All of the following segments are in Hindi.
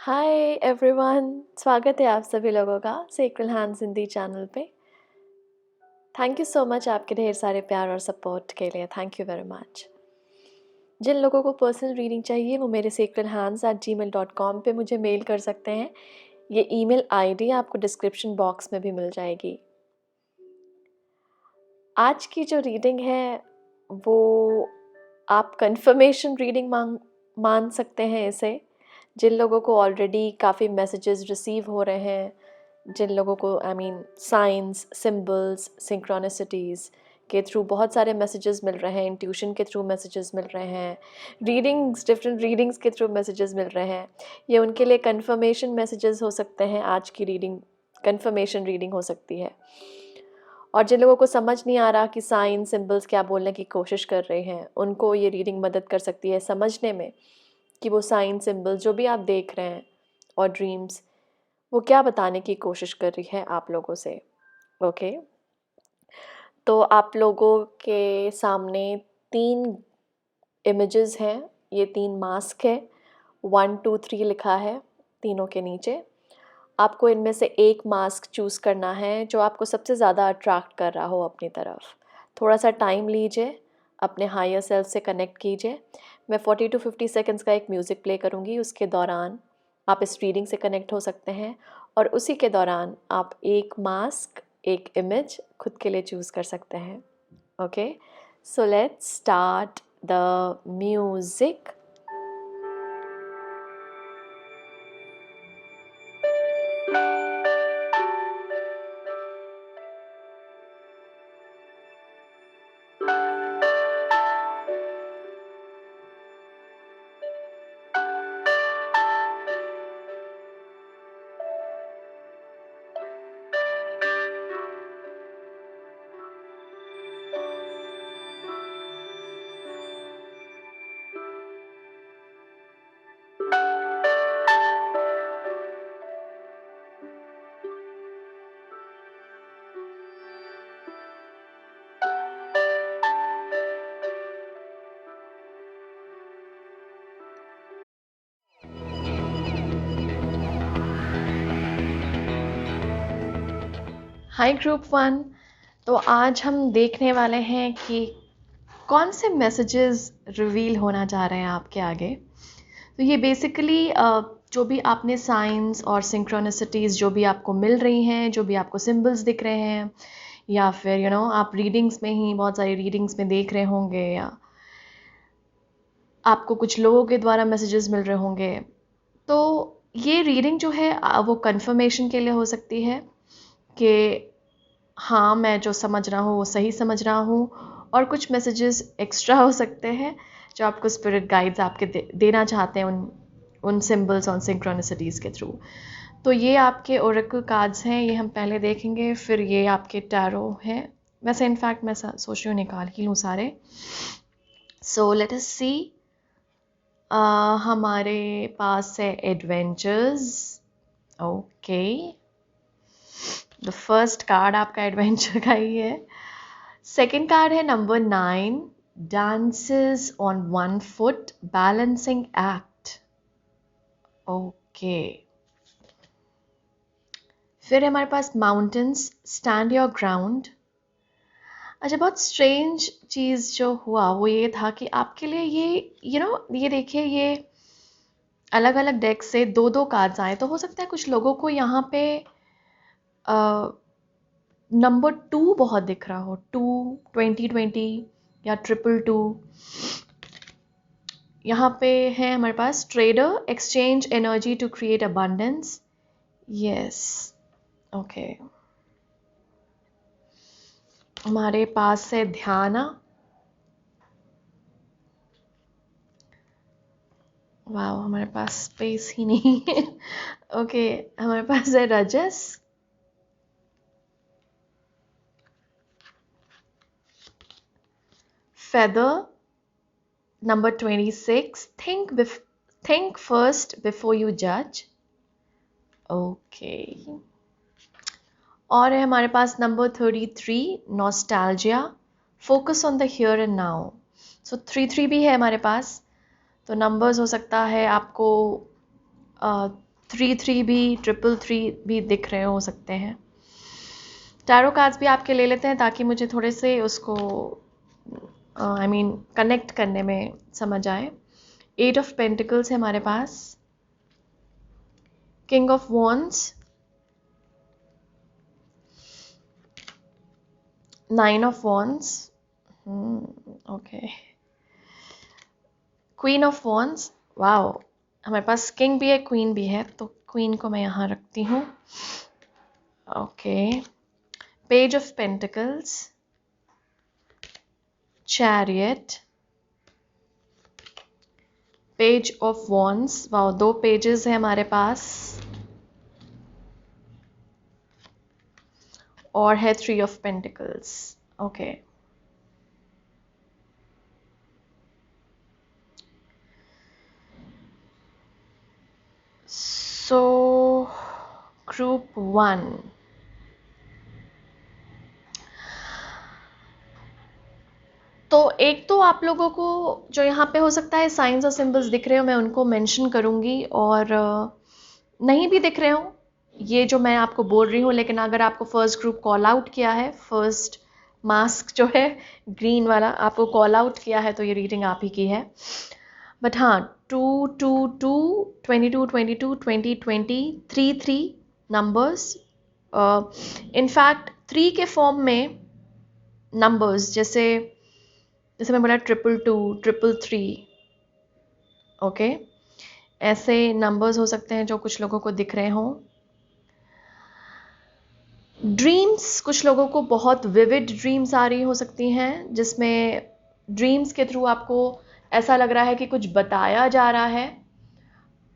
हाय एवरीवन, स्वागत है आप सभी लोगों का सेक्रेड हैंड्स हिंदी चैनल पे। थैंक यू सो मच आपके ढेर सारे प्यार और सपोर्ट के लिए। Thank you very much. जिन लोगों को पर्सनल रीडिंग चाहिए वो मेरे sacredhands@gmail.com पे मुझे मेल कर सकते हैं। ये ईमेल आईडी आपको डिस्क्रिप्शन बॉक्स में भी मिल जाएगी। आज की जो रीडिंग है वो आप कंफर्मेशन रीडिंग मान सकते हैं इसे। जिन लोगों को ऑलरेडी काफ़ी मैसेजेस रिसीव हो रहे हैं, जिन लोगों को साइंस, सिंबल्स, सिंक्रोनिसिटीज़ के थ्रू बहुत सारे मैसेजेस मिल रहे हैं, इंट्यूशन के थ्रू मैसेजेस मिल रहे हैं, डिफरेंट रीडिंग्स के थ्रू मैसेजेस मिल रहे हैं, ये उनके लिए कंफर्मेशन मैसेजेस हो सकते हैं। आज की रीडिंग कंफर्मेशन रीडिंग हो सकती है। और जिन लोगों को समझ नहीं आ रहा कि साइन सिंबल्स क्या बोलने की कोशिश कर रहे हैं, उनको ये रीडिंग मदद कर सकती है समझने में कि वो साइन सिंबल्स जो भी आप देख रहे हैं और ड्रीम्स वो क्या बताने की कोशिश कर रही है आप लोगों से। ओके, तो आप लोगों के सामने 3 इमेजेस हैं, ये 3 मास्क है। 1 2 3 लिखा है तीनों के नीचे। आपको इनमें से एक मास्क चूज़ करना है जो आपको सबसे ज़्यादा अट्रैक्ट कर रहा हो अपनी तरफ। थोड़ा सा टाइम लीजिए, अपने हायर सेल्फ से कनेक्ट कीजिए। मैं 40 to 50 सेकंड्स का एक म्यूज़िक प्ले करूँगी, उसके दौरान आप इस रीडिंग से कनेक्ट हो सकते हैं और उसी के दौरान आप एक मास्क, एक इमेज खुद के लिए चूज़ कर सकते हैं। Okay, so let's start the music. Hi group 1, तो आज हम देखने वाले हैं कि कौन से मैसेजेस रिवील होना चाह रहे हैं आपके आगे। तो ये बेसिकली जो भी आपने साइंस और सिंक्रोनिसिटीज़ जो भी आपको मिल रही हैं, जो भी आपको सिंबल्स दिख रहे हैं, या फिर आप रीडिंग्स में ही बहुत सारी रीडिंग्स में देख रहे होंगे, या आपको कुछ लोगों के द्वारा मैसेजेस मिल रहे होंगे, तो ये रीडिंग जो है वो कंफर्मेशन के लिए हो सकती है कि हाँ, मैं जो समझ रहा हूँ वो सही समझ रहा हूँ, और कुछ मैसेजेस एक्स्ट्रा हो सकते हैं जो आपको स्पिरिट गाइड्स आपके देना चाहते हैं उन सिंबल्स और सिंक्रोनिसिटीज़ के थ्रू। तो ये आपके ओरेकल कार्ड्स हैं, ये हम पहले देखेंगे, फिर ये आपके टैरो हैं। वैसे इनफैक्ट मैं सोच रही हूँ निकाल ही लूँ सारे। सो लेट अस सी। हमारे पास है adventures. Okay, the first card आपका एडवेंचर का ही है। सेकेंड कार्ड है number 9, dances on one foot, balancing act. Okay, फिर हमारे पास माउंटेन्स, स्टैंड योर ग्राउंड। अच्छा, बहुत स्ट्रेंज चीज़ जो हुआ वो ये था कि आपके लिए ये ये देखिए, ये अलग अलग डेक से 2-2 कार्ड्स आए, तो हो सकता है कुछ लोगों को यहाँ पे नंबर 2 बहुत दिख रहा हो, 2, 2020 या 222। यहाँ पे है हमारे पास trader, exchange energy to create abundance. Yes, okay. हमारे पास है ध्याना। वाह, हमारे पास स्पेस ही नहीं है। ओके, हमारे पास है Rajas. Feather, number 26, think first before you judge। Okay, और है हमारे पास number 33, nostalgia, focus on the here and now. So 33 भी है हमारे पास। तो नंबर्स हो सकता है आपको 3 3 भी, 3 3 भी दिख रहे हो सकते हैं। टैरो कार्ड्स भी आपके ले लेते हैं ताकि मुझे थोड़े से उसको कनेक्ट करने में समझ आए। 8 ऑफ पेंटिकल्स है हमारे पास, king of wands, 9 of wands, okay, queen of wands, wow, हमारे पास किंग भी है, क्वीन भी है, तो क्वीन को मैं यहाँ रखती हूँ। Okay, page of pentacles, chariot, page of wands, wow, 2 pages है हमारे पास, और है 3 of pentacles. Okay, so group 1, तो एक तो आप लोगों को जो यहाँ पे हो सकता है साइंस और सिंबल्स दिख रहे हो, मैं उनको मेंशन करूँगी, और नहीं भी दिख रहे हो ये जो मैं आपको बोल रही हूँ, लेकिन अगर आपको फर्स्ट ग्रुप कॉल आउट किया है, फर्स्ट मास्क जो है ग्रीन वाला आपको कॉल आउट किया है, तो ये रीडिंग आप ही की है। बट हाँ, 2 2 2 22 22 20 20 3 3 नंबर्स, इनफैक्ट 3 के फॉर्म में नंबर्स, जैसे मैं बोला 222 333, ओके, ऐसे नंबर्स हो सकते हैं जो कुछ लोगों को दिख रहे हों। ड्रीम्स, कुछ लोगों को बहुत विविड ड्रीम्स आ रही हो सकती हैं, जिसमें ड्रीम्स के थ्रू आपको ऐसा लग रहा है कि कुछ बताया जा रहा है,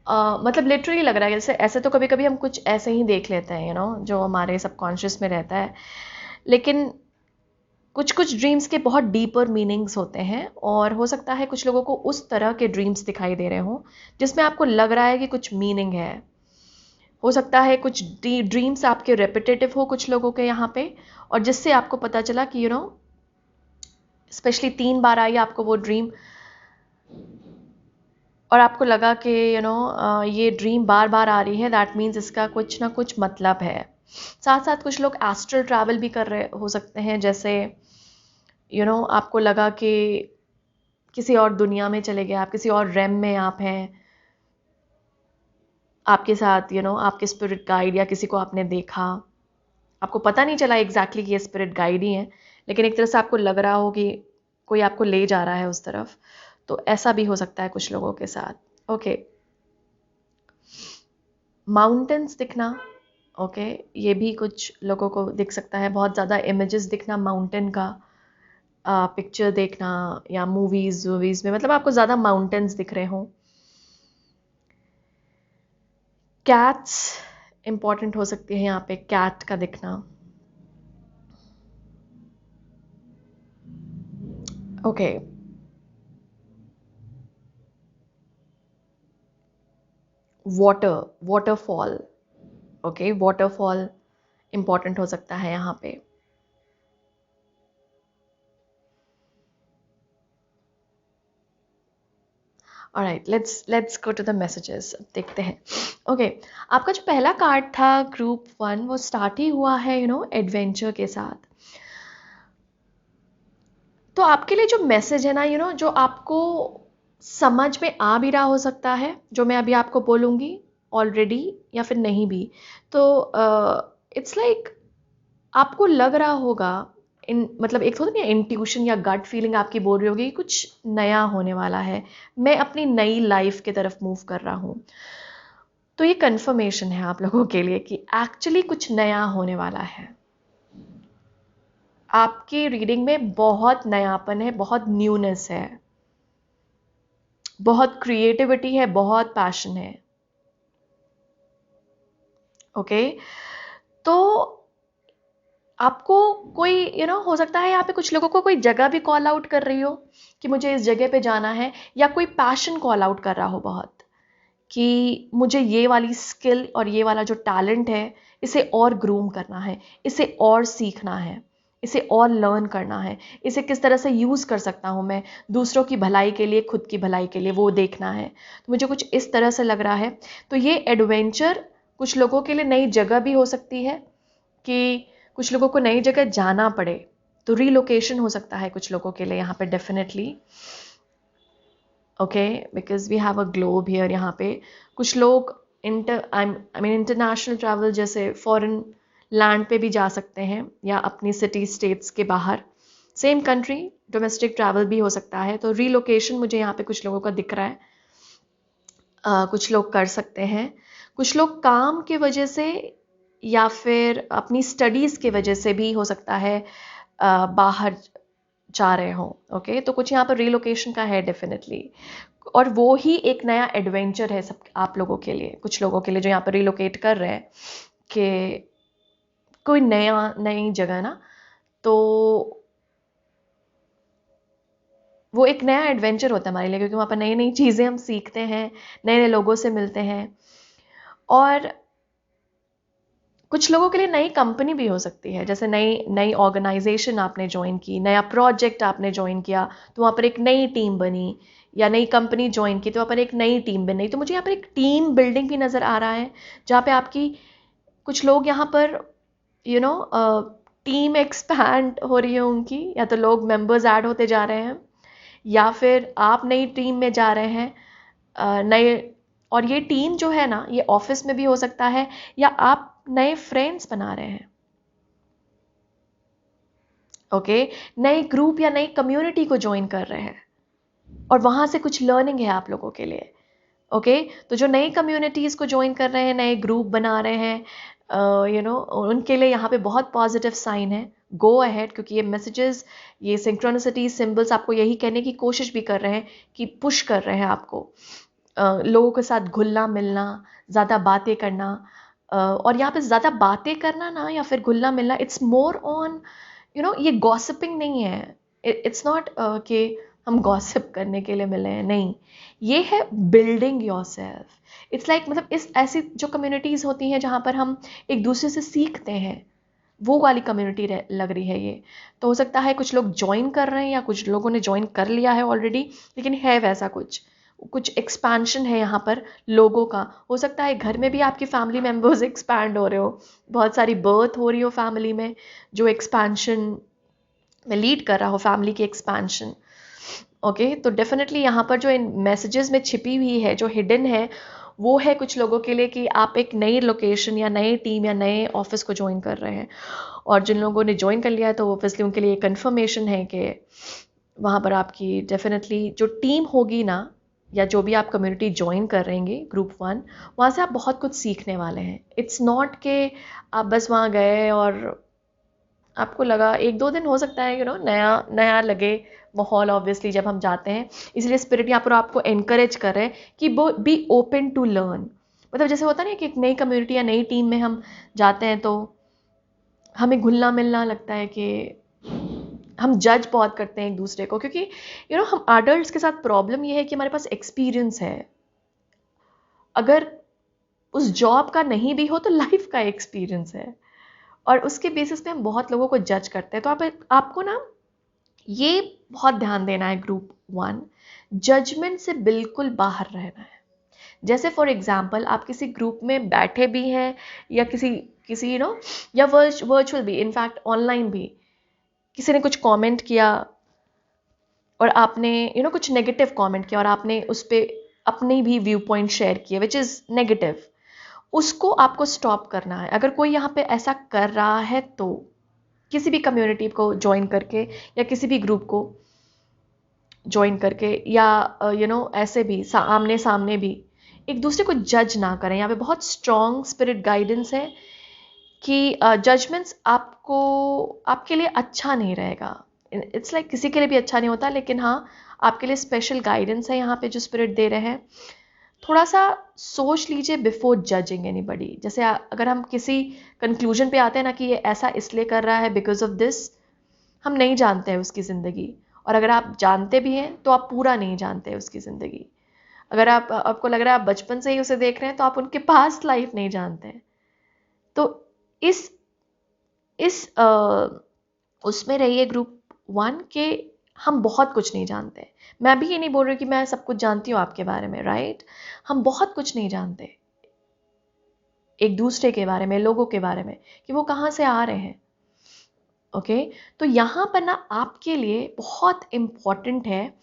मतलब लिटरली लग रहा है। जैसे ऐसे तो कभी कभी हम कुछ ऐसे ही देख लेते हैं, जो हमारे सबकॉन्शियस में रहता है, लेकिन कुछ कुछ ड्रीम्स के बहुत डीपर मीनिंग्स होते हैं, और हो सकता है कुछ लोगों को उस तरह के ड्रीम्स दिखाई दे रहे हों जिसमें आपको लग रहा है कि कुछ मीनिंग है। हो सकता है कुछ ड्रीम्स आपके रेपिटेटिव हो कुछ लोगों के यहाँ पे, और जिससे आपको पता चला कि स्पेशली 3 बार आई आपको वो ड्रीम, और आपको लगा कि ये ड्रीम बार बार आ रही है, दैट मीन्स इसका कुछ ना कुछ मतलब है। साथ साथ कुछ लोग एस्ट्रल ट्रैवल भी कर रहे हो सकते हैं, जैसे आपको लगा कि किसी और दुनिया में चले गए आप, किसी और रेम में आप हैं, आपके साथ आपके स्पिरिट गाइड या किसी को आपने देखा, आपको पता नहीं चला एग्जैक्टली कि ये स्पिरिट गाइड ही है, लेकिन एक तरह से आपको लग रहा हो कि कोई आपको ले जा रहा है उस तरफ, तो ऐसा भी हो सकता है कुछ लोगों के साथ। ओके, माउंटेन्स दिखना, ओके, ये भी कुछ लोगों को दिख सकता है, बहुत ज़्यादा इमेजेस दिखना माउंटेन का, पिक्चर देखना या मूवीज़ में, मतलब आपको ज़्यादा माउंटेन्स दिख रहे हों। कैट्स इंपॉर्टेंट हो सकती है यहाँ पे, कैट का दिखना। Okay, waterfall, okay, waterfall important हो सकता है यहाँ पे। Alright, let's go to the messages, देखते हैं। ओके, आपका जो पहला कार्ड था ग्रुप 1, वो स्टार्ट ही हुआ है एडवेंचर के साथ। तो आपके लिए जो मैसेज है ना, जो आपको समझ में आ भी रहा हो सकता है, जो मैं अभी आपको बोलूँगी ऑलरेडी, या फिर नहीं भी, तो इट्स लाइक आपको लग रहा होगा, मतलब एक होता है इंट्यूशन या गट फीलिंग आपकी बोल रही होगी कि कुछ नया होने वाला है, मैं अपनी नई लाइफ की तरफ मूव कर रहा हूँ। तो ये कंफर्मेशन है आप लोगों के लिए कि एक्चुअली कुछ नया होने वाला है। आपकी रीडिंग में बहुत नयापन है, बहुत न्यूनेस है, बहुत क्रिएटिविटी है, बहुत पैशन है। ओके, तो आपको कोई हो सकता है यहाँ पे कुछ लोगों को कोई जगह भी कॉल आउट कर रही हो कि मुझे इस जगह पे जाना है, या कोई पैशन कॉल आउट कर रहा हो बहुत कि मुझे ये वाली स्किल और ये वाला जो टैलेंट है इसे और ग्रूम करना है, इसे और सीखना है, इसे और लर्न करना है, इसे किस तरह से यूज़ कर सकता हूँ मैं दूसरों की भलाई के लिए, खुद की भलाई के लिए, वो देखना है। तो मुझे कुछ इस तरह से लग रहा है। तो ये एडवेंचर कुछ लोगों के लिए नई जगह भी हो सकती है कि कुछ लोगों को नई जगह जाना पड़े, तो रीलोकेशन हो सकता है कुछ लोगों के लिए यहाँ पे definitely. Okay, because we have a globe here. यहाँ पे कुछ लोग इंटरनेशनल ट्रैवल जैसे फॉरेन लैंड पे भी जा सकते हैं या अपनी सिटी स्टेट्स के बाहर, सेम कंट्री डोमेस्टिक ट्रैवल भी हो सकता है। तो रीलोकेशन मुझे यहाँ पे कुछ लोगों का दिख रहा है। कुछ लोग कर सकते हैं, कुछ लोग काम के वजह से या फिर अपनी स्टडीज़ के वजह से भी हो सकता है बाहर जा रहे हों। ओके, तो कुछ यहाँ पर रीलोकेशन का है डेफिनेटली, और वो ही एक नया एडवेंचर है सब आप लोगों के लिए, कुछ लोगों के लिए जो यहाँ पर रिलोकेट कर रहे हैं कि कोई नई जगह ना, तो वो एक नया एडवेंचर होता है हमारे लिए, क्योंकि वहाँ पर नई नई चीज़ें हम सीखते हैं, नए नए लोगों से मिलते हैं। और कुछ लोगों के लिए नई कंपनी भी हो सकती है, जैसे नई नई ऑर्गेनाइजेशन आपने ज्वाइन की, नया प्रोजेक्ट आपने ज्वाइन किया, तो वहाँ पर एक नई टीम बनी, या नई कंपनी ज्वाइन की तो वहाँ पर एक नई टीम बनी। तो मुझे यहाँ पर एक टीम बिल्डिंग भी नज़र आ रहा है, जहाँ पे आपकी कुछ लोग यहाँ पर टीम एक्सपैंड हो रही है उनकी, या तो लोग मेंबर्स ऐड होते जा रहे हैं, या फिर आप नई टीम में जा रहे हैं नए। और ये टीम जो है ना, ये ऑफिस में भी हो सकता है, या आप नए फ्रेंड्स बना रहे हैं। ओके, नए ग्रुप या नई कम्युनिटी को ज्वाइन कर रहे हैं, और वहाँ से कुछ लर्निंग है आप लोगों के लिए। ओके, तो जो नई कम्युनिटीज़ को ज्वाइन कर रहे हैं, नए ग्रुप बना रहे हैं, उनके लिए यहाँ पे बहुत पॉजिटिव साइन है। गो अहेड, क्योंकि ये मैसेजेस, ये सिंक्रोनिसिटी सिंबल्स आपको यही कहने की कोशिश भी कर रहे हैं कि पुश कर रहे हैं आपको लोगों के साथ घुलना मिलना, ज़्यादा बातें करना। और यहाँ पे ज़्यादा बातें करना ना, या फिर घुलना मिलना, इट्स मोर ऑन ये गॉसिपिंग नहीं है। इट्स नॉट कि हम गॉसिप करने के लिए मिले हैं, नहीं, ये है बिल्डिंग योरसेल्फ। इट्स लाइक मतलब इस ऐसी जो कम्युनिटीज़ होती हैं जहाँ पर हम एक दूसरे से सीखते हैं, वो वाली कम्युनिटी लग रही है ये। तो हो सकता है कुछ लोग ज्वाइन कर रहे हैं, या कुछ लोगों ने ज्वाइन कर लिया है ऑलरेडी, लेकिन है वैसा कुछ एक्सपेंशन है यहाँ पर लोगों का। हो सकता है घर में भी आपकी फैमिली मेम्बर्स एक्सपैंड हो रहे हो, बहुत सारी बर्थ हो रही हो फैमिली में, जो एक्सपेंशन में लीड कर रहा हो, फैमिली की एक्सपेंशन। ओके, तो डेफिनेटली यहाँ पर जो इन मैसेजेस में छिपी हुई है, जो हिडन है, वो है कुछ लोगों के लिए कि आप एक नई लोकेशन या नई टीम या नए ऑफिस को ज्वाइन कर रहे हैं। और जिन लोगों ने ज्वाइन कर लिया है, तो ऑब्वियसली उनके लिए कंफर्मेशन है कि वहाँ पर आपकी डेफिनेटली जो टीम होगी ना, या जो भी आप कम्युनिटी ज्वाइन कर रहेंगे ग्रुप 1, वहाँ से आप बहुत कुछ सीखने वाले हैं। इट्स नॉट कि आप बस वहाँ गए और आपको लगा, एक दो दिन हो सकता है नया नया लगे माहौल ऑब्वियसली जब हम जाते हैं। इसलिए स्पिरिट यहाँ पर आपको एनकरेज कर रहे हैं कि वो बी ओपन टू लर्न। मतलब जैसे होता है ना कि एक नई कम्युनिटी या नई टीम में हम जाते हैं, तो हमें घुलना मिलना लगता है कि हम जज बहुत करते हैं एक दूसरे को, क्योंकि हम अडल्ट्स के साथ प्रॉब्लम ये है कि हमारे पास एक्सपीरियंस है। अगर उस जॉब का नहीं भी हो तो लाइफ का एक्सपीरियंस है, और उसके बेसिस पे हम बहुत लोगों को जज करते हैं। तो आपको ना ये बहुत ध्यान देना है ग्रुप 1, जजमेंट से बिल्कुल बाहर रहना है। जैसे फॉर एग्जांपल आप किसी ग्रुप में बैठे भी हैं, या किसी किसी या वर्चुअल भी, इनफैक्ट ऑनलाइन भी, किसी ने कुछ कमेंट किया और आपने कुछ नेगेटिव कमेंट किया, और आपने उस पर अपनी भी व्यू पॉइंट शेयर किए विच इज़ नेगेटिव, उसको आपको स्टॉप करना है। अगर कोई यहाँ पे ऐसा कर रहा है, तो किसी भी कम्युनिटी को ज्वाइन करके या किसी भी ग्रुप को ज्वाइन करके, या ऐसे भी आमने सामने भी एक दूसरे को जज ना करें। यहाँ पे बहुत स्ट्रॉन्ग स्पिरिट गाइडेंस है कि जजमेंट्स आपके लिए अच्छा नहीं रहेगा। इट्स लाइक किसी के लिए भी अच्छा नहीं होता, लेकिन हाँ, आपके लिए स्पेशल गाइडेंस है यहाँ पे जो स्पिरिट दे रहे हैं। थोड़ा सा सोच लीजिए बिफोर जजिंग एनीबडी। जैसे अगर हम किसी कंक्लूजन पे आते हैं ना कि ये ऐसा इसलिए कर रहा है बिकॉज ऑफ दिस, हम नहीं जानते हैं उसकी ज़िंदगी। और अगर आप जानते भी हैं तो आप पूरा नहीं जानते हैं उसकी ज़िंदगी। अगर आपको लग रहा है आप बचपन से ही उसे देख रहे हैं, तो आप उनके पास्ट लाइफ नहीं जानते हैं। तो इस उसमें रहिए ग्रुप 1 के। हम बहुत कुछ नहीं जानते। मैं भी ये नहीं बोल रही कि मैं सब कुछ जानती हूँ आपके बारे में, राइट? हम बहुत कुछ नहीं जानते एक दूसरे के बारे में, लोगों के बारे में, कि वो कहाँ से आ रहे हैं। ओके, तो यहाँ पर ना आपके लिए बहुत इम्पॉर्टेंट है,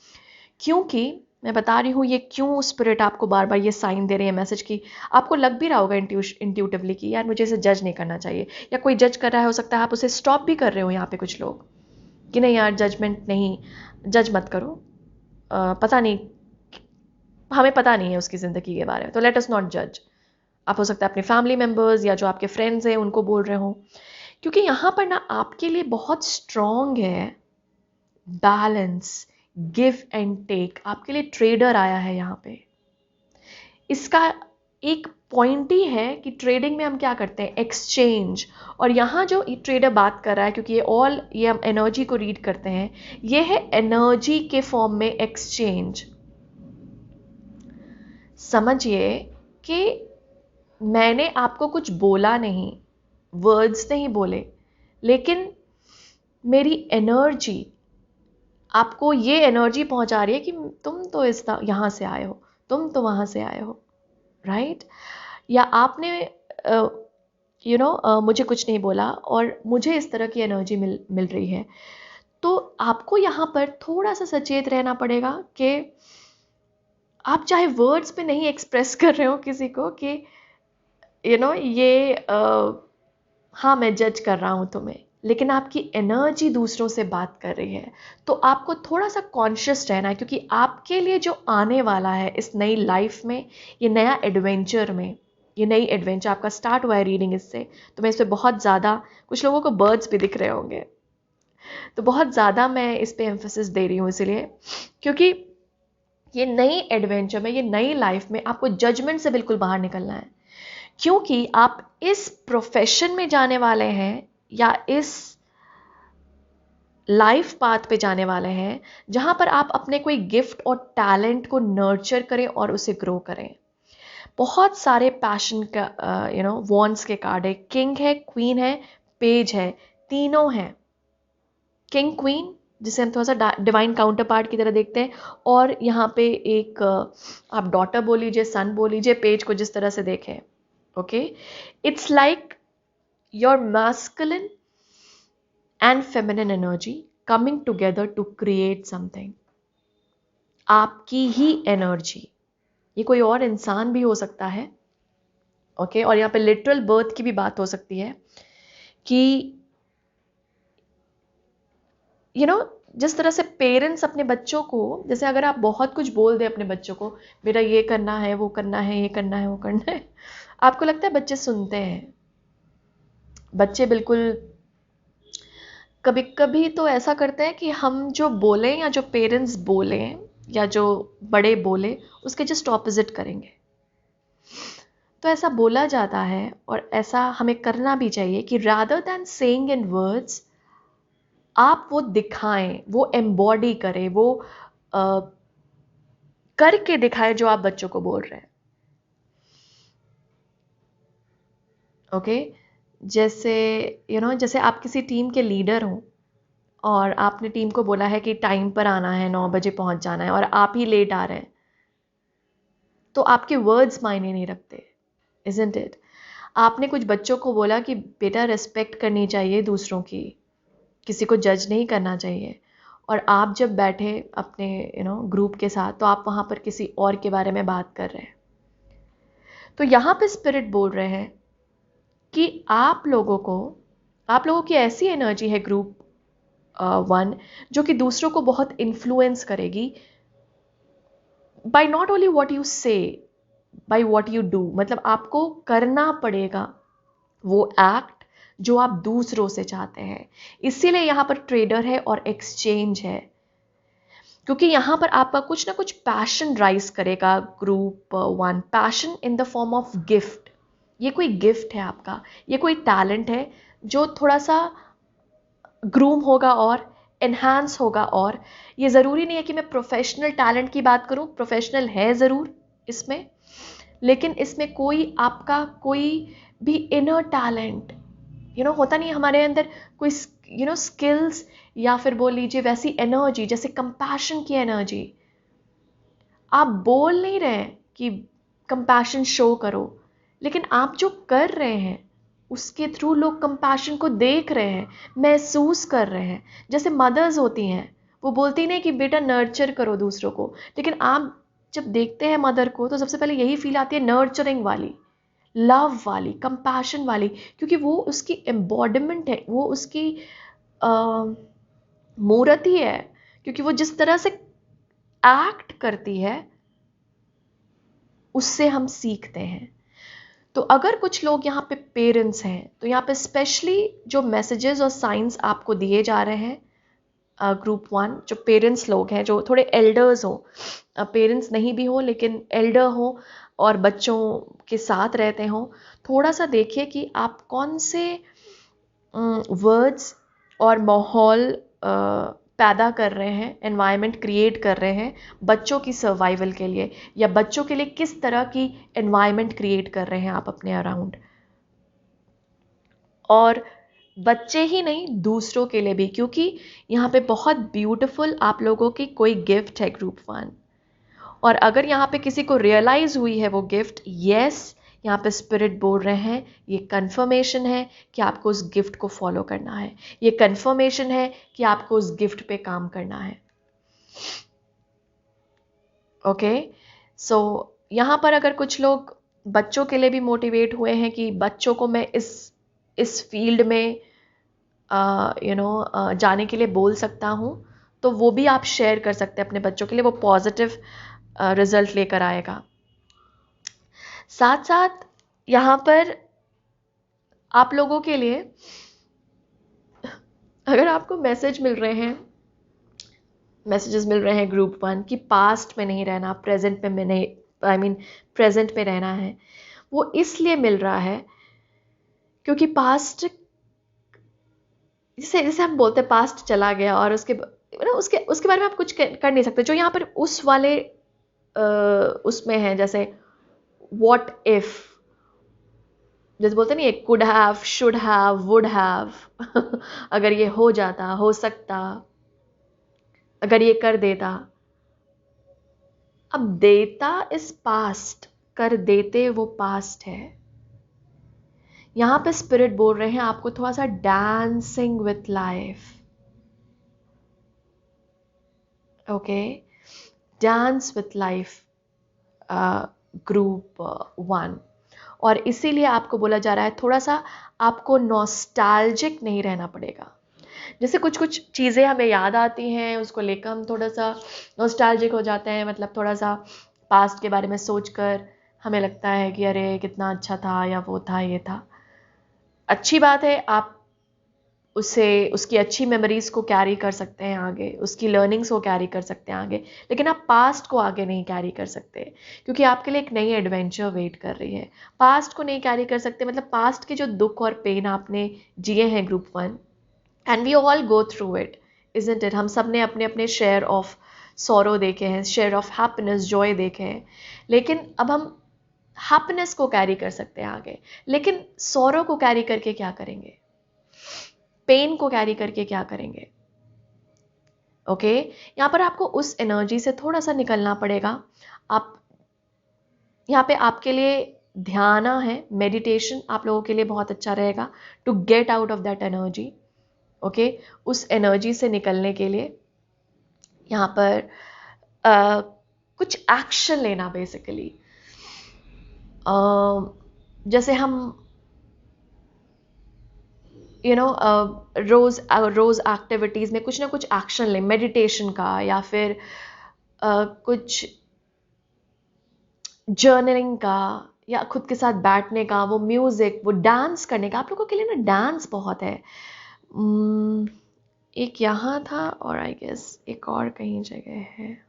क्योंकि मैं बता रही हूँ ये क्यों स्पिरिट आपको बार बार ये साइन दे रही है, मैसेज की। आपको लग भी रहा होगा इंट्यूटिवली कि यार मुझे इसे जज नहीं करना चाहिए, या कोई जज कर रहा है, हो सकता है आप उसे स्टॉप भी कर रहे हो यहाँ पे कुछ लोग, कि नहीं यार जजमेंट नहीं, जज मत करो, पता नहीं, हमें पता नहीं है उसकी ज़िंदगी के बारे में, तो लेट अस नॉट जज। आप हो सकता है अपने फैमिली मेम्बर्स या जो आपके फ्रेंड्स हैं उनको बोल रहे हो, क्योंकि यहाँ पर ना आपके लिए बहुत स्ट्रॉन्ग है बैलेंस, गिव एंड टेक। आपके लिए ट्रेडर आया है यहाँ पे। इसका एक पॉइंट ही है कि ट्रेडिंग में हम क्या करते हैं, एक्सचेंज। और यहाँ जो ट्रेडर बात कर रहा है, क्योंकि ये हम एनर्जी को रीड करते हैं, ये है एनर्जी के फॉर्म में एक्सचेंज। समझिए कि मैंने आपको कुछ बोला नहीं, वर्ड्स नहीं बोले, लेकिन मेरी एनर्जी आपको ये एनर्जी पहुंचा रही है कि तुम तो यहाँ से आए हो, तुम तो वहाँ से आए हो, राइट? या आपने मुझे कुछ नहीं बोला और मुझे इस तरह की एनर्जी मिल रही है। तो आपको यहाँ पर थोड़ा सा सचेत रहना पड़ेगा कि आप चाहे वर्ड्स पे नहीं एक्सप्रेस कर रहे हो किसी को कि हाँ मैं जज कर रहा हूँ तुम्हें, लेकिन आपकी एनर्जी दूसरों से बात कर रही है। तो आपको थोड़ा सा कॉन्शियस रहना है, क्योंकि आपके लिए जो आने वाला है इस नई लाइफ में, ये नया एडवेंचर में, ये नई एडवेंचर आपका स्टार्ट हुआ है रीडिंग इससे, तो मैं इस पर बहुत ज़्यादा, कुछ लोगों को बर्ड्स भी दिख रहे होंगे, तो बहुत ज़्यादा मैं इस पर एम्फेसिस दे रही हूँ इसलिए, क्योंकि ये नई एडवेंचर में, ये नई लाइफ में आपको जजमेंट से बिल्कुल बाहर निकलना है, क्योंकि आप इस प्रोफेशन में जाने वाले हैं या इस लाइफ पाथ पे जाने वाले हैं जहां पर आप अपने कोई गिफ्ट और टैलेंट को नर्चर करें और उसे ग्रो करें। बहुत सारे पैशन का वॉन्ड्स के कार्ड है, किंग है, क्वीन है, पेज है, तीनों हैं। किंग क्वीन जिसे हम थोड़ा सा डिवाइन काउंटर पार्ट की तरह देखते हैं, और यहाँ पे एक आप डॉटर बोल लीजिए, सन बोल लीजिए, पेज को जिस तरह से देखें। Okay, it's like your masculine and feminine energy coming together to create something। आपकी ही एनर्जी, ये कोई और इंसान भी हो सकता है, ओके, और यहाँ पे लिटरल बर्थ की भी बात हो सकती है कि जिस तरह से पेरेंट्स अपने बच्चों को, जैसे अगर आप बहुत कुछ बोल दें अपने बच्चों को, बेटा ये करना है, वो करना है, ये करना है, वो करना है, आपको लगता है बच्चे सुनते हैं? बच्चे बिल्कुल, कभी कभी तो ऐसा करते हैं कि हम जो बोलें या जो पेरेंट्स बोलें या जो बड़े बोले उसके जस्ट ऑपोजिट करेंगे। तो ऐसा बोला जाता है और ऐसा हमें करना भी चाहिए कि rather than saying in words, आप वो दिखाएं, वो एम्बॉडी करें, वो करके दिखाएं जो आप बच्चों को बोल रहे हैं। ओके, जैसे जैसे आप किसी टीम के लीडर हो और आपने टीम को बोला है कि टाइम पर आना है, 9 बजे पहुंच जाना है, और आप ही लेट आ रहे हैं, तो आपके वर्ड्स मायने नहीं रखते, इज़न्ट इट? आपने कुछ बच्चों को बोला कि बेटा रिस्पेक्ट करनी चाहिए दूसरों की, किसी को जज नहीं करना चाहिए, और आप जब बैठे अपने ग्रुप के साथ, तो आप वहाँ पर किसी और के बारे में बात कर रहे हैं। तो यहाँ पे स्पिरिट बोल रहे हैं कि आप लोगों की ऐसी एनर्जी है ग्रुप 1 जो कि दूसरों को बहुत इन्फ्लुएंस करेगी, by not only what you say, by what you do. मतलब आपको करना पड़ेगा वो एक्ट जो आप दूसरों से चाहते हैं। इसीलिए यहाँ पर ट्रेडर है और एक्सचेंज है, क्योंकि यहाँ पर आपका कुछ ना कुछ पैशन राइज करेगा group 1, passion in the form of gift. ये कोई गिफ्ट है आपका, ये कोई टैलेंट है जो थोड़ा सा ग्रूम होगा और एनहांस होगा। और ये ज़रूरी नहीं है कि मैं प्रोफेशनल टैलेंट की बात करूं, प्रोफेशनल है ज़रूर इसमें, लेकिन इसमें कोई आपका कोई भी इनर टैलेंट होता नहीं है हमारे अंदर, कोई स्किल्स, या फिर बोल लीजिए वैसी एनर्जी, जैसे कंपैशन की एनर्जी। आप बोल नहीं रहे कि कंपैशन शो करो, लेकिन आप जो कर रहे हैं उसके थ्रू लोग कंपैशन को देख रहे हैं, महसूस कर रहे हैं। जैसे मदर्स होती हैं, वो बोलती नहीं कि बेटा नर्चर करो दूसरों को, लेकिन आप जब देखते हैं मदर को तो सबसे पहले यही फील आती है, नर्चरिंग वाली, लव वाली, कंपैशन वाली, क्योंकि वो उसकी एम्बॉडीमेंट है, वो उसकी मूर्त ही है। क्योंकि वो जिस तरह से एक्ट करती है उससे हम सीखते हैं। तो अगर कुछ लोग यहाँ पे पेरेंट्स हैं, तो यहाँ पे स्पेशली जो मैसेजेस और साइंस आपको दिए जा रहे हैं ग्रुप 1, जो पेरेंट्स लोग हैं, जो थोड़े एल्डर्स हो, पेरेंट्स नहीं भी हो लेकिन एल्डर हो और बच्चों के साथ रहते हो, थोड़ा सा देखिए कि आप कौन से वर्ड्स और माहौल पैदा कर रहे हैं, एनवायरनमेंट क्रिएट कर रहे हैं बच्चों की सर्वाइवल के लिए, या बच्चों के लिए किस तरह की एनवायरनमेंट क्रिएट कर रहे हैं आप अपने अराउंड। और बच्चे ही नहीं, दूसरों के लिए भी, क्योंकि यहाँ पे बहुत ब्यूटीफुल आप लोगों की कोई गिफ्ट है ग्रुप 1। और अगर यहाँ पे किसी को रियलाइज हुई है वो गिफ्ट, यस, यहाँ पे स्पिरिट बोल रहे हैं, ये कंफर्मेशन है कि आपको उस गिफ्ट को फॉलो करना है, ये कंफर्मेशन है कि आपको उस गिफ्ट पे काम करना है। ओके, सो यहाँ पर अगर कुछ लोग बच्चों के लिए भी मोटिवेट हुए हैं कि बच्चों को मैं इस फील्ड में जाने के लिए बोल सकता हूँ, तो वो भी आप शेयर कर सकते हैं अपने बच्चों के लिए, वो पॉजिटिव रिजल्ट लेकर आएगा। साथ साथ यहाँ पर आप लोगों के लिए, अगर आपको मैसेजेस मिल रहे हैं ग्रुप 1 कि पास्ट में नहीं रहना, प्रेजेंट में नहीं, प्रेजेंट में रहना है, वो इसलिए मिल रहा है क्योंकि पास्ट, जैसे हम बोलते हैं पास्ट चला गया और उसके बारे में आप कुछ कर नहीं सकते। जो यहाँ पर उस वाले उसमें है, जैसे व्हाट इफ, जैसे बोलते नहीं, could have, should have, would have अगर ये हो जाता, हो सकता, अगर ये कर देता। अब देता इज पास्ट, कर देते वो पास्ट है। यहाँ पे स्पिरिट बोल रहे हैं आपको थोड़ा सा dancing with life. Okay, dance with life group 1। और इसीलिए आपको बोला जा रहा है थोड़ा सा आपको नॉस्टैल्जिक नहीं रहना पड़ेगा। जैसे कुछ कुछ चीज़ें हमें याद आती हैं, उसको लेकर हम थोड़ा सा नॉस्टैल्जिक हो जाते हैं, मतलब थोड़ा सा पास्ट के बारे में सोचकर हमें लगता है कि अरे कितना अच्छा था, या वो था, ये था। अच्छी बात है, आप उसकी अच्छी मेमोरीज को कैरी कर सकते हैं आगे, उसकी लर्निंग्स को कैरी कर सकते हैं आगे, लेकिन आप पास्ट को आगे नहीं कैरी कर सकते, क्योंकि आपके लिए एक नई एडवेंचर वेट कर रही है। पास्ट को नहीं कैरी कर सकते, मतलब पास्ट के जो दुख और पेन आपने जिए हैं group 1, and we all go through it, isn't it. हम सब ने अपने अपने शेयर ऑफ सॉरो देखे हैं, शेयर ऑफ हैप्पीनेस, जॉय देखे हैं, लेकिन अब हम हैप्पीनेस को कैरी कर सकते हैं आगे, लेकिन सॉरो को कैरी करके क्या करेंगे, पेन को कैरी करके क्या करेंगे। ओके, यहाँ पर आपको उस एनर्जी से थोड़ा सा निकलना पड़ेगा। आप यहाँ पे आपके लिए ध्यान है, मेडिटेशन आप लोगों के लिए बहुत अच्छा रहेगा to get out of that energy. Okay, उस एनर्जी से निकलने के लिए यहाँ पर कुछ एक्शन लेना बेसिकली। जैसे हम रोज एक्टिविटीज़ में कुछ ना कुछ एक्शन लें, मेडिटेशन का, या फिर कुछ जर्नलिंग का, या खुद के साथ बैठने का, वो म्यूज़िक, वो डांस करने का। आप लोगों के लिए ना डांस बहुत है। एक यहाँ था और आई गेस एक और कहीं जगह है।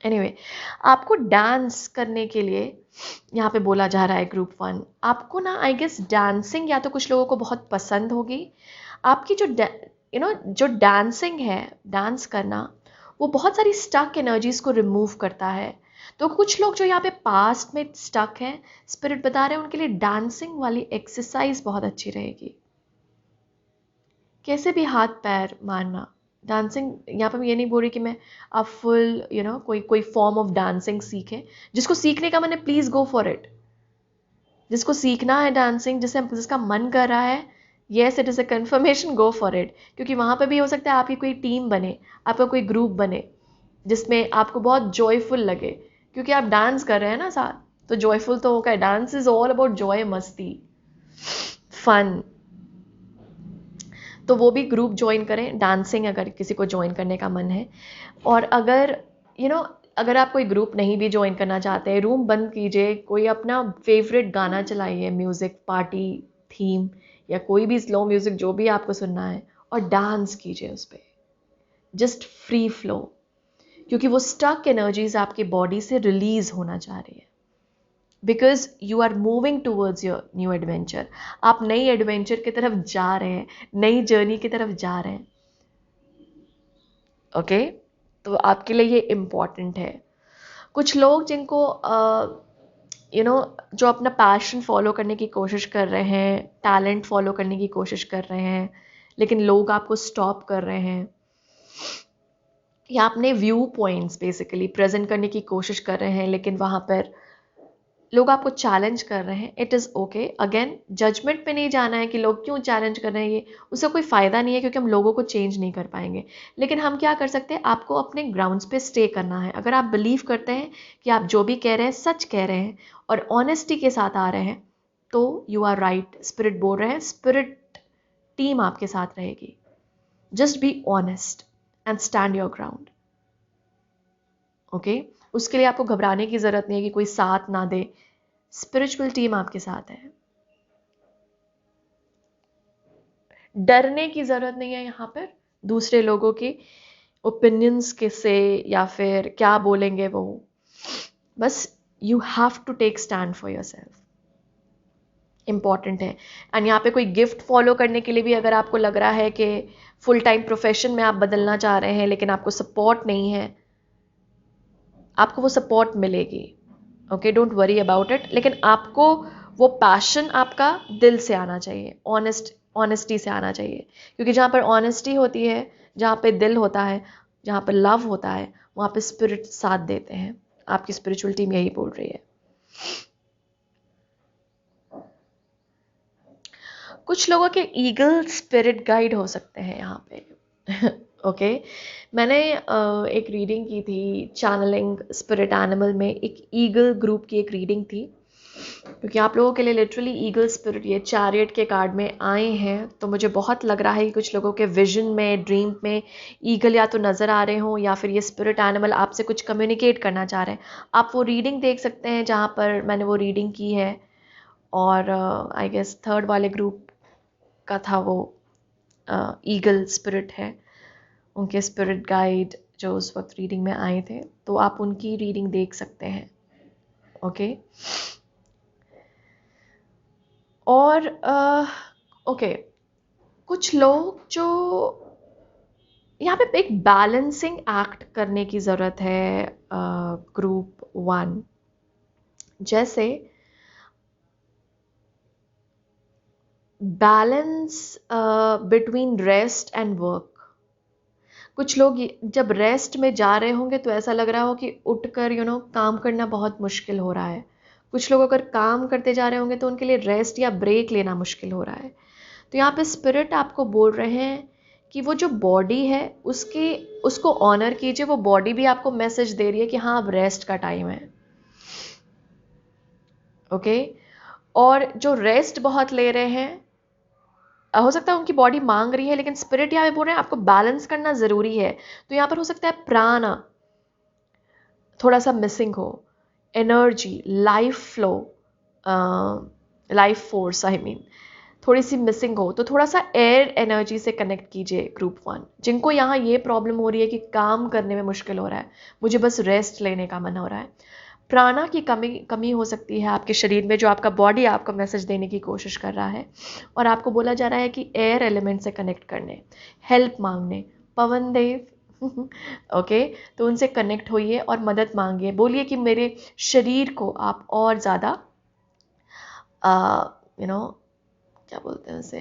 एनीवे, आपको डांस करने के लिए यहाँ पे बोला जा रहा है ग्रुप 1। आपको ना आई गेस डांसिंग या तो कुछ लोगों को बहुत पसंद होगी। आपकी जो डांसिंग है, डांस करना, वो बहुत सारी स्टक एनर्जीज को रिमूव करता है। तो कुछ लोग जो यहाँ पे पास्ट में स्टक हैं, स्पिरिट बता रहे हैं उनके लिए डांसिंग वाली एक्सरसाइज बहुत अच्छी रहेगी। कैसे भी हाथ पैर मारना। डांसिंग यहाँ पर मैं ये नहीं बोल रही कि मैं आप फुल कोई फॉर्म ऑफ डांसिंग सीखें। जिसको सीखने का मन है प्लीज़ गो फॉर इट। जिसको सीखना है डांसिंग, जिसका मन कर रहा है, yes it is a conformation, go for it. क्योंकि वहाँ पे भी हो सकता है आपकी कोई टीम बने, आपका कोई ग्रुप बने जिसमें आपको बहुत जॉयफुल लगे, क्योंकि आप डांस कर रहे हैं ना साथ, तो जॉयफुल तो होगा। Dance is all about Joy, मस्ती, फन। तो वो भी ग्रुप ज्वाइन करें डांसिंग, अगर किसी को ज्वाइन करने का मन है। और अगर अगर आप कोई ग्रुप नहीं भी ज्वाइन करना चाहते हैं, रूम बंद कीजिए, कोई अपना फेवरेट गाना चलाइए, म्यूज़िक पार्टी थीम या कोई भी स्लो म्यूज़िक जो भी आपको सुनना है, और डांस कीजिए उस पर, जस्ट फ्री फ्लो। क्योंकि वो स्टक एनर्जीज आपकी बॉडी से रिलीज होना चाह रही है, because you are moving towards your new adventure. आप नई एडवेंचर की तरफ जा रहे हैं, नई जर्नी की तरफ जा रहे हैं। ओके तो आपके लिए ये इम्पॉर्टेंट है। कुछ लोग जिनको जो अपना पैशन फॉलो करने की कोशिश कर रहे हैं, टैलेंट फॉलो करने की कोशिश कर रहे हैं, लेकिन लोग आपको स्टॉप कर रहे हैं, या अपने व्यू पॉइंट्स बेसिकली प्रेजेंट करने की कोशिश कर रहे हैं, लेकिन वहाँ पर लोग आपको चैलेंज कर रहे हैं। It is okay. Again judgement पे नहीं जाना है कि लोग क्यों चैलेंज कर रहे हैं, ये उसका कोई फ़ायदा नहीं है, क्योंकि हम लोगों को चेंज नहीं कर पाएंगे। लेकिन हम क्या कर सकते हैं, आपको अपने ग्राउंड्स पे स्टे करना है। अगर आप बिलीव करते हैं कि आप जो भी कह रहे हैं सच कह रहे हैं और ऑनेस्टी के साथ आ रहे हैं, तो यू आर राइट। स्पिरिट बोल रहे हैं, स्पिरिट टीम आपके साथ रहेगी। Just be honest and stand your ground. Okay उसके लिए आपको घबराने की ज़रूरत नहीं है कि कोई साथ ना दे। स्पिरिचुअल टीम आपके साथ है, डरने की ज़रूरत नहीं है यहाँ पर दूसरे लोगों के ओपिनियंस के से, या फिर क्या बोलेंगे वो। बस you have to take stand for your self, important है। एंड यहाँ पे कोई गिफ्ट फॉलो करने के लिए भी अगर आपको लग रहा है कि फुल टाइम प्रोफेशन में आप बदलना चाह रहे हैं, लेकिन आपको सपोर्ट नहीं है, आपको वो सपोर्ट मिलेगी। Okay don't worry about it. लेकिन आपको वो पैशन आपका दिल से आना चाहिए, ऑनेस्टी से आना चाहिए। क्योंकि जहाँ पर ऑनेस्टी होती है, जहाँ पे दिल होता है, जहाँ पर लव होता है, वहाँ पे स्पिरिट साथ देते हैं। आपकी स्पिरिचुअल टीम यही बोल रही है। कुछ लोगों के ईगल स्पिरिट गाइड हो सकते हैं यहाँ पे। ओके मैंने एक रीडिंग की थी चैनलिंग स्पिरिट एनिमल में, एक ईगल ग्रुप की एक रीडिंग थी। क्योंकि आप लोगों के लिए लिटरली ईगल स्पिरिट ये चैरियट के कार्ड में आए हैं, तो मुझे बहुत लग रहा है कि कुछ लोगों के विजन में, ड्रीम में ईगल या तो नज़र आ रहे हों, या फिर ये स्पिरिट एनिमल आपसे कुछ कम्युनिकेट करना चाह रहे हैं। आप वो रीडिंग देख सकते हैं जहाँ पर मैंने वो रीडिंग की है। और आई गेस थर्ड वाले ग्रुप का था वो ईगल स्पिरिट है। उनके स्पिरिट गाइड जो उस वक्त रीडिंग में आए थे, तो आप उनकी रीडिंग देख सकते हैं। ओके और ओके कुछ लोग जो यहाँ पे एक बैलेंसिंग एक्ट करने की ज़रूरत है ग्रुप 1। जैसे balance between rest and work. कुछ लोग जब रेस्ट में जा रहे होंगे तो ऐसा लग रहा हो कि उठकर काम करना बहुत मुश्किल हो रहा है। कुछ लोग अगर काम करते जा रहे होंगे तो उनके लिए रेस्ट या ब्रेक लेना मुश्किल हो रहा है। तो यहाँ पे स्पिरिट आपको बोल रहे हैं कि वो जो बॉडी है उसको ऑनर कीजिए। वो बॉडी भी आपको मैसेज दे रही है कि हाँ अब रेस्ट का टाइम है। ओके और जो रेस्ट बहुत ले रहे हैं, हो सकता है उनकी बॉडी मांग रही है, लेकिन स्पिरिट यहाँ पे बोल रहे हैं आपको बैलेंस करना ज़रूरी है। तो यहाँ पर हो सकता है प्राण थोड़ा सा मिसिंग हो, energy, life flow, life force I mean थोड़ी सी मिसिंग हो, तो थोड़ा सा एयर एनर्जी से कनेक्ट कीजिए ग्रुप 1। जिनको यहाँ ये प्रॉब्लम हो रही है कि काम करने में मुश्किल हो रहा है, मुझे बस रेस्ट लेने का मन हो रहा है, प्राणा की कमी हो सकती है आपके शरीर में, जो आपका बॉडी आपको मैसेज देने की कोशिश कर रहा है। और आपको बोला जा रहा है कि एयर एलिमेंट से कनेक्ट करने, हेल्प मांगने, पवन देव ओके तो उनसे कनेक्ट होइए और मदद मांगिए। बोलिए कि मेरे शरीर को आप और ज़्यादा क्या बोलते हैं उसे,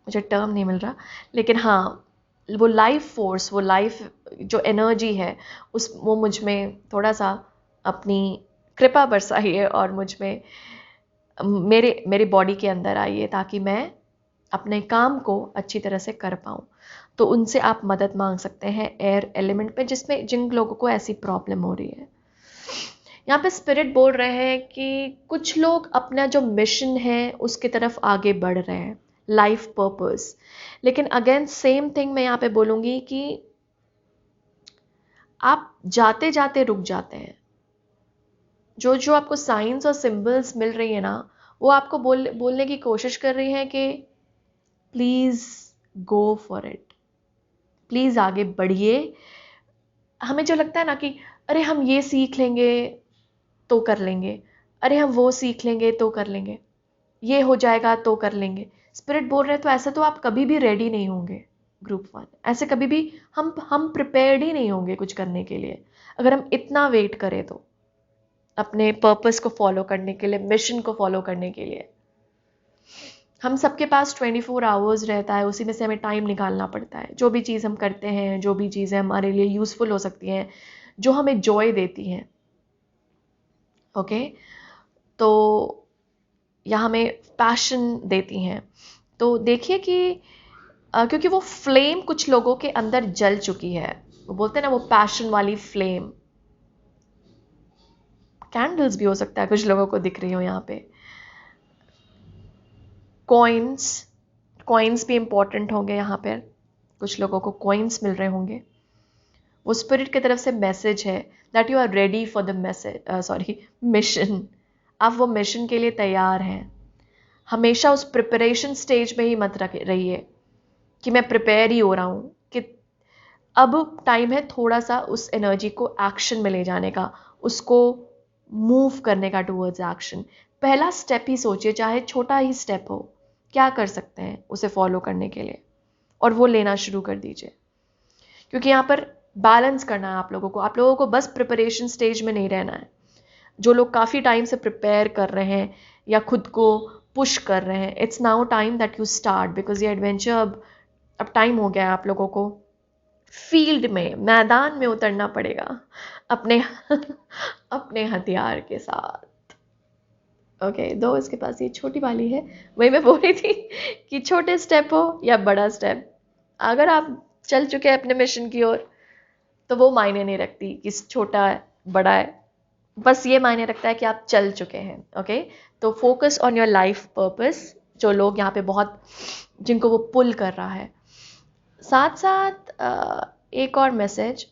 मुझे टर्म नहीं मिल रहा, लेकिन हाँ वो लाइफ फोर्स, वो लाइफ जो एनर्जी है वो मुझ में थोड़ा सा अपनी कृपा बरसाइए और मुझ में मेरी बॉडी के अंदर आइए, ताकि मैं अपने काम को अच्छी तरह से कर पाऊँ। तो उनसे आप मदद मांग सकते हैं एयर एलिमेंट में, जिन लोगों को ऐसी प्रॉब्लम हो रही है। यहाँ पे स्पिरिट बोल रहे हैं कि कुछ लोग अपना जो मिशन है उसकी तरफ आगे बढ़ रहे हैं, लाइफ पर्पस। लेकिन अगेन सेम थिंग मैं यहाँ पे बोलूँगी कि आप जाते जाते रुक जाते हैं। जो जो आपको साइंस और सिंबल्स मिल रही है ना, वो आपको बोलने की कोशिश कर रही हैं कि please go for it, please आगे बढ़िए। हमें जो लगता है ना कि अरे हम ये सीख लेंगे तो कर लेंगे, अरे हम वो सीख लेंगे तो कर लेंगे, ये हो जाएगा तो कर लेंगे, स्पिरिट बोल रहे हैं तो ऐसे तो आप कभी भी रेडी नहीं होंगे ग्रुप 1, ऐसे कभी भी हम प्रिपेयर्ड ही नहीं होंगे कुछ करने के लिए अगर हम इतना वेट करें तो, अपने पर्पस को फॉलो करने के लिए, मिशन को फॉलो करने के लिए। हम सबके पास 24 आवर्स रहता है, उसी में से हमें टाइम निकालना पड़ता है। जो भी चीज़ हम करते हैं, जो भी चीज़ें हमारे लिए यूज़फुल हो सकती हैं, जो हमें जॉय देती हैं, ओके, तो या हमें पैशन देती हैं, तो देखिए कि क्योंकि वो फ्लेम कुछ लोगों के अंदर जल चुकी है, वो बोलते हैं ना वो पैशन वाली फ्लेम, कैंडल्स भी हो सकता है कुछ लोगों को दिख रही हो यहाँ पे, कॉइन्स भी इंपॉर्टेंट होंगे यहाँ पर, कुछ लोगों को कॉइन्स मिल रहे होंगे। वो स्पिरिट की तरफ से मैसेज है that you are ready for the mission. आप वो मिशन के लिए तैयार हैं। हमेशा उस प्रिपरेशन स्टेज में ही मत रहिए कि मैं प्रिपेयर ही हो रहा हूँ, कि अब टाइम है थोड़ा सा उस एनर्जी को एक्शन में ले जाने का, उसको मूव करने का टूवर्ड्स एक्शन। पहला स्टेप ही सोचिए, चाहे छोटा ही स्टेप हो, क्या कर सकते हैं उसे फॉलो करने के लिए, और वो लेना शुरू कर दीजिए। क्योंकि यहाँ पर बैलेंस करना है आप लोगों को बस प्रिपरेशन स्टेज में नहीं रहना है। जो लोग काफ़ी टाइम से प्रिपेयर कर रहे हैं या खुद को पुश कर रहे हैं, it's now time that you start, because ये एडवेंचर अब टाइम हो गया है आप लोगों को फील्ड में, मैदान में उतरना पड़ेगा अपने अपने हथियार के साथ। ओके, दो इसके पास ये छोटी वाली है, वही मैं बोल रही थी कि छोटे स्टेप हो या बड़ा स्टेप, अगर आप चल चुके हैं अपने मिशन की ओर तो वो मायने नहीं रखती कि छोटा है बड़ा है, बस ये मायने रखता है कि आप चल चुके हैं। ओके, तो focus on your life purpose. जो लोग यहाँ पे बहुत, जिनको वो पुल कर रहा है, साथ साथ एक और मैसेज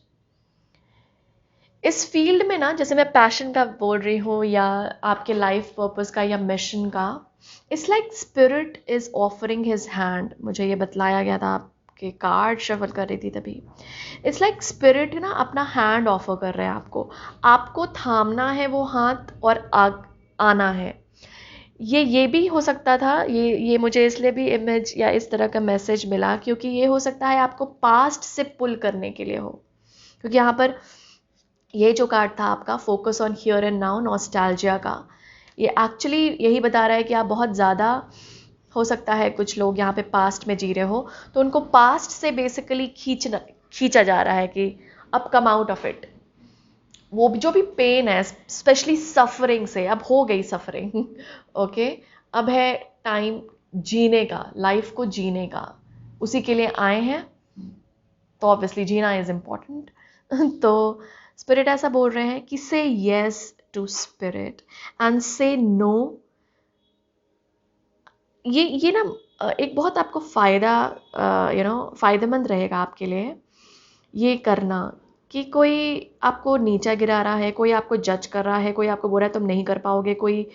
इस फील्ड में ना, जैसे मैं पैशन का बोल रही हूँ या आपके लाइफ पर्पस का या मिशन का, it's like spirit is offering his hand. मुझे ये बतलाया गया था, आपके कार्ड शफल कर रही थी तभी। इट्स लाइक स्पिरिट ना अपना हैंड ऑफर कर रहे हैं आपको थामना है वो हाथ और आना है। ये भी हो सकता था, ये मुझे इसलिए भी इमेज या इस तरह का मैसेज मिला क्योंकि ये हो सकता है आपको पास्ट से पुल करने के लिए हो, क्योंकि यहाँ पर ये जो कार्ड था आपका focus on here and now, nostalgia का, ये एक्चुअली यही बता रहा है कि आप बहुत ज़्यादा, हो सकता है कुछ लोग यहाँ पे पास्ट में जी रहे हो, तो उनको पास्ट से बेसिकली खींचा जा रहा है कि अब कम आउट ऑफ इट। वो भी जो भी पेन है, स्पेशली सफरिंग से, अब हो गई सफरिंग। ओके, अब है टाइम जीने का, लाइफ को जीने का, उसी के लिए आए हैं, तो ऑब्वियसली जीना इज इम्पॉर्टेंट। तो स्पिरिट ऐसा बोल रहे हैं कि से येस टू स्पिरिट एंड से नो। ये ना एक बहुत आपको फ़ायदेमंद रहेगा आपके लिए ये करना, कि कोई आपको नीचा गिरा रहा है, कोई आपको जज कर रहा है, कोई आपको बोल रहा है तुम नहीं कर पाओगे, कोई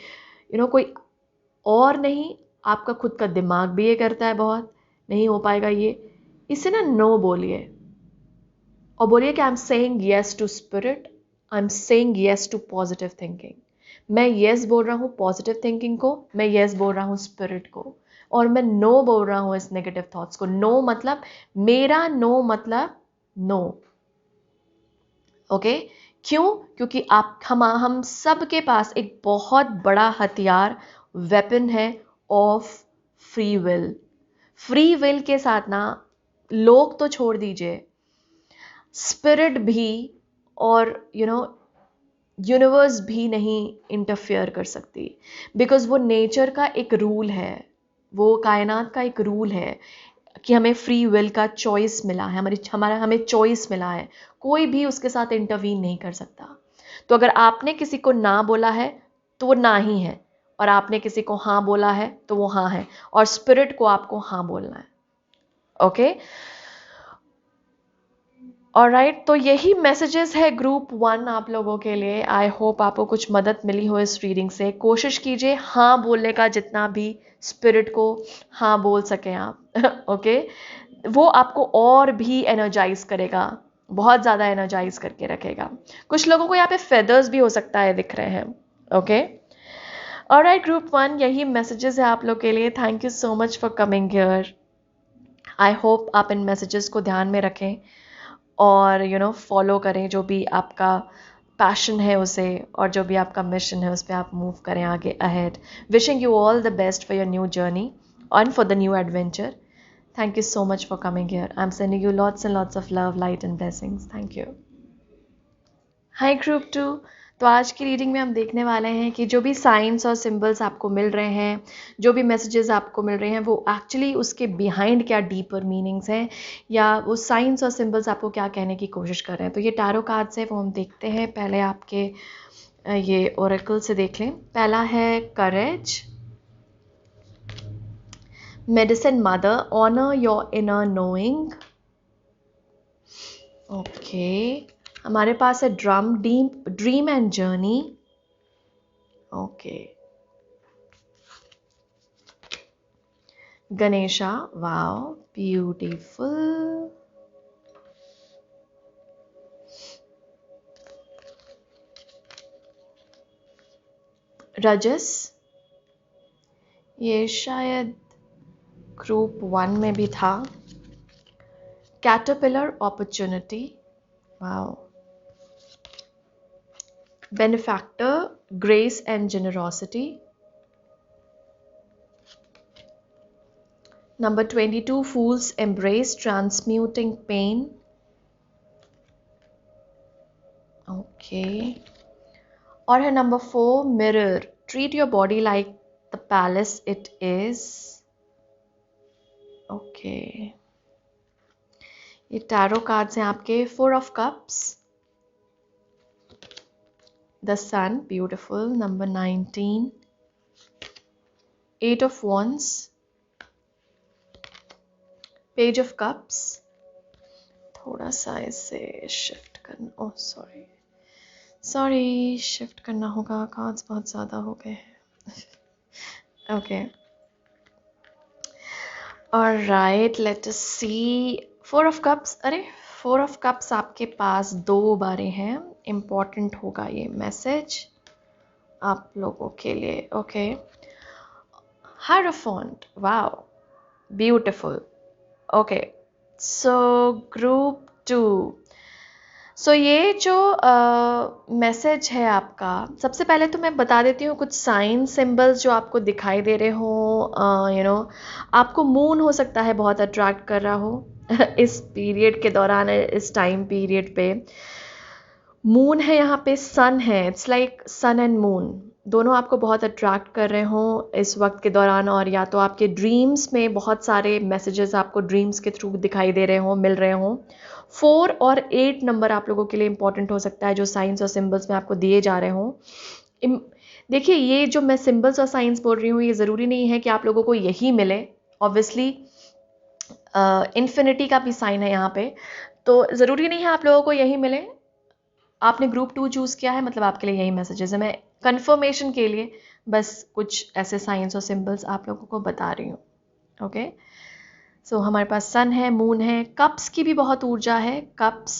और नहीं, आपका खुद का दिमाग भी ये करता है बहुत, नहीं हो पाएगा ये, इसे ना नो बोलिए और बोलिए कि I am saying yes to spirit, I am saying yes to positive thinking. मैं येस बोल रहा हूँ पॉजिटिव थिंकिंग को, मैं येस बोल रहा हूँ स्पिरिट को, और मैं नो बोल रहा हूँ इस नेगेटिव थॉट्स को। नो मतलब मेरा नो मतलब नो। ओके, क्यों? क्योंकि हम सब के पास एक बहुत बड़ा हथियार, वेपन है of free will. Free will के साथ ना, लोग तो छोड़ दीजिए, स्पिरिट भी और यूनिवर्स भी नहीं इंटरफेयर कर सकती, बिकॉज वो नेचर का एक रूल है, वो कायनात का एक रूल है कि हमें फ्री विल का चॉइस मिला है, हमें चॉइस मिला है, कोई भी उसके साथ इंटरवीन नहीं कर सकता। तो अगर आपने किसी को ना बोला है तो वो ना ही है, और आपने किसी को हाँ बोला है तो वो हाँ है, और स्पिरिट को आपको हाँ बोलना है। ओके, ऑलराइट, तो यही मैसेजेस है ग्रुप 1 आप लोगों के लिए। आई होप आपको कुछ मदद मिली हो इस रीडिंग से। कोशिश कीजिए हाँ बोलने का, जितना भी स्पिरिट को हाँ बोल सकें आप। ओके, वो आपको और भी एनर्जाइज करेगा, बहुत ज़्यादा एनर्जाइज करके रखेगा। कुछ लोगों को यहाँ पे फेदर्स भी हो सकता है दिख रहे हैं। ओके, ऑलराइट ग्रुप 1, यही मैसेजेस है आप लोग के लिए। Thank you so much for coming here. I hope आप इन मैसेजेस को ध्यान में रखें और फॉलो करें, जो भी आपका पैशन है उसे, और जो भी आपका मिशन है उस पर आप मूव करें आगे ahead. Wishing you all the best for your new journey and for the new adventure. Thank you so much for coming here. I'm sending you lots and lots of love, light and blessings. Thank you. Hi group 2. तो आज की रीडिंग में हम देखने वाले हैं कि जो भी साइंस और सिंबल्स आपको मिल रहे हैं, जो भी मैसेजेस आपको मिल रहे हैं, वो एक्चुअली उसके बिहाइंड क्या डीपर मीनिंग्स हैं, या वो साइंस और सिंबल्स आपको क्या कहने की कोशिश कर रहे हैं। तो ये टैरो कार्ड्स है, वो हम देखते हैं। पहले आपके ये ओरेकल से देख लें। पहला है courage, medicine mother, honour your inner knowing. Okay, हमारे पास है dream and journey. Okay, Ganesha, wow beautiful. Rajas, ये शायद ग्रुप 1 में भी था। Caterpillar, opportunity, wow. Benefactor, grace and generosity. Number 22, Fool's Embrace, transmuting pain. Okay. और है नंबर 4, Mirror, treat your body like the palace it is. Okay. ये टैरो कार्ड्स हैं आपके। 4 of Cups, The Sun, beautiful. Number 19, 8 of Wands, Page of Cups। थोड़ा सा इसे शिफ्ट करना, ओह सॉरी शिफ्ट करना होगा, कार्ड्स बहुत ज़्यादा हो गए हैं। Okay, alright, let us see. 4 of Cups, अरे 4 of Cups आपके पास 2 बारे हैं। इम्पॉर्टेंट होगा ये मैसेज आप लोगों के लिए। Okay, hierophant, wow beautiful. Okay, so group 2, सो ये जो मैसेज है आपका, सबसे पहले तो मैं बता देती हूँ कुछ साइन सिंबल्स जो आपको दिखाई दे रहे हो। आपको मून हो सकता है बहुत अट्रैक्ट कर रहा हो इस पीरियड के दौरान, इस टाइम पीरियड पे। मून है यहाँ पे, सन है, it's like sun and moon दोनों आपको बहुत अट्रैक्ट कर रहे हो इस वक्त के दौरान, और या तो आपके ड्रीम्स में बहुत सारे मैसेजेस आपको ड्रीम्स के थ्रू दिखाई दे रहे हो, मिल रहे हो। 4 और 8 नंबर आप लोगों के लिए इंपॉर्टेंट हो सकता है, जो साइंस और सिंबल्स में आपको दिए जा रहे हो। देखिए, ये जो मैं सिंबल्स और साइंस बोल रही हूँ, ये ज़रूरी नहीं है कि आप लोगों को यही मिले। ऑब्वियसली इन्फिनिटी का भी साइन है यहाँ पे, तो ज़रूरी नहीं है आप लोगों को यही मिले। आपने ग्रुप 2 चूज़ किया है, मतलब आपके लिए यही मैसेजेस है। मैं कंफर्मेशन के लिए बस कुछ ऐसे साइंस और सिंबल्स आप लोगों को बता रही हूँ। ओके, सो हमारे पास सन है, मून है, कप्स की भी बहुत ऊर्जा है। कप्स,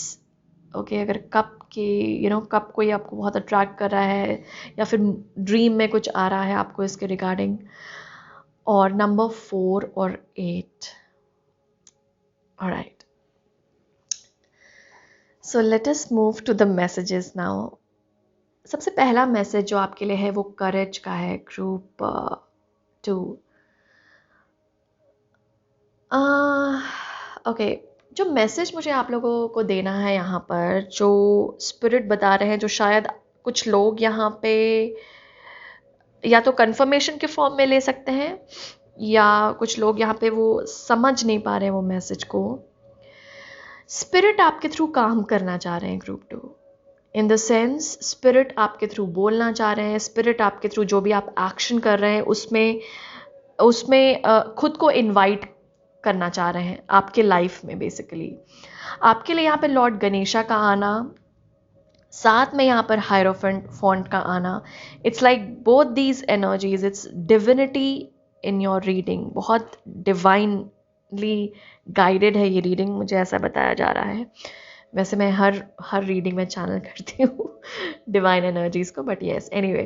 ओके, अगर कप की कप कोई आपको बहुत अट्रैक्ट कर रहा है, या फिर ड्रीम में कुछ आ रहा है आपको इसके रिगार्डिंग। और नंबर 4 और 8, alright, so let us move to the messages now. सबसे पहला मैसेज जो आपके लिए है वो करेज का है, ग्रुप 2। ओके, जो मैसेज मुझे आप लोगों को देना है यहाँ पर, जो स्पिरिट बता रहे हैं, जो शायद कुछ लोग यहाँ पे या तो कंफर्मेशन के फॉर्म में ले सकते हैं, या कुछ लोग यहाँ पे वो समझ नहीं पा रहे हैं वो मैसेज को। स्पिरिट आपके थ्रू काम करना चाह रहे हैं group 2, in the sense spirit आपके थ्रू बोलना चाह रहे हैं, स्पिरिट आपके थ्रू जो भी आप एक्शन कर रहे हैं उसमें उसमें खुद को इनवाइट करना चाह रहे हैं आपके लाइफ में। बेसिकली आपके लिए यहाँ पे लॉर्ड गणेशा का आना, साथ में यहाँ पर हायरोफेंट फॉन्ट का आना, it's like both these energies, it's divinity in your reading. बहुत डिवाइनली गाइडेड है ये रीडिंग, मुझे ऐसा बताया जा रहा है। वैसे मैं हर रीडिंग में चैनल करती हूँ डिवाइन एनर्जीज को, बट येस एनीवे,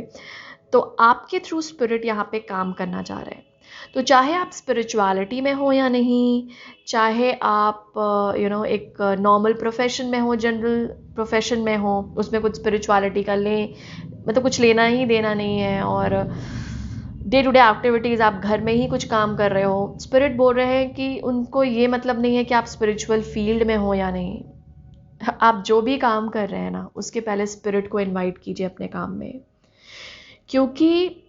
तो आपके थ्रू स्पिरिट यहाँ पे काम करना चाह रहे हैं। तो चाहे आप स्पिरिचुअलिटी में हो या नहीं, चाहे आप एक नॉर्मल प्रोफेशन में हो, जनरल प्रोफेशन में हो, उसमें कुछ स्पिरिचुअलिटी का लें, मतलब कुछ लेना ही देना नहीं है, और डे टू डे एक्टिविटीज़ आप घर में ही कुछ काम कर रहे हो, स्पिरिट बोल रहे हैं कि उनको ये मतलब नहीं है कि आप स्पिरिचुअल फील्ड में हो या नहीं। आप जो भी काम कर रहे हैं ना, उसके पहले स्पिरिट को इनवाइट कीजिए अपने काम में, क्योंकि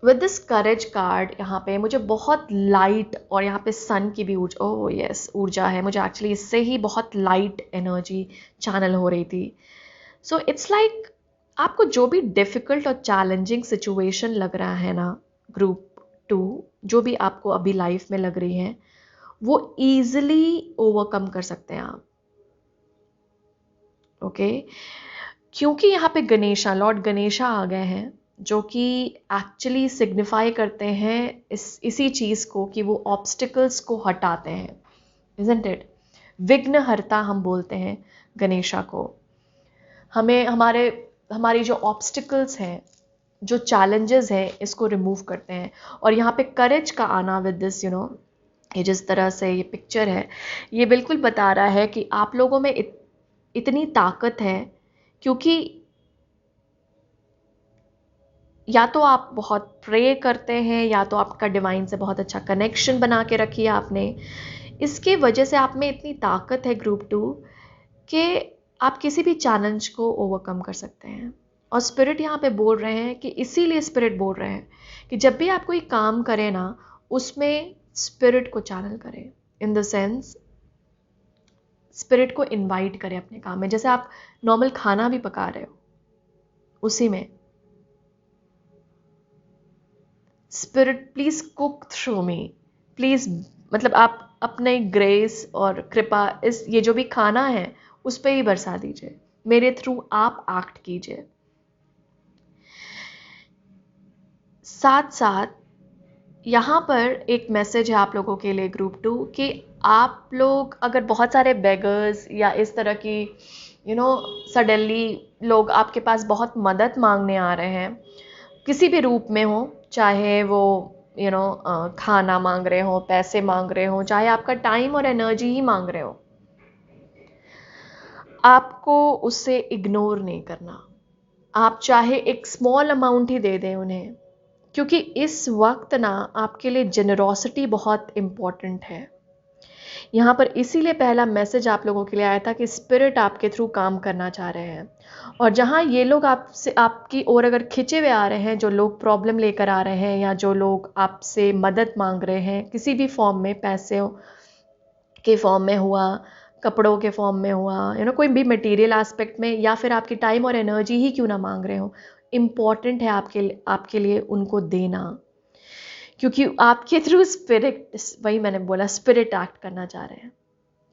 विद दिस करेज कार्ड यहाँ पे मुझे बहुत लाइट, और यहाँ पे सन की भी ऊर्जा है। मुझे एक्चुअली इससे ही बहुत लाइट एनर्जी चैनल हो रही थी। सो इट्स लाइक आपको जो भी डिफ़िकल्ट और चैलेंजिंग सिचुएशन लग रहा है ना ग्रुप 2, जो भी आपको अभी लाइफ में लग रही है, वो ईजिली ओवरकम कर सकते हैं आप। ओके, क्योंकि यहाँ पे गणेशा, लॉर्ड गणेशा आ गए हैं, जो कि एक्चुअली सिग्निफाई करते हैं इसी चीज़ को, कि वो ऑब्स्टिकल्स को हटाते हैं, इज़न्ट इट? विघ्नहर्ता हम बोलते हैं गणेशा को। हमें हमारी जो ऑब्स्टिकल्स हैं, जो चैलेंजेस हैं, इसको रिमूव करते हैं। और यहाँ पे करेज का आना विद दिस ये जिस तरह से ये पिक्चर है, ये बिल्कुल बता रहा है कि आप लोगों में इतनी ताकत है, क्योंकि या तो आप बहुत प्रे करते हैं, या तो आपका डिवाइन से बहुत अच्छा कनेक्शन बना के रखिए आपने। इसके वजह से आप में इतनी ताकत है ग्रुप 2 कि आप किसी भी चैलेंज को ओवरकम कर सकते हैं। और स्पिरिट यहाँ पे बोल रहे हैं कि इसीलिए स्पिरिट बोल रहे हैं कि जब भी आप कोई काम करें ना, उसमें स्पिरिट को चैनल करें, इन द सेंस स्पिरिट को इनवाइट करें अपने काम में। जैसे आप नॉर्मल खाना भी पका रहे हो, उसी में spirit please cook through me, please, मतलब आप अपने ग्रेस और कृपा ये जो भी खाना है उस पर ही बरसा दीजिए, मेरे थ्रू आप एक्ट कीजिए। साथ साथ यहाँ पर एक मैसेज है आप लोगों के लिए ग्रुप 2, कि आप लोग अगर बहुत सारे बेगर्स या इस तरह की सडनली लोग आपके पास बहुत मदद मांगने आ रहे हैं, किसी भी रूप में हो, चाहे वो खाना मांग रहे हो, पैसे मांग रहे हो, चाहे आपका टाइम और एनर्जी ही मांग रहे हो, आपको उससे इग्नोर नहीं करना। आप चाहे एक स्मॉल अमाउंट ही दे दें उन्हें, क्योंकि इस वक्त ना आपके लिए जेनरोसिटी बहुत इम्पॉर्टेंट है। यहाँ पर इसीलिए पहला मैसेज आप लोगों के लिए आया था कि स्पिरिट आपके थ्रू काम करना चाह रहे हैं। और जहाँ ये लोग आपसे, आपकी ओर अगर खिंचे हुए आ रहे हैं, जो लोग प्रॉब्लम लेकर आ रहे हैं, या जो लोग आपसे मदद मांग रहे हैं किसी भी फॉर्म में, पैसे के फॉर्म में हुआ, कपड़ों के फॉर्म में हुआ, कोई भी मटेरियल एस्पेक्ट में, या फिर आपकी टाइम और एनर्जी ही क्यों ना मांग रहे हो, इम्पॉर्टेंट है आपके लिए उनको देना, क्योंकि आपके थ्रू स्पिरिट, वही मैंने बोला, स्पिरिट एक्ट करना चाह रहे हैं।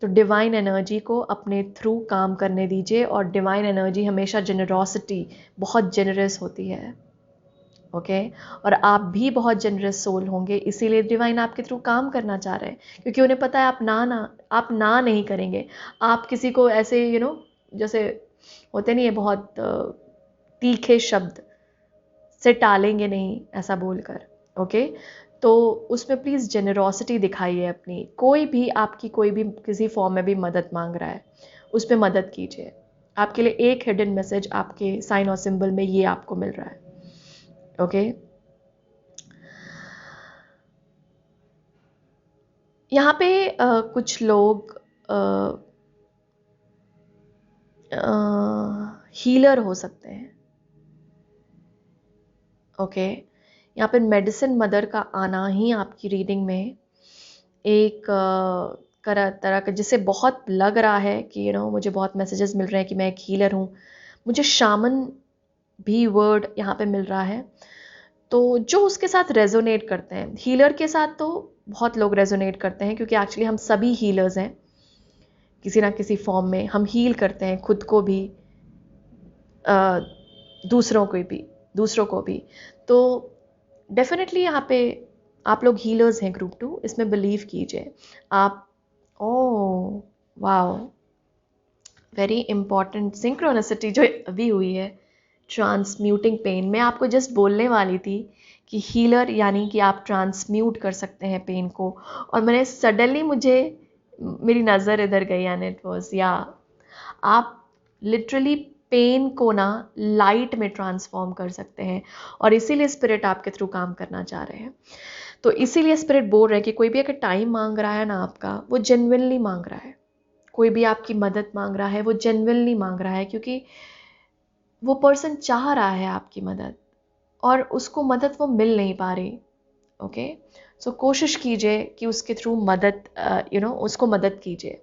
तो डिवाइन एनर्जी को अपने थ्रू काम करने दीजिए, और डिवाइन एनर्जी हमेशा जेनरोसिटी, बहुत जेनरस होती है। ओके, और आप भी बहुत जेनरस सोल होंगे, इसीलिए डिवाइन आपके थ्रू काम करना चाह रहे हैं, क्योंकि उन्हें पता है आप ना नहीं करेंगे। आप किसी को ऐसे जैसे होते नहीं है, बहुत तीखे शब्द से टालेंगे नहीं, ऐसा बोलकर। ओके, तो उसमें प्लीज़ जेनरोसिटी दिखाइए अपनी। कोई भी आपकी कोई भी किसी फॉर्म में भी मदद मांग रहा है, उस पर मदद कीजिए। आपके लिए एक हिडन मैसेज आपके साइन और सिंबल में ये आपको मिल रहा है। ओके, यहाँ पे कुछ लोग हीलर हो सकते हैं। ओके, यहाँ पे मेडिसिन मदर का आना ही आपकी रीडिंग में एक तरह का, जिसे बहुत लग रहा है कि मुझे बहुत मैसेजेस मिल रहे हैं कि मैं एक हीलर हूँ, मुझे शामन भी वर्ड यहाँ पे मिल रहा है। तो जो उसके साथ रेजोनेट करते हैं, हीलर के साथ तो बहुत लोग रेजोनेट करते हैं, क्योंकि एक्चुअली हम सभी हीलर्स हैं किसी ना किसी फॉर्म में। हम हील करते हैं खुद को भी, दूसरों को भी। तो डेफिनेटली यहाँ पे आप लोग हीलर्स हैं ग्रुप 2, इसमें बिलीव कीजिए आप। Oh wow, very important synchronicity जो अभी हुई है, ट्रांसम्यूटिंग पेन। मैं आपको जस्ट बोलने वाली थी कि हीलर यानी कि आप ट्रांसम्यूट कर सकते हैं पेन को, और मैंने सडनली मेरी नज़र इधर गई एंड इट वाज या आप लिटरली पेन को ना लाइट में ट्रांसफॉर्म कर सकते हैं, और इसीलिए स्पिरिट आपके थ्रू काम करना चाह रहे हैं। तो इसीलिए स्पिरिट बोल रहे हैं कि कोई भी अगर टाइम मांग रहा है ना आपका, वो जेन्युइनली मांग रहा है। कोई भी आपकी मदद मांग रहा है, वो जेन्युइनली मांग रहा है, क्योंकि वो पर्सन चाह रहा है आपकी मदद, और उसको मदद वो मिल नहीं पा रही। ओके, सो कोशिश कीजिए कि उसके थ्रू मदद उसको मदद कीजिए।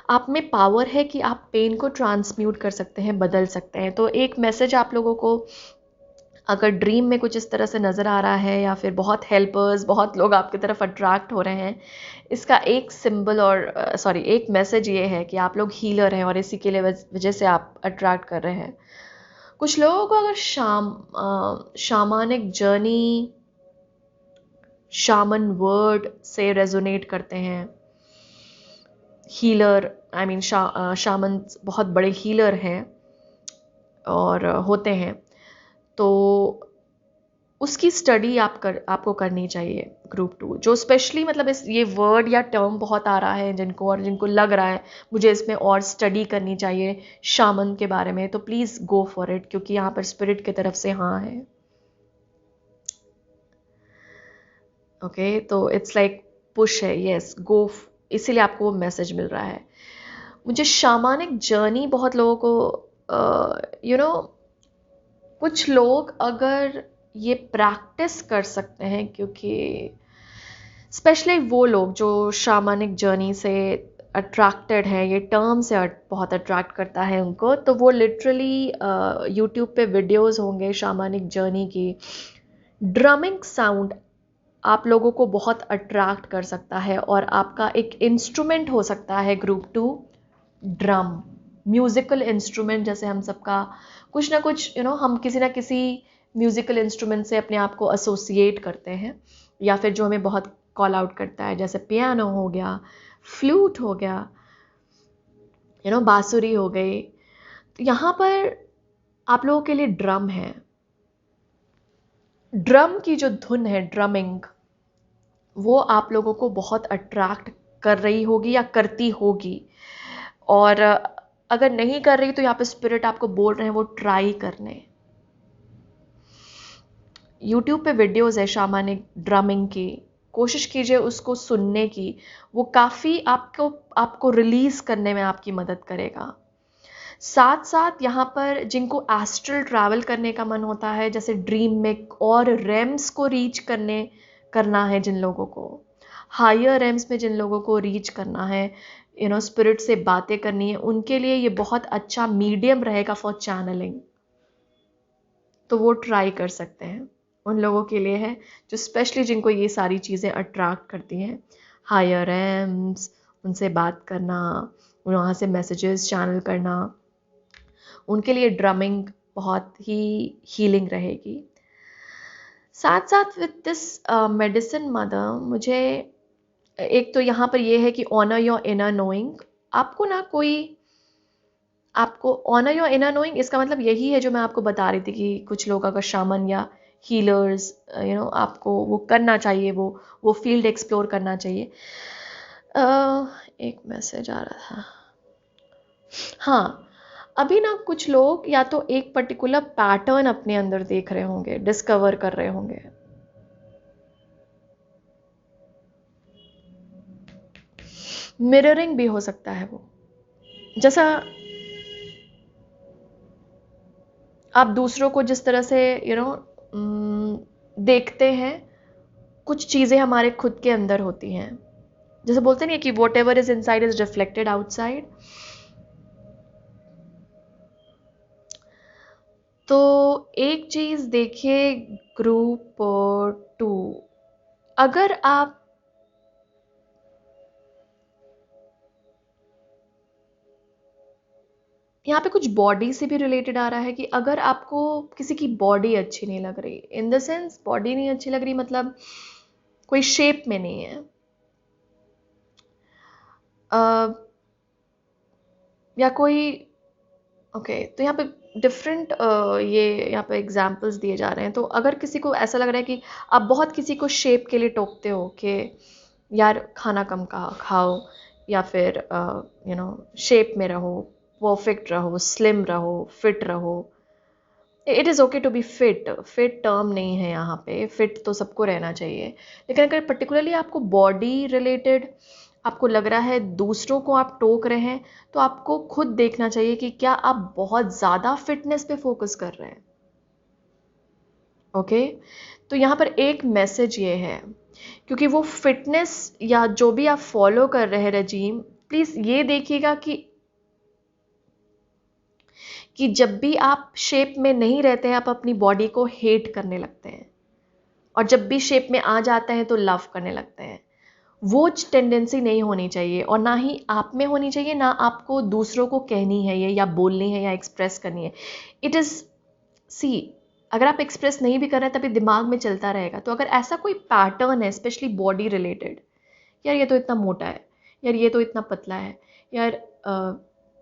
आप में पावर है कि आप पेन को ट्रांसम्यूट कर सकते हैं, बदल सकते हैं। तो एक मैसेज आप लोगों को, अगर ड्रीम में कुछ इस तरह से नज़र आ रहा है, या फिर बहुत हेल्पर्स, बहुत लोग आपकी तरफ अट्रैक्ट हो रहे हैं, इसका एक सिंबल और एक मैसेज ये है कि आप लोग हीलर हैं, और इसी के लिए वजह से आप अट्रैक्ट कर रहे हैं। कुछ लोगों को अगर शामानिक जर्नी, शामन वर्ड से रेजोनेट करते हैं, हीलर आई मीन शामन बहुत बड़े हीलर हैं और होते हैं, तो उसकी स्टडी आपको करनी चाहिए ग्रुप 2। जो स्पेशली मतलब ये वर्ड या टर्म बहुत आ रहा है जिनको लग रहा है मुझे इसमें और स्टडी करनी चाहिए शामन के बारे में, तो प्लीज़ गो फॉर इट, क्योंकि यहाँ पर स्पिरिट की तरफ से हाँ है। ओके, तो इट्स लाइक पुश है, यस गो, इसीलिए आपको वो मैसेज मिल रहा है। मुझे शामानिक जर्नी बहुत लोगों को कुछ लोग अगर ये प्रैक्टिस कर सकते हैं, क्योंकि स्पेशली वो लोग जो शामानिक जर्नी से अट्रैक्टेड हैं, ये टर्म से बहुत अट्रैक्ट करता है उनको, तो वो लिटरली यूट्यूब पे वीडियोस होंगे शामानिक जर्नी की। ड्रमिंग साउंड आप लोगों को बहुत अट्रैक्ट कर सकता है, और आपका एक इंस्ट्रूमेंट हो सकता है ग्रुप 2 ड्रम, म्यूज़िकल इंस्ट्रूमेंट। जैसे हम सबका कुछ ना कुछ हम किसी ना किसी म्यूज़िकल इंस्ट्रूमेंट से अपने आप को एसोसिएट करते हैं, या फिर जो हमें बहुत कॉल आउट करता है, जैसे पियानो हो गया, फ्लूट हो गया, बांसुरी हो गई। तो यहाँ पर आप लोगों के लिए ड्रम है। ड्रम की जो धुन है, ड्रमिंग, वो आप लोगों को बहुत अट्रैक्ट कर रही होगी या करती होगी, और अगर नहीं कर रही तो यहाँ पे स्पिरिट आपको बोल रहे हैं वो ट्राई करने। यूट्यूब पे वीडियोस है शामानिक ड्रमिंग की, कोशिश कीजिए उसको सुनने की, वो काफ़ी आपको रिलीज़ करने में आपकी मदद करेगा। साथ साथ यहाँ पर जिनको एस्ट्रल ट्रैवल करने का मन होता है, जैसे ड्रीम में और रेम्स को रीच करना है, जिन लोगों को हायर रेम्स में जिन लोगों को रीच करना है, स्पिरिट से बातें करनी है, उनके लिए ये बहुत अच्छा मीडियम रहेगा फॉर चैनलिंग। तो वो ट्राई कर सकते हैं, उन लोगों के लिए है जो स्पेशली जिनको ये सारी चीज़ें अट्रैक्ट करती हैं, हायर एम्स, उनसे बात करना, वहाँ से मैसेजेस चैनल करना, उनके लिए ड्रमिंग बहुत ही हीलिंग रहेगी। साथ साथ विद दिस मेडिसिन मदर, मुझे एक तो यहाँ पर ये है कि ऑनर योर इनर नोइंग। आपको ऑनर योर इनर नोइंग, इसका मतलब यही है जो मैं आपको बता रही थी कि कुछ लोग अगर शामन या हीलर्स आपको वो करना चाहिए, वो फील्ड एक्सप्लोर करना चाहिए। एक मैसेज आ रहा था, हाँ, अभी ना कुछ लोग या तो एक पर्टिकुलर पैटर्न अपने अंदर देख रहे होंगे, डिस्कवर कर रहे होंगे। मिररिंग भी हो सकता है वो। जैसा आप दूसरों को जिस तरह से देखते हैं, कुछ चीज़ें हमारे खुद के अंदर होती हैं। जैसे बोलते नहीं कि what ever is inside is reflected outside. तो एक चीज़ देखिए, ग्रुप 2, अगर आप यहाँ पे कुछ बॉडी से भी रिलेटेड आ रहा है कि अगर आपको किसी की बॉडी अच्छी नहीं लग रही, इन द सेंस बॉडी नहीं अच्छी लग रही मतलब कोई शेप में नहीं है, या कोई ओके तो यहाँ पे डिफरेंट ये यहाँ पे एग्जांपल्स दिए जा रहे हैं। तो अगर किसी को ऐसा लग रहा है कि आप बहुत किसी को शेप के लिए टोकते हो कि यार खाना कम खाओ, या फिर शेप में रहो, परफेक्ट रहो, स्लिम रहो, फिट रहो। It is okay to be fit, fit term नहीं है यहाँ पे, फिट तो सबको रहना चाहिए। लेकिन अगर पर्टिकुलरली आपको बॉडी रिलेटेड आपको लग रहा है दूसरों को आप टोक रहे हैं, तो आपको खुद देखना चाहिए कि क्या आप बहुत ज़्यादा फिटनेस पे फोकस कर रहे हैं। ओके तो यहाँ पर एक मैसेज ये है, क्योंकि वो फिटनेस या जो भी आप फॉलो कर रहे हैं रजीम, प्लीज़ ये देखिएगा कि जब भी आप शेप में नहीं रहते हैं, आप अपनी बॉडी को हेट करने लगते हैं, और जब भी शेप में आ जाते हैं तो लव करने लगते हैं। वो टेंडेंसी नहीं होनी चाहिए, और ना ही आप में होनी चाहिए, ना आपको दूसरों को कहनी है ये, या बोलनी है, या एक्सप्रेस करनी है। इट इज़ सी, अगर आप एक्सप्रेस नहीं भी कर रहे हैं तभी दिमाग में चलता रहेगा। तो अगर ऐसा कोई पैटर्न है स्पेशली बॉडी रिलेटेड, यार ये तो इतना मोटा है, यार ये तो इतना पतला है, यार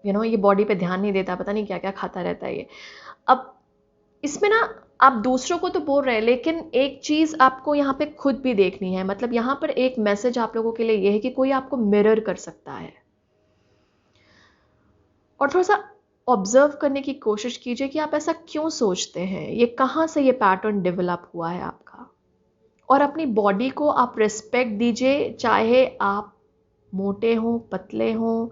ये बॉडी पे ध्यान नहीं देता, पता नहीं क्या क्या खाता रहता है ये। अब इसमें ना आप दूसरों को तो बोल रहे हैं, लेकिन एक चीज़ आपको यहाँ पे खुद भी देखनी है। मतलब यहाँ पर एक मैसेज आप लोगों के लिए ये है कि कोई आपको मिरर कर सकता है, और थोड़ा सा ऑब्जर्व करने की कोशिश कीजिए कि आप ऐसा क्यों सोचते हैं, ये कहाँ से ये पैटर्न डेवलप हुआ है आपका। और अपनी बॉडी को आप रिस्पेक्ट दीजिए, चाहे आप मोटे हों, पतले हों,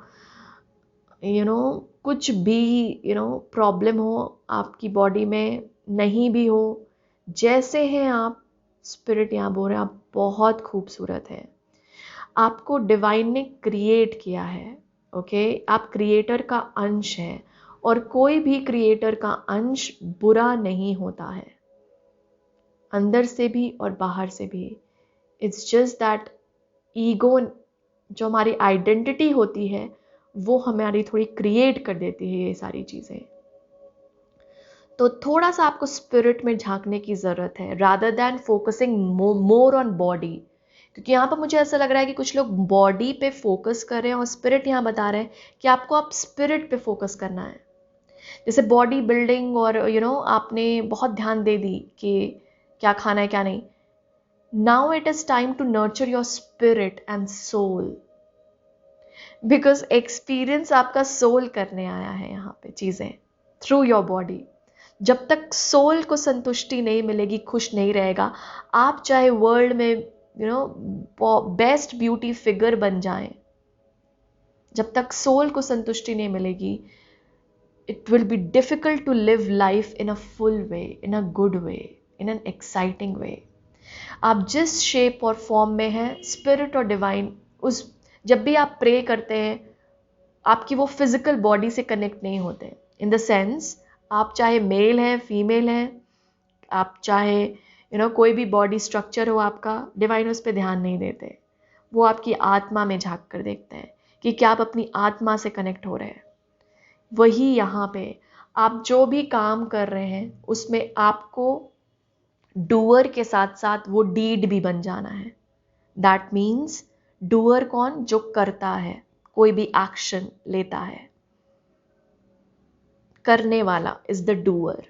कुछ भी प्रॉब्लम हो आपकी बॉडी में, नहीं भी हो, जैसे हैं आप, स्पिरिट यहाँ बोल रहे हैं आप बहुत खूबसूरत हैं। आपको डिवाइन ने क्रिएट किया है। ओके आप क्रिएटर का अंश हैं, और कोई भी क्रिएटर का अंश बुरा नहीं होता है, अंदर से भी और बाहर से भी। इट्स जस्ट दैट ईगो, जो हमारी आइडेंटिटी होती है, वो हमारी थोड़ी क्रिएट कर देती है ये सारी चीज़ें। तो थोड़ा सा आपको स्पिरिट में झांकने की ज़रूरत है, rather than focusing more on body. क्योंकि यहाँ पर मुझे ऐसा लग रहा है कि कुछ लोग बॉडी पे फोकस कर रहे हैं, और स्पिरिट यहाँ बता रहे हैं कि आपको आप स्पिरिट पे फोकस करना है। जैसे बॉडी बिल्डिंग, और आपने बहुत ध्यान दे दी कि क्या खाना है क्या नहीं। Now it is time to nurture your spirit and soul, because experience आपका सोल करने आया है यहाँ पे चीज़ें थ्रू योर बॉडी। जब तक सोल को संतुष्टि नहीं मिलेगी, खुश नहीं रहेगा, आप चाहे वर्ल्ड में बेस्ट ब्यूटी फिगर बन जाएं, जब तक सोल को संतुष्टि नहीं मिलेगी, it will be difficult to live life in a full way, in a good way, in an exciting way. आप जिस शेप और फॉर्म में हैं, स्पिरिट और डिवाइन, उस जब भी आप प्रे करते हैं, आपकी वो फिजिकल बॉडी से कनेक्ट नहीं होते। इन द सेंस, आप चाहे मेल हैं, फीमेल हैं, आप चाहे कोई भी बॉडी स्ट्रक्चर हो आपका, डिवाइन उस पर ध्यान नहीं देते। वो आपकी आत्मा में झांक कर देखते हैं कि क्या आप अपनी आत्मा से कनेक्ट हो रहे हैं। वही यहाँ पे आप जो भी काम कर रहे हैं, उसमें आपको डूअर के साथ साथ वो डीड भी बन जाना है। दैट मीन्स डूअर कौन? जो करता है, कोई भी एक्शन लेता है, करने वाला इज द डूअर,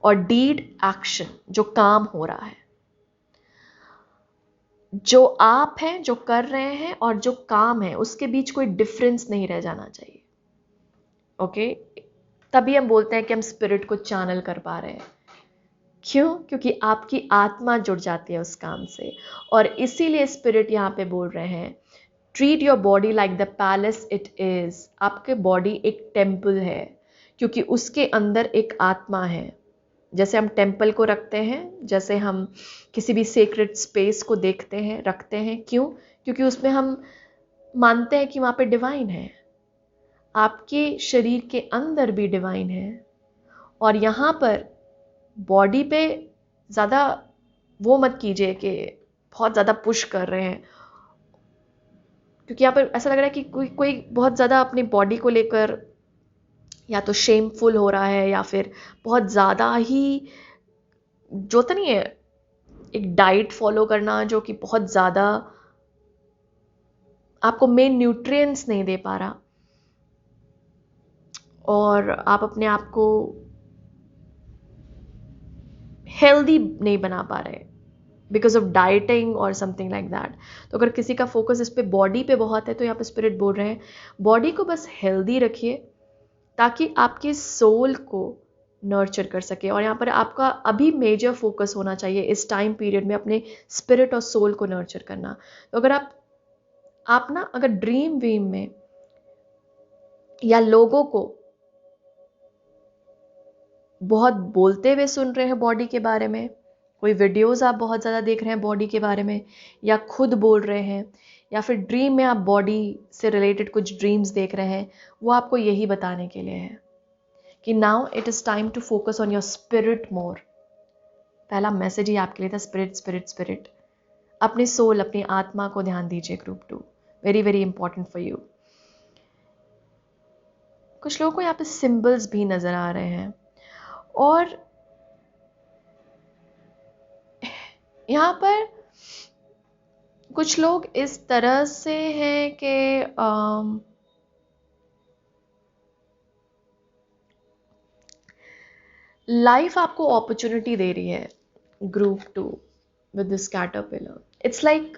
और डीड एक्शन, जो काम हो रहा है। जो आप हैं, जो कर रहे हैं, और जो काम है, उसके बीच कोई डिफरेंस नहीं रह जाना चाहिए। ओके तभी हम बोलते हैं कि हम स्पिरिट को चैनल कर पा रहे हैं। क्यों? क्योंकि आपकी आत्मा जुड़ जाती है उस काम से। और इसीलिए स्पिरिट यहाँ पे बोल रहे हैं treat your body like the palace it is. आपके बॉडी एक टेम्पल है, क्योंकि उसके अंदर एक आत्मा है। जैसे हम टेम्पल को रखते हैं, जैसे हम किसी भी सेक्रेट स्पेस को देखते हैं, रखते हैं, क्यों? क्योंकि उसमें हम मानते हैं कि वहाँ पे डिवाइन है। आपके शरीर के अंदर भी डिवाइन है। और यहाँ पर बॉडी पे ज़्यादा वो मत कीजिए कि बहुत ज़्यादा पुश कर रहे हैं, क्योंकि यहाँ पर ऐसा लग रहा है कि कोई बहुत ज़्यादा अपनी बॉडी को लेकर या तो शेमफुल हो रहा है, या फिर बहुत ज़्यादा ही जो तो नहीं है, एक डाइट फॉलो करना जो कि बहुत ज़्यादा आपको मेन न्यूट्रिएंट्स नहीं दे पा रहा, और आप अपने आप को हेल्दी नहीं बना पा रहे बिकॉज ऑफ डाइटिंग और समथिंग लाइक दैट। तो अगर किसी का फोकस इस पे बॉडी पे बहुत है, तो यहाँ पे स्पिरिट बोल रहे हैं बॉडी को बस हेल्दी रखिए, ताकि आपके सोल को नर्चर कर सके। और यहाँ पर आपका अभी मेजर फोकस होना चाहिए इस टाइम पीरियड में अपने स्पिरिट और सोल को नर्चर करना। तो अगर आप ना अगर ड्रीम वीम में या लोगों को बहुत बोलते हुए सुन रहे हैं बॉडी के बारे में, कोई वीडियोस आप बहुत ज़्यादा देख रहे हैं बॉडी के बारे में, या खुद बोल रहे हैं, या फिर ड्रीम में आप बॉडी से रिलेटेड कुछ ड्रीम्स देख रहे हैं, वो आपको यही बताने के लिए है कि now it is time to focus on your spirit more. पहला मैसेज ही आपके लिए था, स्पिरिट स्पिरिट स्पिरिट। अपनी सोल, अपनी आत्मा को ध्यान दीजिए। Group 2 very very important for you. कुछ लोगों को यहाँ पे सिंबल्स भी नज़र आ रहे हैं, और यहाँ पर कुछ लोग इस तरह से हैं कि लाइफ आपको अपॉर्चुनिटी दे रही है। Group 2 with this caterpillar, it's like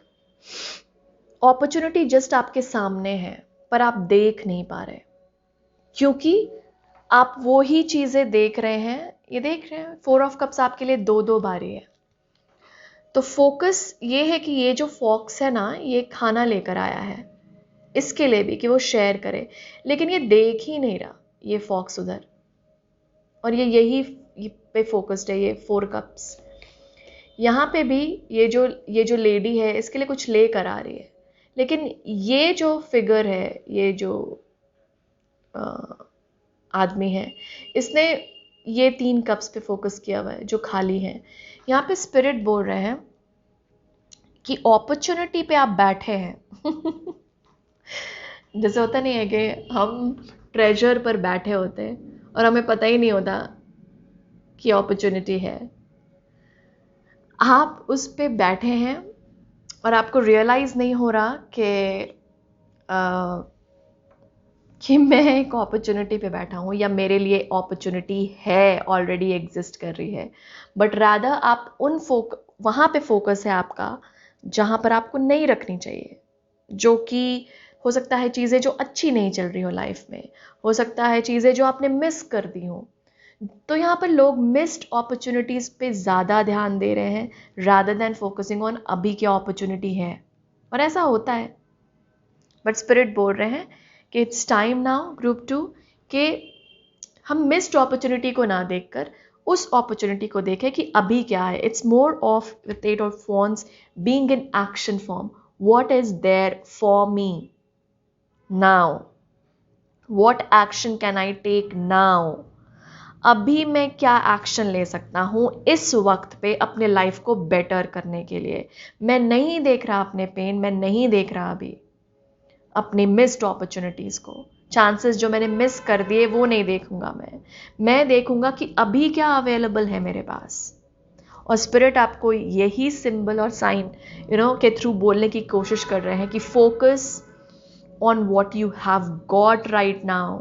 opportunity just आपके सामने है, पर आप देख नहीं पा रहे, क्योंकि आप वो ही चीज़ें देख रहे हैं। ये देख रहे हैं 4 ऑफ कप्स आपके लिए 2-2 बारी है। तो फोकस ये है कि ये जो फॉक्स है ना, ये खाना लेकर आया है इसके लिए भी कि वो शेयर करे, लेकिन ये देख ही नहीं रहा ये फॉक्स उधर, और ये पे फोकस्ड है। ये 4 कप्स यहाँ पे भी ये जो लेडी है इसके लिए कुछ लेकर आ रही है, लेकिन ये जो फिगर है, ये जो आदमी है, इसने ये 3 कप्स पे फोकस किया हुआ है जो खाली है। यहाँ पे स्पिरिट बोल रहे हैं कि अपॉर्चुनिटी पे आप बैठे हैं जैसे होता नहीं है कि हम ट्रेजर पर बैठे होते हैं और हमें पता ही नहीं होता कि अपॉर्चुनिटी है। आप उस पे बैठे हैं और आपको रियलाइज नहीं हो रहा कि मैं एक अपॉर्चुनिटी पे बैठा हूँ, या मेरे लिए अपॉर्चुनिटी है, ऑलरेडी एग्जिस्ट कर रही है। बट रादर आप वहाँ पे फोकस है आपका जहाँ पर आपको नहीं रखनी चाहिए, जो कि हो सकता है चीज़ें जो अच्छी नहीं चल रही हो लाइफ में, हो सकता है चीज़ें जो आपने मिस कर दी हो। तो यहाँ पर लोग मिस्ड अपॉर्चुनिटीज़ पे ज़्यादा ध्यान दे रहे हैं रादर देन फोकसिंग ऑन अभी क्या अपॉर्चुनिटी है, और ऐसा होता है। बट स्पिरिट बोल रहे हैं कि इट्स टाइम नाउ ग्रुप 2 कि हम मिस्ड अपॉर्चुनिटी को ना देखकर उस अपॉर्चुनिटी को देखें कि अभी क्या है। It's more of with 8 of wands being in action form. What is there for me now, what action can I take now. अभी मैं क्या एक्शन ले सकता हूँ इस वक्त पे अपने लाइफ को बेटर करने के लिए। मैं नहीं देख रहा अपने पेन, मैं नहीं देख रहा अभी अपनी मिस्ड अपॉर्चुनिटीज़ को, चांसेस जो मैंने मिस कर दिए वो नहीं देखूंगा। मैं देखूंगा कि अभी क्या अवेलेबल है मेरे पास। और स्पिरिट आपको यही सिंबल और साइन के थ्रू बोलने की कोशिश कर रहे हैं कि focus on what you have got right now.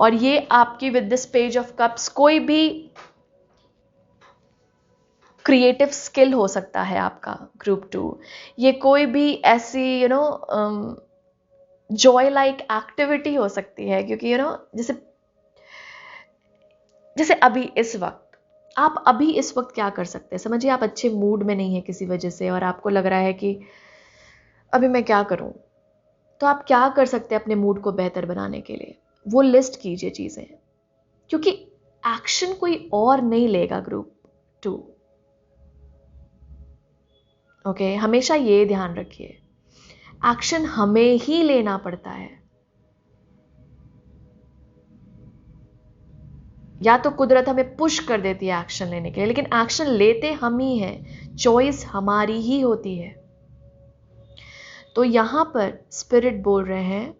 और ये आपकी with this page of cups कोई भी क्रिएटिव स्किल हो सकता है आपका ग्रुप 2। ये कोई भी ऐसी जॉय लाइक एक्टिविटी हो सकती है, क्योंकि जैसे अभी इस वक्त आप अभी इस वक्त क्या कर सकते हैं। समझिए आप अच्छे मूड में नहीं है किसी वजह से, और आपको लग रहा है कि अभी मैं क्या करूं? तो आप क्या कर सकते हैं अपने मूड को बेहतर बनाने के लिए? वो लिस्ट कीजिए चीजें, क्योंकि एक्शन कोई और नहीं लेगा ग्रुप 2। ओके, हमेशा ये ध्यान रखिए, एक्शन हमें ही लेना पड़ता है। या तो कुदरत हमें पुश कर देती है एक्शन लेने के लिए, लेकिन एक्शन लेते हम ही हैं, चॉइस हमारी ही होती है। तो यहां पर स्पिरिट बोल रहे हैं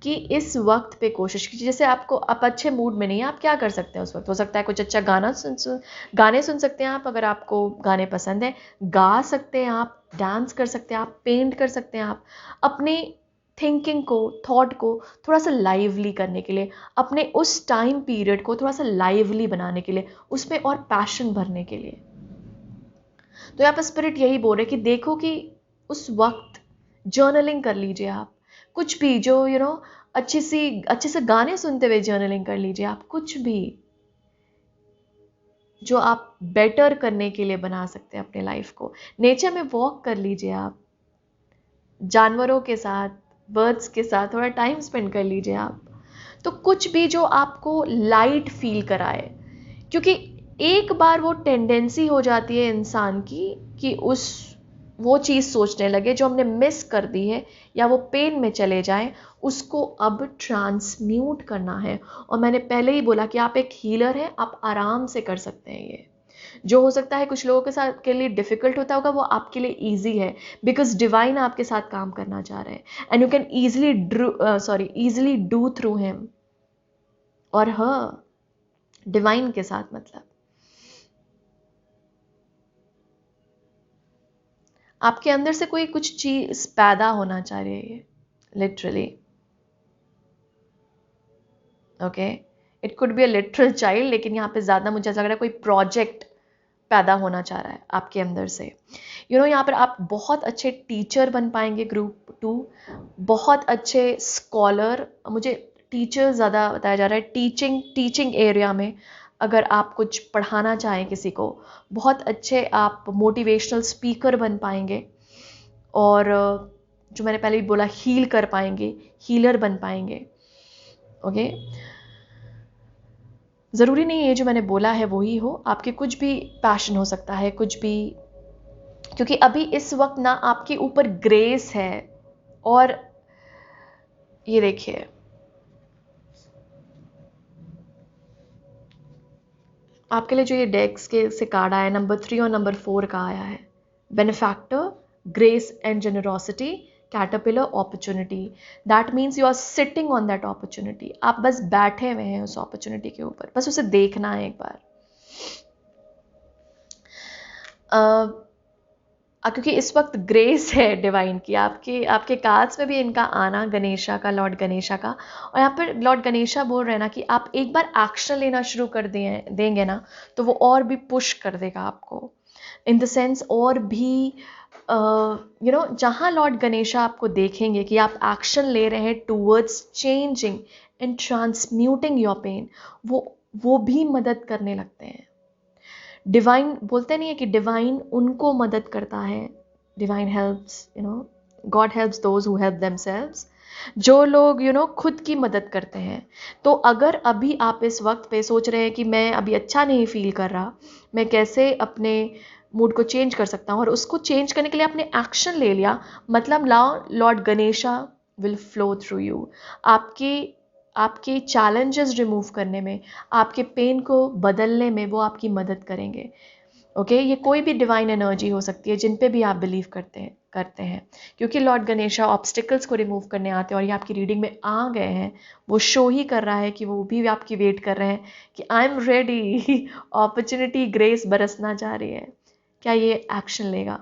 कि इस वक्त पे कोशिश कीजिए, जैसे आप अच्छे मूड में नहीं है, आप क्या कर सकते हैं उस वक्त? हो सकता है कुछ अच्छा गाने सुन सकते हैं आप, अगर आपको गाने पसंद है, गा सकते हैं आप, डांस कर सकते हैं आप, पेंट कर सकते हैं आप, अपने थिंकिंग को, थॉट को थोड़ा सा लाइवली करने के लिए, अपने उस टाइम पीरियड को थोड़ा सा लाइवली बनाने के लिए, उसमें और पैशन भरने के लिए। तो यहाँ पर स्पिरिट यही बोल रहे कि देखो कि उस वक्त जर्नलिंग कर लीजिए आप, कुछ भी जो अच्छे से गाने सुनते हुए जर्नलिंग कर लीजिए आप, कुछ भी जो आप बेटर करने के लिए बना सकते हैं अपने लाइफ को। नेचर में वॉक कर लीजिए आप, जानवरों के साथ, बर्ड्स के साथ थोड़ा टाइम स्पेंड कर लीजिए आप। तो कुछ भी जो आपको लाइट फील कराए, क्योंकि एक बार वो टेंडेंसी हो जाती है इंसान की कि वो चीज़ सोचने लगे जो हमने मिस कर दी है, या वो पेन में चले जाए, उसको अब ट्रांसम्यूट करना है। और मैंने पहले ही बोला कि आप एक हीलर हैं, आप आराम से कर सकते हैं ये। जो हो सकता है कुछ लोगों के साथ के लिए डिफिकल्ट होता होगा, वो आपके लिए ईजी है, बिकॉज डिवाइन आपके साथ काम करना चाह रहे हैं, and you can easily do through him और हर, डिवाइन के साथ मतलब। आपके अंदर से कोई कुछ चीज पैदा होना चाह रही है, literally. Okay, it could be a literal child, लेकिन यहाँ पे ज्यादा मुझे ऐसा लग रहा है कोई प्रोजेक्ट पैदा होना चाह रहा है आपके अंदर से। यहाँ पर आप बहुत अच्छे टीचर बन पाएंगे ग्रुप 2, बहुत अच्छे स्कॉलर। मुझे टीचर ज़्यादा बताया जा रहा है, टीचिंग एरिया में अगर आप कुछ पढ़ाना चाहें किसी को, बहुत अच्छे आप मोटिवेशनल स्पीकर बन पाएंगे। और जो मैंने पहले भी बोला, हील कर पाएंगे, हीलर बन पाएंगे। ओके, ज़रूरी नहीं है जो मैंने बोला है वही हो, आपके कुछ भी पैशन हो सकता है, कुछ भी, क्योंकि अभी इस वक्त ना आपके ऊपर ग्रेस है। और ये देखिए, आपके लिए जो ये डेक्स के से कार्ड आया, नंबर 3 और नंबर 4 का आया है, benefactor, grace and generosity, caterpillar, opportunity. That means you are sitting on that opportunity. आप बस बैठे हुए हैं उस अपॉर्चुनिटी के ऊपर, बस उसे देखना है एक बार। क्योंकि इस वक्त ग्रेस है डिवाइन की, आपके कार्ड्स में भी इनका आना, गणेशा का, लॉर्ड गणेशा का। और यहाँ पर लॉर्ड गणेशा बोल रहे हैं ना कि आप एक बार एक्शन लेना शुरू कर देंगे ना, तो वो और भी पुश कर देगा आपको, इन द सेंस और भी जहाँ लॉर्ड गणेशा आपको देखेंगे कि आप एक्शन ले रहे हैं towards changing and transmuting your pain, वो भी मदद करने लगते हैं। डिवाइन बोलते नहीं है कि डिवाइन उनको मदद करता है, divine helps, God helps those who help themselves. जो लोग खुद की मदद करते हैं। तो अगर अभी आप इस वक्त पे सोच रहे हैं कि मैं अभी अच्छा नहीं फील कर रहा, मैं कैसे अपने मूड को चेंज कर सकता हूँ, और उसको चेंज करने के लिए आपने एक्शन ले लिया, मतलब Lord Ganesha will flow through you. आपके चैलेंजेस रिमूव करने में, आपके पेन को बदलने में वो आपकी मदद करेंगे। ओके, ये कोई भी डिवाइन एनर्जी हो सकती है जिन पे भी आप बिलीव करते हैं, क्योंकि लॉर्ड गणेशा ऑब्स्टिकल्स को रिमूव करने आते हैं और ये आपकी रीडिंग में आ गए हैं। वो शो ही कर रहा है कि वो भी आपकी वेट कर रहे हैं कि I am ready, opportunity, grace बरसना चाह रही है। क्या ये एक्शन लेगा?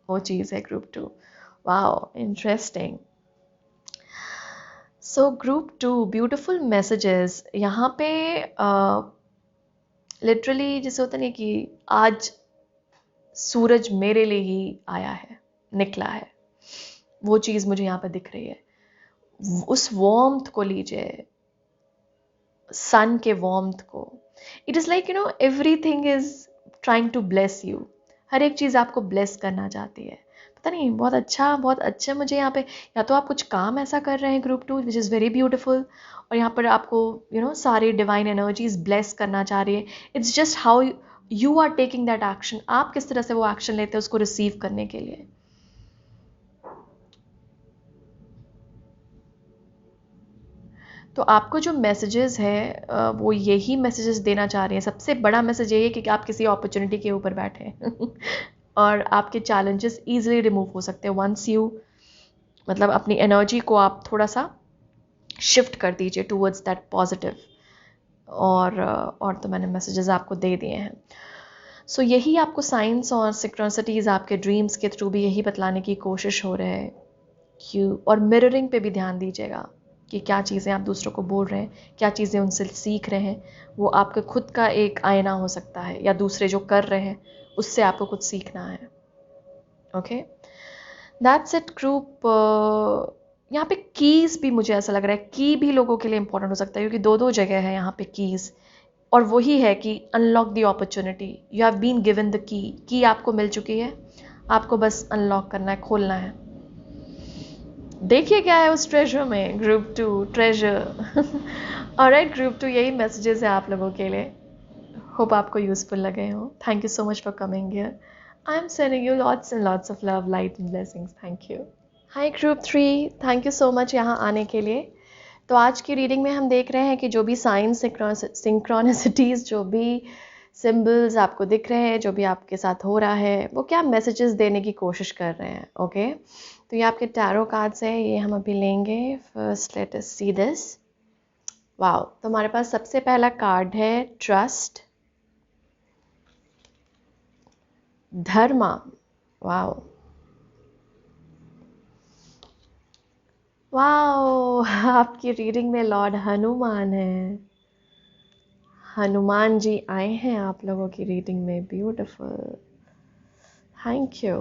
वो चीज़ है group 2। Wow, interesting. So group 2, beautiful messages यहाँ पे। लिटरली जैसे होता नहीं कि आज सूरज मेरे लिए ही आया है, निकला है, वो चीज़ मुझे यहाँ पर दिख रही है। उस वार्मथ को लीजिए, सन के वार्मथ को। It is like everything is trying to bless you. हर एक चीज़ आपको ब्लेस करना चाहती है, पता नहीं, बहुत अच्छा मुझे यहाँ पे, या तो आप कुछ काम ऐसा कर रहे हैं group 2 which is very beautiful, और यहाँ पर आपको सारे डिवाइन एनर्जीज ब्लेस करना चाह रही है. It's just how you are taking that action. आप किस तरह से वो एक्शन लेते हैं उसको रिसीव करने के लिए. तो आपको जो मैसेजेस है वो यही मैसेजेस देना चाह रहे हैं. सबसे बड़ा मैसेज यही है कि आप किसी अपॉर्चुनिटी के ऊपर बैठे हैं और आपके चैलेंजेस ईजिली रिमूव हो सकते हैं वंस यू मतलब अपनी एनर्जी को आप थोड़ा सा शिफ्ट कर दीजिए टूवर्ड्स दैट पॉजिटिव. और तो मैंने मैसेजेस आपको दे दिए हैं. सो यही आपको साइंस और सिक्रोनिसिटीज़ आपके ड्रीम्स के थ्रू भी यही बतलाने की कोशिश हो रहे हैं कि, और मिररिंग पे भी ध्यान दीजिएगा कि क्या चीज़ें आप दूसरों को बोल रहे हैं, क्या चीज़ें उनसे सीख रहे हैं. वो आपके खुद का एक आईना हो सकता है, या दूसरे जो कर रहे हैं उससे आपको कुछ सीखना है. Okay, that's it group. यहाँ पे कीज़ भी मुझे ऐसा लग रहा है की भी लोगों के लिए इंपॉर्टेंट हो सकता है, क्योंकि दो जगह है यहाँ पे कीज़, और वही है कि unlock the opportunity. You have been given the key आपको मिल चुकी है, आपको बस अनलॉक करना है, खोलना है. देखिए क्या है उस ट्रेजर में. Group 2 treasure. ऑलराइट ग्रुप 2, यही मैसेजेस है आप लोगों के लिए. होप आपको यूजफुल लगे हो. Thank you so much for coming here. I am sending you lots and lots of love, light and blessings. Thank you. Hi group 3, thank you so much यहाँ आने के लिए. तो आज की रीडिंग में हम देख रहे हैं कि जो भी साइंस सिंक्रोनिसिटीज़, जो भी सिंबल्स आपको दिख रहे हैं, जो भी आपके साथ हो रहा है, वो क्या मैसेजेस देने की कोशिश कर रहे हैं. ओके, तो ये आपके टैरो कार्ड्स हैं, ये हम अभी लेंगे. First let us see this. Wow, तो हमारे पास सबसे पहला कार्ड है ट्रस्ट. धर्मा. वाओ वाओ, आपकी रीडिंग में लॉर्ड हनुमान है. हनुमान जी आए हैं आप लोगों की रीडिंग में. Beautiful, thank you.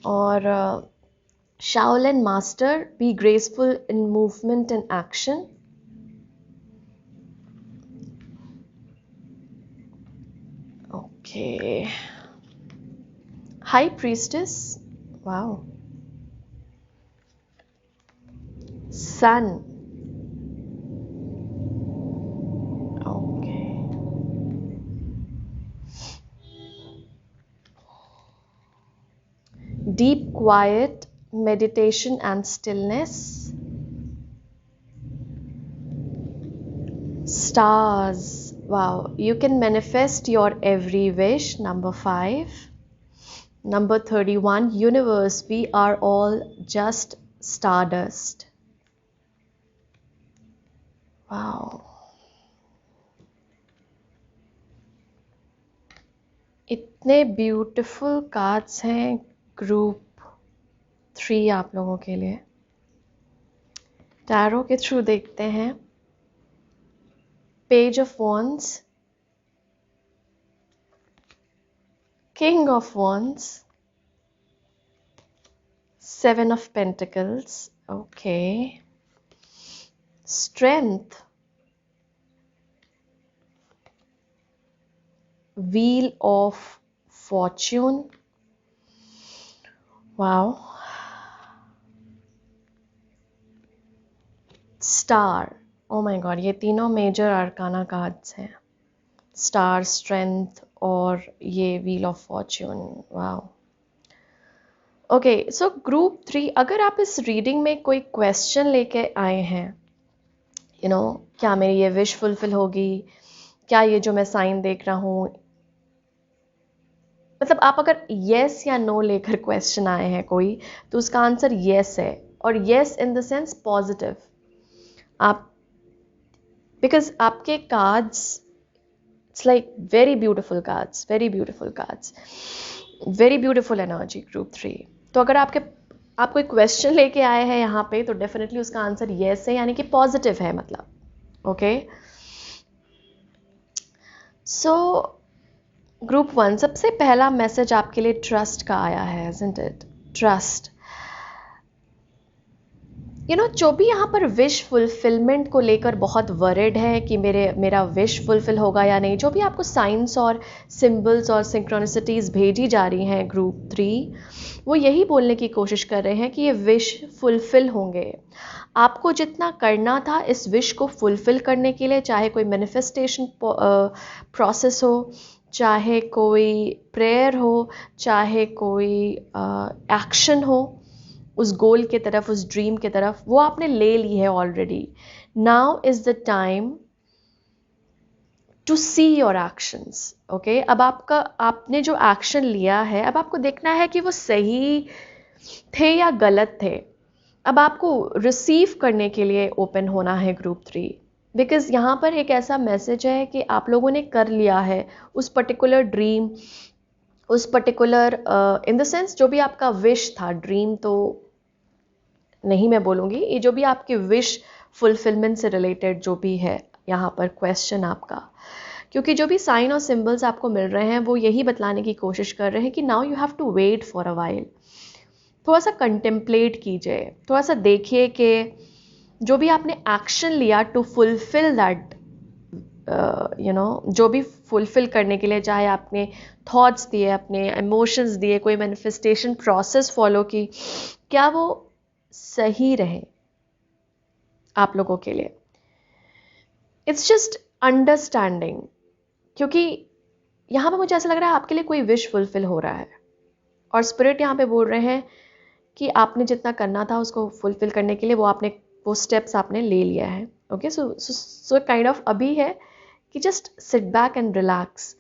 और Shaolin master, be graceful in movement and action. Okay, high priestess. Wow, sun. Okay, deep quiet meditation and stillness. Stars. Wow, you can manifest your every wish. Number 5. Number 31, universe, we are all just stardust. Wow. इतने ब्यूटीफुल कार्ड्स हैं ग्रुप 3 आप लोगों के लिए. टैरो के थ्रू देखते हैं. Page of wands, king of wands, 7 of Pentacles. Okay, strength, wheel of fortune. Wow, star. Oh my god, ये तीनों मेजर आर्काना कार्ड्स हैं. स्टार, स्ट्रेंथ और ये wheel of Fortune. Wow. Okay, so group 3, अगर आप इस रीडिंग में कोई क्वेश्चन लेके आए हैं, क्या मेरी ये विश फुलफिल होगी, क्या ये जो मैं साइन देख रहा हूँ, मतलब आप अगर येस या नो लेकर क्वेश्चन आए हैं कोई, तो उसका आंसर येस है. और yes in the sense positive. आप, बिकॉज आपके cards, it's like very beautiful cards, very beautiful cards, very beautiful energy group 3. तो अगर आप कोई क्वेश्चन लेके आए हैं यहाँ पे, तो डेफिनेटली उसका आंसर येस है, यानी कि पॉजिटिव है मतलब. ओके, सो ग्रुप 1, सबसे पहला मैसेज आपके लिए ट्रस्ट का आया है, isn't it? ट्रस्ट. जो भी यहाँ पर विश फुलफिलमेंट को लेकर बहुत वरिड है कि मेरा विश फुलफिल होगा या नहीं, जो भी आपको साइंस और सिंबल्स और सिंक्रोनिसिटीज़ भेजी जा रही हैं ग्रुप 3, वो यही बोलने की कोशिश कर रहे हैं कि ये विश फुलफिल होंगे। आपको जितना करना था इस विश को फुलफिल करने के लिए, चाहे कोई मैनिफेस्टेशन प्रोसेस हो, चाहे कोई प्रेयर हो, चाहे कोई एक्शन हो उस गोल के तरफ, उस ड्रीम के तरफ, वो आपने ले ली है already. Now is the time to see your actions. Okay, अब आपने जो एक्शन लिया है, अब आपको देखना है कि वो सही थे या गलत थे। अब आपको रिसीव करने के लिए ओपन होना है ग्रुप 3, बिकॉज यहाँ पर एक ऐसा मैसेज है कि आप लोगों ने कर लिया है उस पर्टिकुलर ड्रीम, उस पर्टिकुलर इन द सेंस जो भी आपका विश था, ड्रीम तो नहीं मैं बोलूँगी, ये जो भी आपकी विश फुलफिलमेंट से रिलेटेड जो भी है यहाँ पर क्वेश्चन आपका, क्योंकि जो भी साइन और सिंबल्स आपको मिल रहे हैं वो यही बतलाने की कोशिश कर रहे हैं कि now you have to wait for a while. थोड़ा सा कंटेम्पलेट कीजिए, थोड़ा सा देखिए कि जो भी आपने एक्शन लिया टू फुलफिल दैट, जो भी फुलफिल करने के लिए, चाहे आपने थॉट्स दिए, अपने इमोशंस दिए, कोई मैनिफेस्टेशन प्रोसेस फॉलो की, क्या वो सही रहे आप लोगों के लिए। इट्स जस्ट अंडरस्टैंडिंग, क्योंकि यहाँ पे मुझे ऐसा लग रहा है आपके लिए कोई विश फुलफिल हो रहा है और स्पिरिट यहाँ पे बोल रहे हैं कि आपने जितना करना था उसको फुलफिल करने के लिए वो स्टेप्स आपने ले लिया है। ओके, सो काइंड ऑफ अभी है कि just sit back and relax.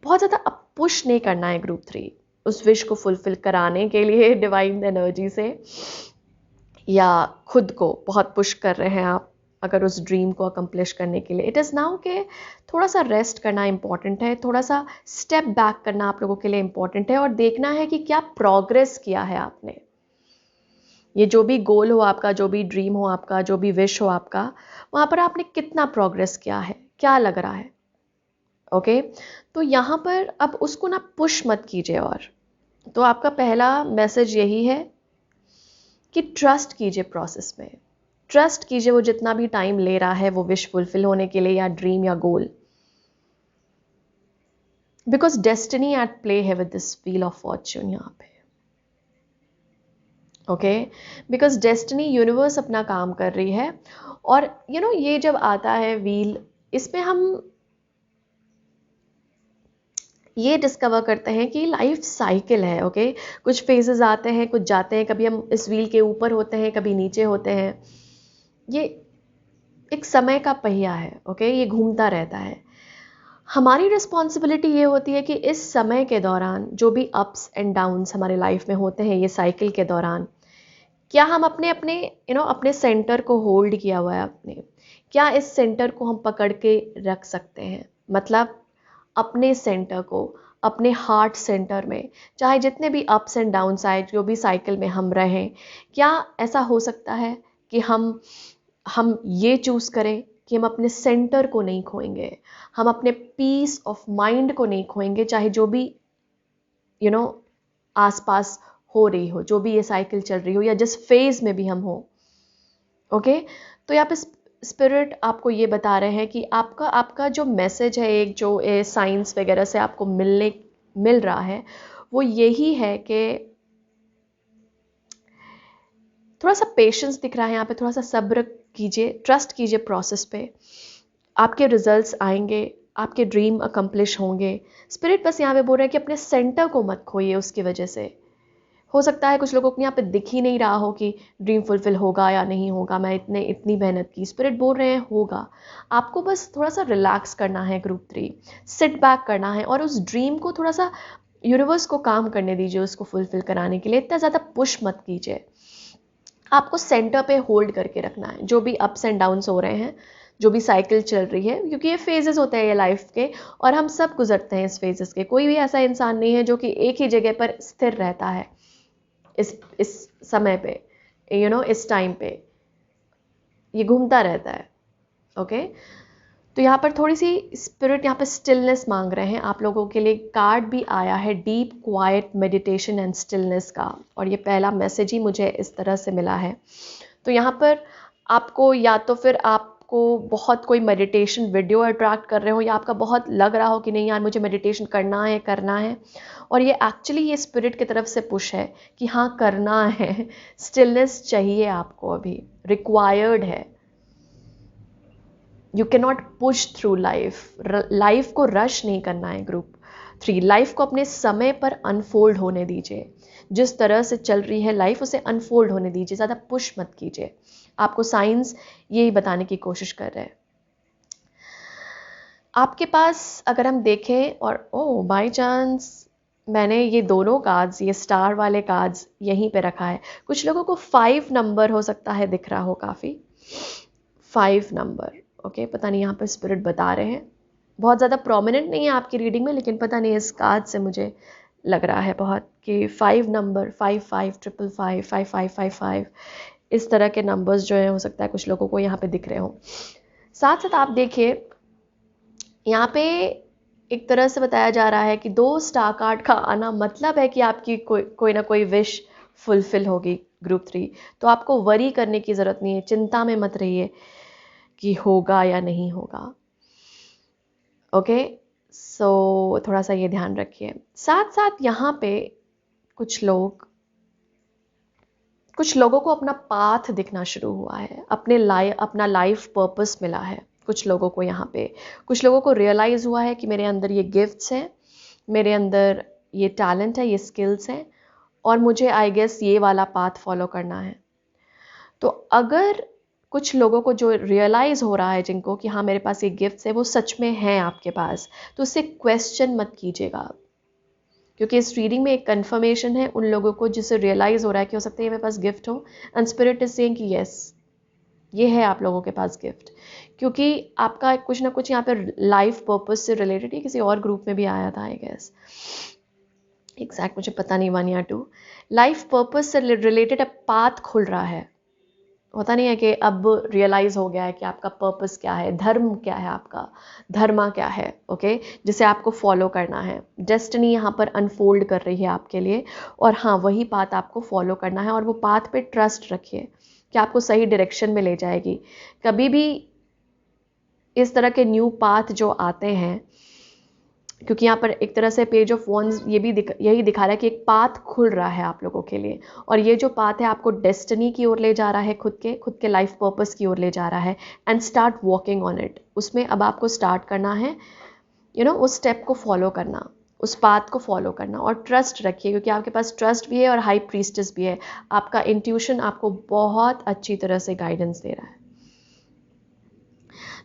बहुत ज़्यादा अब पुश नहीं करना है ग्रुप 3 उस विश को फुलफिल कराने के लिए डिवाइन एनर्जी से, या खुद को बहुत पुश कर रहे हैं आप अगर उस ड्रीम को अकम्प्लिश करने के लिए। इट इज़ नाउ के थोड़ा सा रेस्ट करना इम्पॉर्टेंट है, थोड़ा सा स्टेप बैक करना आप लोगों के लिए इम्पॉर्टेंट है, और देखना है कि क्या प्रोग्रेस किया है आपने। ये जो भी गोल हो आपका, जो भी ड्रीम हो आपका, जो भी विश हो आपका, वहाँ पर आपने कितना प्रोग्रेस किया है, क्या लग रहा है। ओके, तो यहाँ पर अब उसको ना पुश मत कीजिए। और तो आपका पहला मैसेज यही है कि ट्रस्ट कीजिए प्रोसेस में, ट्रस्ट कीजिए वो जितना भी टाइम ले रहा है वो विश फुलफिल होने के लिए, या ड्रीम या गोल, बिकॉज डेस्टिनी एट प्ले है with this wheel of Fortune यहाँ पे। ओके, बिकॉज डेस्टिनी, यूनिवर्स अपना काम कर रही है। और ये जब आता है व्हील, इसमें हम ये डिस्कवर करते हैं कि लाइफ साइकिल है। ओके, कुछ फेजेस आते हैं, कुछ जाते हैं, कभी हम इस व्हील के ऊपर होते हैं, कभी नीचे होते हैं। ये एक समय का पहिया है। ओके, ये घूमता रहता है। हमारी रिस्पॉन्सिबिलिटी ये होती है कि इस समय के दौरान जो भी अप्स एंड डाउन्स हमारे लाइफ में होते हैं, ये साइकिल के दौरान, क्या हम अपने सेंटर को होल्ड किया हुआ है अपने, क्या इस सेंटर को हम पकड़ के रख सकते हैं। मतलब अपने सेंटर को, अपने हार्ट सेंटर में, चाहे जितने भी अप्स एंड डाउन्स आए, जो भी साइकिल में हम रहें, क्या ऐसा हो सकता है कि हम ये चूज़ करें कि हम अपने सेंटर को नहीं खोएंगे, हम अपने पीस ऑफ माइंड को नहीं खोएंगे, चाहे जो भी आसपास हो रही हो, जो भी ये साइकिल चल रही हो, या जिस फेज में भी हम हो। ओके, तो यहाँ पे स्पिरिट आपको ये बता रहे हैं कि आपका जो मैसेज है, एक जो साइंस वगैरह से आपको मिल रहा है, वो यही है कि थोड़ा सा पेशेंस दिख रहा है यहाँ पे, थोड़ा सा सब्र कीजिए, ट्रस्ट कीजिए प्रोसेस पे, आपके रिजल्ट्स आएंगे, आपके ड्रीम अकम्प्लिश होंगे। स्पिरिट बस यहाँ पे बोल रहे हैं कि अपने सेंटर को मत खोइए उसकी वजह से। हो सकता है कुछ लोगों को यहाँ पे दिख ही नहीं रहा हो कि ड्रीम फुलफिल होगा या नहीं होगा, मैं इतनी मेहनत की। स्पिरिट बोल रहे हैं होगा, आपको बस थोड़ा सा रिलैक्स करना है ग्रुप 3, सिट बैक करना है, और उस ड्रीम को थोड़ा सा यूनिवर्स को काम करने दीजिए उसको फुलफिल कराने के लिए। इतना ज़्यादा पुश मत कीजिए, आपको सेंटर पे होल्ड करके रखना है। जो भी अप्स एंड डाउन्स हो रहे हैं, जो भी साइकिल चल रही है, क्योंकि ये फेजेस होते हैं ये लाइफ के, और हम सब गुजरते हैं इस फेजेस के। कोई भी ऐसा इंसान नहीं है जो कि एक ही जगह पर स्थिर रहता है इस समय पे, इस टाइम पे ये घूमता रहता है। ओके, तो यहाँ पर थोड़ी सी स्पिरिट यहाँ पे स्टिलनेस मांग रहे हैं आप लोगों के लिए। कार्ड भी आया है deep quite meditation and stillness का, और ये पहला मैसेज ही मुझे इस तरह से मिला है। तो यहाँ पर आपको या तो फिर आपको बहुत कोई मेडिटेशन वीडियो अट्रैक्ट कर रहे हो, या आपका बहुत लग रहा हो कि नहीं यार मुझे मेडिटेशन करना है, और ये एक्चुअली ये स्पिरिट की तरफ से पुश है कि हाँ करना है, स्टिलनेस चाहिए आपको, अभी रिक्वायर्ड है। You can not push through life को रश नहीं करना है। ग्रुप 3, लाइफ को अपने समय पर अनफोल्ड होने दीजिए। जिस तरह से चल रही है लाइफ उसे अनफोल्ड होने दीजिए, ज़्यादा पुश मत कीजिए। आपको साइंस यही बताने की कोशिश कर रहे हैं। आपके पास अगर हम देखें, और ओह बाय चांस मैंने ये दोनों कार्ड्स, ये स्टार वाले कार्ड्स यहीं पे रखा है। कुछ लोगों को 5 नंबर हो सकता है दिख रहा हो, काफ़ी 5 नंबर। ओके, पता नहीं यहाँ पर स्पिरिट बता रहे हैं, बहुत ज़्यादा प्रोमिनेंट नहीं है आपकी रीडिंग में, लेकिन पता नहीं इस कार्ड से मुझे लग रहा है बहुत कि 5 नंबर, 5555, 5555, इस तरह के नंबर्स जो है हो सकता है कुछ लोगों को यहाँ पे दिख रहे हो। साथ साथ आप देखिए यहाँ पे एक तरह से बताया जा रहा है कि 2 स्टार कार्ड का आना मतलब है कि आपकी कोई ना कोई विश फुलफिल होगी ग्रुप 3। तो आपको वरी करने की ज़रूरत नहीं है, चिंता में मत रहिए कि होगा या नहीं होगा। ओके, सो थोड़ा सा ये ध्यान रखिए। साथ साथ यहाँ पे कुछ लोगों को अपना पाथ दिखना शुरू हुआ है, अपना लाइफ पर्पस मिला है कुछ लोगों को। यहाँ पे कुछ लोगों को रियलाइज़ हुआ है कि मेरे अंदर ये गिफ्ट्स हैं, मेरे अंदर ये टैलेंट है, ये स्किल्स हैं, और मुझे आई गेस ये वाला पाथ फॉलो करना है। तो अगर कुछ लोगों को जो रियलाइज़ हो रहा है जिनको कि हाँ मेरे पास ये गिफ्ट्स है, वो सच में हैं आपके पास, तो उससे क्वेश्चन मत कीजिएगा, क्योंकि इस रीडिंग में एक कंफर्मेशन है उन लोगों को जिससे रियलाइज़ हो रहा है कि हो सकता है ये मेरे पास गिफ्ट हो, एंड स्पिरिट इज सेइंग कि यस ये है आप लोगों के पास गिफ्ट, क्योंकि आपका कुछ ना कुछ यहाँ पर लाइफ पर्पस से रिलेटेड, किसी और ग्रुप में भी आया था आई गेस, एग्जैक्ट मुझे पता नहीं 1 या 2, लाइफ पर्पस से रिलेटेड अब पाथ खुल रहा है। होता नहीं है कि अब रियलाइज़ हो गया है कि आपका पर्पस क्या है, धर्म क्या है, आपका धर्मा क्या है, ओके, जिसे आपको फॉलो करना है। डेस्टिनी यहाँ पर अनफोल्ड कर रही है आपके लिए, और हाँ वही पाथ आपको फॉलो करना है, और वो पाथ पे ट्रस्ट रखिए कि आपको सही डायरेक्शन में ले जाएगी। कभी भी इस तरह के न्यू पाथ जो आते हैं, क्योंकि यहाँ पर एक तरह से पेज ऑफ वॉन्ड्स ये भी यही दिखा रहा है कि एक पाथ खुल रहा है आप लोगों के लिए, और ये जो पाथ है आपको डेस्टिनी की ओर ले जा रहा है, खुद के लाइफ पर्पस की ओर ले जा रहा है, and start walking on it. उसमें अब आपको स्टार्ट करना है, उस स्टेप को फॉलो करना, उस पाथ को फॉलो करना, और ट्रस्ट रखिए, क्योंकि आपके पास ट्रस्ट भी है और हाई प्रीस्टेस भी है। आपका इंट्यूशन आपको बहुत अच्छी तरह से गाइडेंस दे रहा है।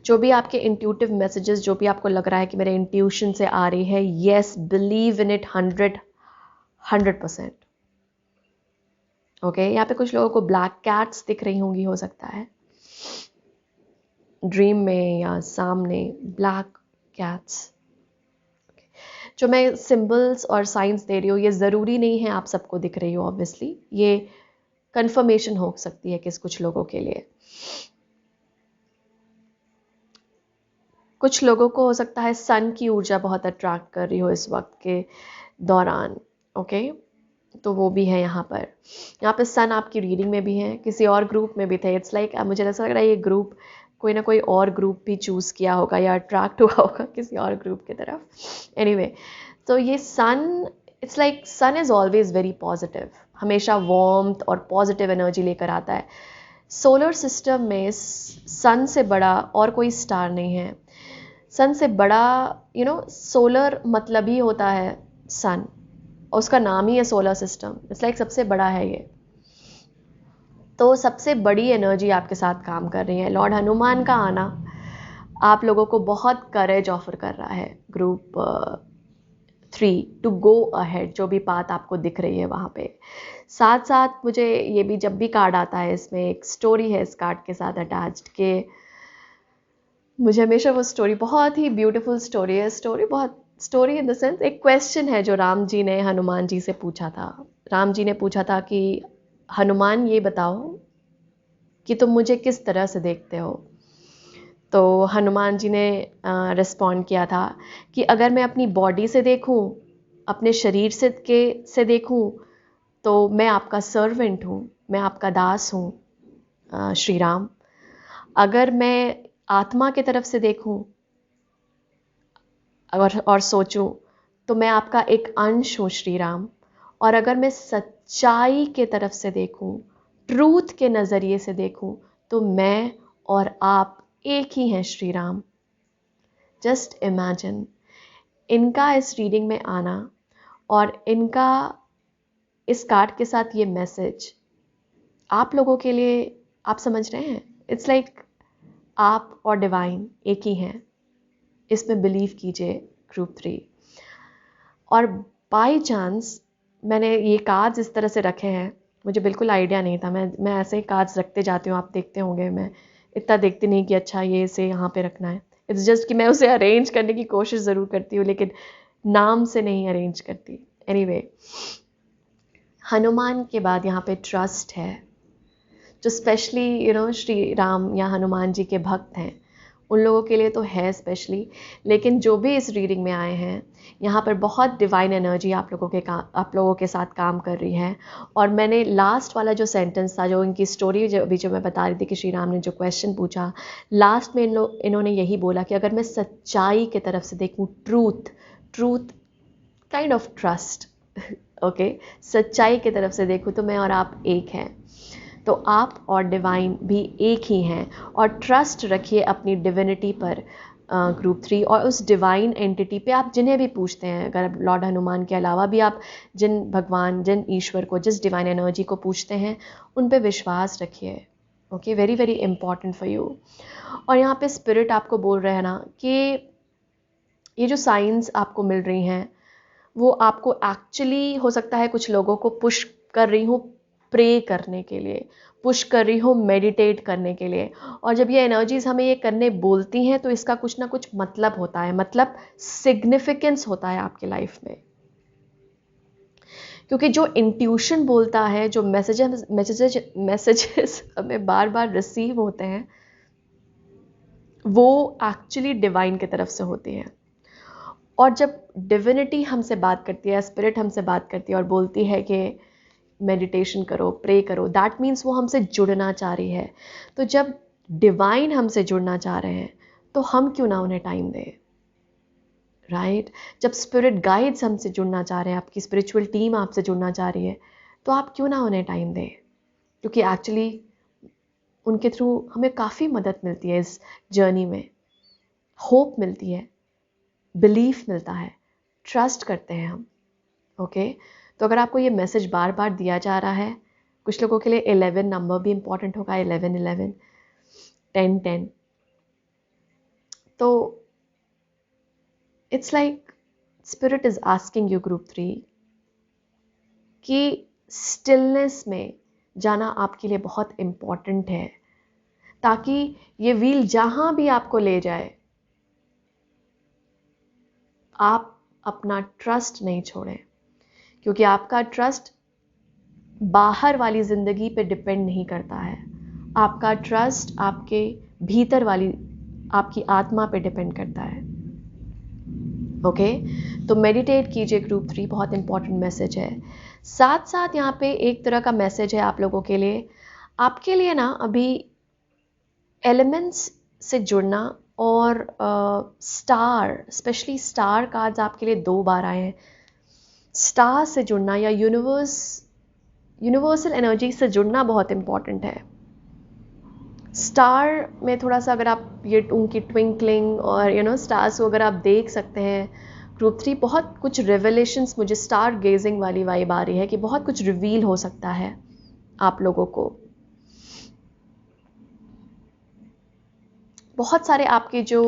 जो भी आपके इंट्यूटिव मैसेजेस, जो भी आपको लग रहा है कि मेरे इंट्यूशन से आ रही है, yes believe in it 100%। Okay, यहाँ पे कुछ लोगों को ब्लैक कैट्स दिख रही होंगी, हो सकता है ड्रीम में या सामने ब्लैक कैट्स। जो मैं सिंबल्स और साइंस दे रही हूँ ये ज़रूरी नहीं है आप सबको दिख रही हो, ऑब्वियसली ये कंफर्मेशन हो सकती है कुछ लोगों के लिए। कुछ लोगों को हो सकता है सन की ऊर्जा बहुत अट्रैक्ट कर रही हो इस वक्त के दौरान, ओके, तो वो भी है यहाँ पे सन आपकी रीडिंग में भी है, किसी और ग्रुप में भी थे। इट्स लाइक मुझे ऐसा लग रहा है ये ग्रुप कोई ना कोई और ग्रुप भी चूज़ किया होगा या अट्रैक्ट हुआ होगा किसी और ग्रुप की तरफ। एनीवे, तो ये sun, it's like sun is always very positive, हमेशा वार्मथ और पॉजिटिव एनर्जी लेकर आता है। सोलर सिस्टम में सन से बड़ा और कोई स्टार नहीं है। सन से बड़ा सोलर मतलब ही होता है सन, और उसका नाम ही है सोलर सिस्टम। इट्स लाइक सबसे बड़ा है ये, तो सबसे बड़ी एनर्जी आपके साथ काम कर रही है। लॉर्ड हनुमान का आना आप लोगों को बहुत करेज ऑफर कर रहा है ग्रुप 3 टू गो अहेड, जो भी बात आपको दिख रही है वहाँ पे। साथ साथ मुझे ये भी, जब भी कार्ड आता है इसमें एक स्टोरी है इस कार्ड के साथ अटैच्ड, के मुझे हमेशा वो स्टोरी बहुत ही ब्यूटीफुल स्टोरी है। स्टोरी इन द सेंस एक क्वेश्चन है जो राम जी ने हनुमान जी से पूछा था। राम जी ने पूछा था कि हनुमान ये बताओ कि तुम मुझे किस तरह से देखते हो। तो हनुमान जी ने रिस्पॉन्ड किया था कि अगर मैं अपनी बॉडी से देखूं, अपने शरीर से देखूं, तो मैं आपका सर्वेंट हूँ, मैं आपका दास हूँ। श्री राम। अगर मैं आत्मा की तरफ से देखूं और सोचूं तो मैं आपका एक अंश हूँ श्री राम। और अगर मैं सच्चाई के तरफ से देखूं, ट्रूथ के नज़रिए से देखूं, तो मैं और आप एक ही हैं श्री राम। जस्ट इमेजिन इनका इस रीडिंग में आना और इनका इस कार्ड के साथ ये मैसेज आप लोगों के लिए, आप समझ रहे हैं, इट्स लाइक आप और डिवाइन एक ही हैं। इसमें बिलीव कीजिए ग्रुप 3। और बाय चांस मैंने ये कार्ड्स इस तरह से रखे हैं, मुझे बिल्कुल आइडिया नहीं था, मैं ऐसे ही कार्ड्स रखते जाती हूँ, आप देखते होंगे मैं इतना देखती नहीं कि अच्छा ये इसे यहाँ पे रखना है। इट्स जस्ट कि मैं उसे अरेंज करने की कोशिश ज़रूर करती हूँ, लेकिन नाम से नहीं अरेंज करती। एनीवे, हनुमान के बाद यहाँ पे ट्रस्ट है, जो स्पेशली श्री राम या हनुमान जी के भक्त हैं उन लोगों के लिए तो है स्पेशली। लेकिन जो भी इस रीडिंग में आए हैं, यहाँ पर बहुत डिवाइन एनर्जी आप लोगों के साथ काम कर रही है। और मैंने लास्ट वाला जो सेंटेंस था, जो इनकी स्टोरी जो मैं बता रही थी कि श्री राम ने जो क्वेश्चन पूछा, लास्ट में इन्होंने यही बोला कि अगर मैं सच्चाई की तरफ से देखूँ, truth kind of trust, okay, सच्चाई की तरफ से देखूँ तो मैं और आप एक हैं। तो आप और डिवाइन भी एक ही हैं। और ट्रस्ट रखिए अपनी डिविनिटी पर ग्रुप 3, और उस डिवाइन एंटिटी पे आप जिन्हें भी पूछते हैं, अगर लॉर्ड हनुमान के अलावा भी आप जिन ईश्वर को, जिस डिवाइन एनर्जी को पूछते हैं, उन पे विश्वास रखिए। Okay, very very important for you. और यहाँ पे स्पिरिट आपको बोल रहे हैं ना कि ये जो साइंस आपको मिल रही हैं वो आपको एक्चुअली हो सकता है कुछ लोगों को पुश कर रही हूँ प्रे करने के लिए, पुश कर रही हूँ मेडिटेट करने के लिए। और जब ये एनर्जीज हमें ये करने बोलती हैं तो इसका कुछ ना कुछ मतलब होता है, मतलब सिग्निफिकेंस होता है आपकी लाइफ में। क्योंकि जो इंट्यूशन बोलता है, जो मैसेजेस हमें बार बार रिसीव होते हैं, वो एक्चुअली डिवाइन की तरफ से होती हैं। और जब डिविनिटी हमसे बात करती है, स्पिरिट हमसे बात करती है और बोलती है कि मेडिटेशन करो, प्रे करो, दैट मीन्स वो हमसे जुड़ना चाह रही है। तो जब डिवाइन हमसे जुड़ना चाह रहे हैं तो हम क्यों ना उन्हें टाइम दें, राइट? जब स्पिरिट गाइड्स हमसे जुड़ना चाह रहे हैं, आपकी स्पिरिचुअल टीम आपसे जुड़ना चाह रही है, तो आप क्यों ना उन्हें टाइम दें, क्योंकि एक्चुअली उनके थ्रू हमें काफ़ी मदद मिलती है इस जर्नी में, होप मिलती है, बिलीफ मिलता है, ट्रस्ट करते हैं हम। ओके, तो अगर आपको ये मैसेज बार बार दिया जा रहा है, कुछ लोगों के लिए 11 नंबर भी इंपॉर्टेंट होगा, 11 10 तो it's like spirit is asking you group 3 कि स्टिलनेस में जाना आपके लिए बहुत इंपॉर्टेंट है, ताकि ये व्हील जहां भी आपको ले जाए आप अपना ट्रस्ट नहीं छोड़ें। क्योंकि आपका ट्रस्ट बाहर वाली ज़िंदगी पे डिपेंड नहीं करता है, आपका ट्रस्ट आपके भीतर वाली आपकी आत्मा पे डिपेंड करता है। ओके, तो मेडिटेट कीजिए ग्रुप 3, बहुत इंपॉर्टेंट मैसेज है। साथ साथ यहाँ पे एक तरह का मैसेज है आप लोगों के लिए, आपके लिए ना अभी एलिमेंट्स से जुड़ना और स्टार, स्पेशली स्टार कार्ड्स आपके लिए 2 बार आए हैं। स्टार से जुड़ना या यूनिवर्सल एनर्जी से जुड़ना बहुत इंपॉर्टेंट है। स्टार में थोड़ा सा अगर आप ये उनकी ट्विंकलिंग और स्टार्स को अगर आप देख सकते हैं, ग्रुप 3 बहुत कुछ रिवलेशंस, मुझे स्टार गेजिंग वाली वाइब आ रही है कि बहुत कुछ रिवील हो सकता है आप लोगों को। बहुत सारे आपके जो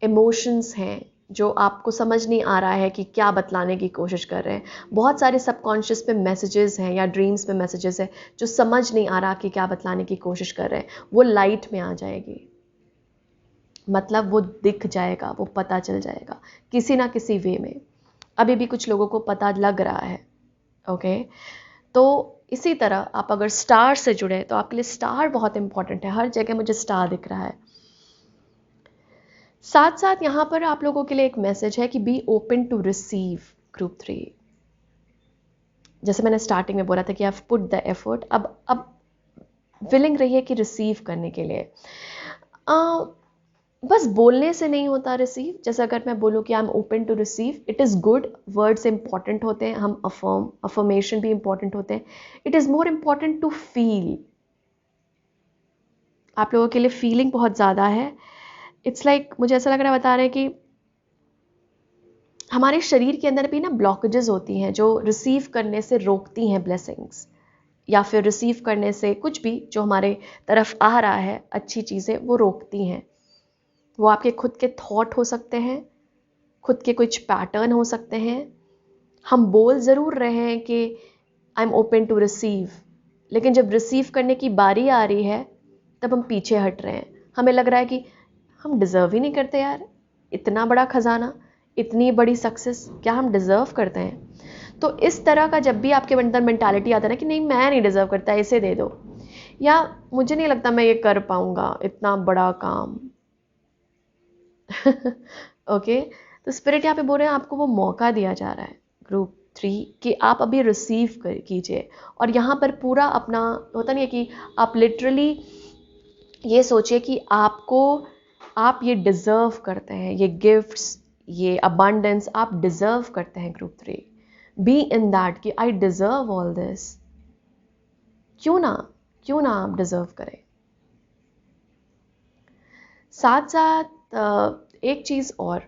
इमोशंस हैं, जो आपको समझ नहीं आ रहा है कि क्या बतलाने की कोशिश कर रहे हैं, बहुत सारे सबकॉन्शियस पे मैसेजेस हैं या ड्रीम्स में मैसेजेस हैं जो समझ नहीं आ रहा कि क्या बतलाने की कोशिश कर रहे हैं, वो लाइट में आ जाएगी, मतलब वो दिख जाएगा, वो पता चल जाएगा किसी ना किसी वे में। अभी भी कुछ लोगों को पता लग रहा है। ओके, तो इसी तरह आप अगर स्टार से जुड़े तो आपके लिए स्टार बहुत इंपॉर्टेंट है। हर जगह मुझे स्टार दिख रहा है। साथ साथ यहाँ पर आप लोगों के लिए एक मैसेज है कि be open to receive group 3। जैसे मैंने स्टार्टिंग में बोला था कि आई पुट द एफर्ट, अब विलिंग रहिए कि रिसीव करने के लिए। बस बोलने से नहीं होता रिसीव। जैसे अगर मैं बोलूँ कि I am open to receive, it is good, words important होते हैं, हम अफर्मेशन भी इंपॉर्टेंट होते हैं। It is more important to feel. आप लोगों के लिए फीलिंग बहुत ज़्यादा है। इट्स लाइक मुझे ऐसा लग रहा है बता रहे हैं कि हमारे शरीर के अंदर भी ना ब्लॉकेजेस होती हैं जो रिसीव करने से रोकती हैं ब्लेसिंग्स, या फिर रिसीव करने से कुछ भी जो हमारे तरफ आ रहा है अच्छी चीज़ें वो रोकती हैं। वो आपके खुद के थॉट हो सकते हैं, खुद के कुछ पैटर्न हो सकते हैं। हम बोल ज़रूर रहे हैं कि I am open to receive, लेकिन जब रिसीव करने की बारी आ रही है तब हम पीछे हट रहे हैं। हमें लग रहा है कि हम डिज़र्व ही नहीं करते यार, इतना बड़ा खजाना, इतनी बड़ी सक्सेस, क्या हम डिज़र्व करते हैं? तो इस तरह का जब भी आपके अंदर मेंटालिटी आता है ना कि नहीं मैं नहीं डिज़र्व करता, इसे दे दो, या मुझे नहीं लगता मैं ये कर पाऊंगा इतना बड़ा काम ओके, तो स्पिरिट यहाँ पे बोल रहे हैं आपको वो मौका दिया जा रहा है ग्रुप 3 कि आप अभी रिसीव कीजिए। और यहाँ पर पूरा अपना होता नहीं है कि आप लिटरली ये सोचिए कि आप ये डिज़र्व करते हैं, ये गिफ्ट्स, ये अबंडेंस आप डिज़र्व करते हैं ग्रुप 3। बी इन दैट कि आई डिज़र्व ऑल दिस। क्यों ना आप डिज़र्व करें। साथ साथ एक चीज़ और,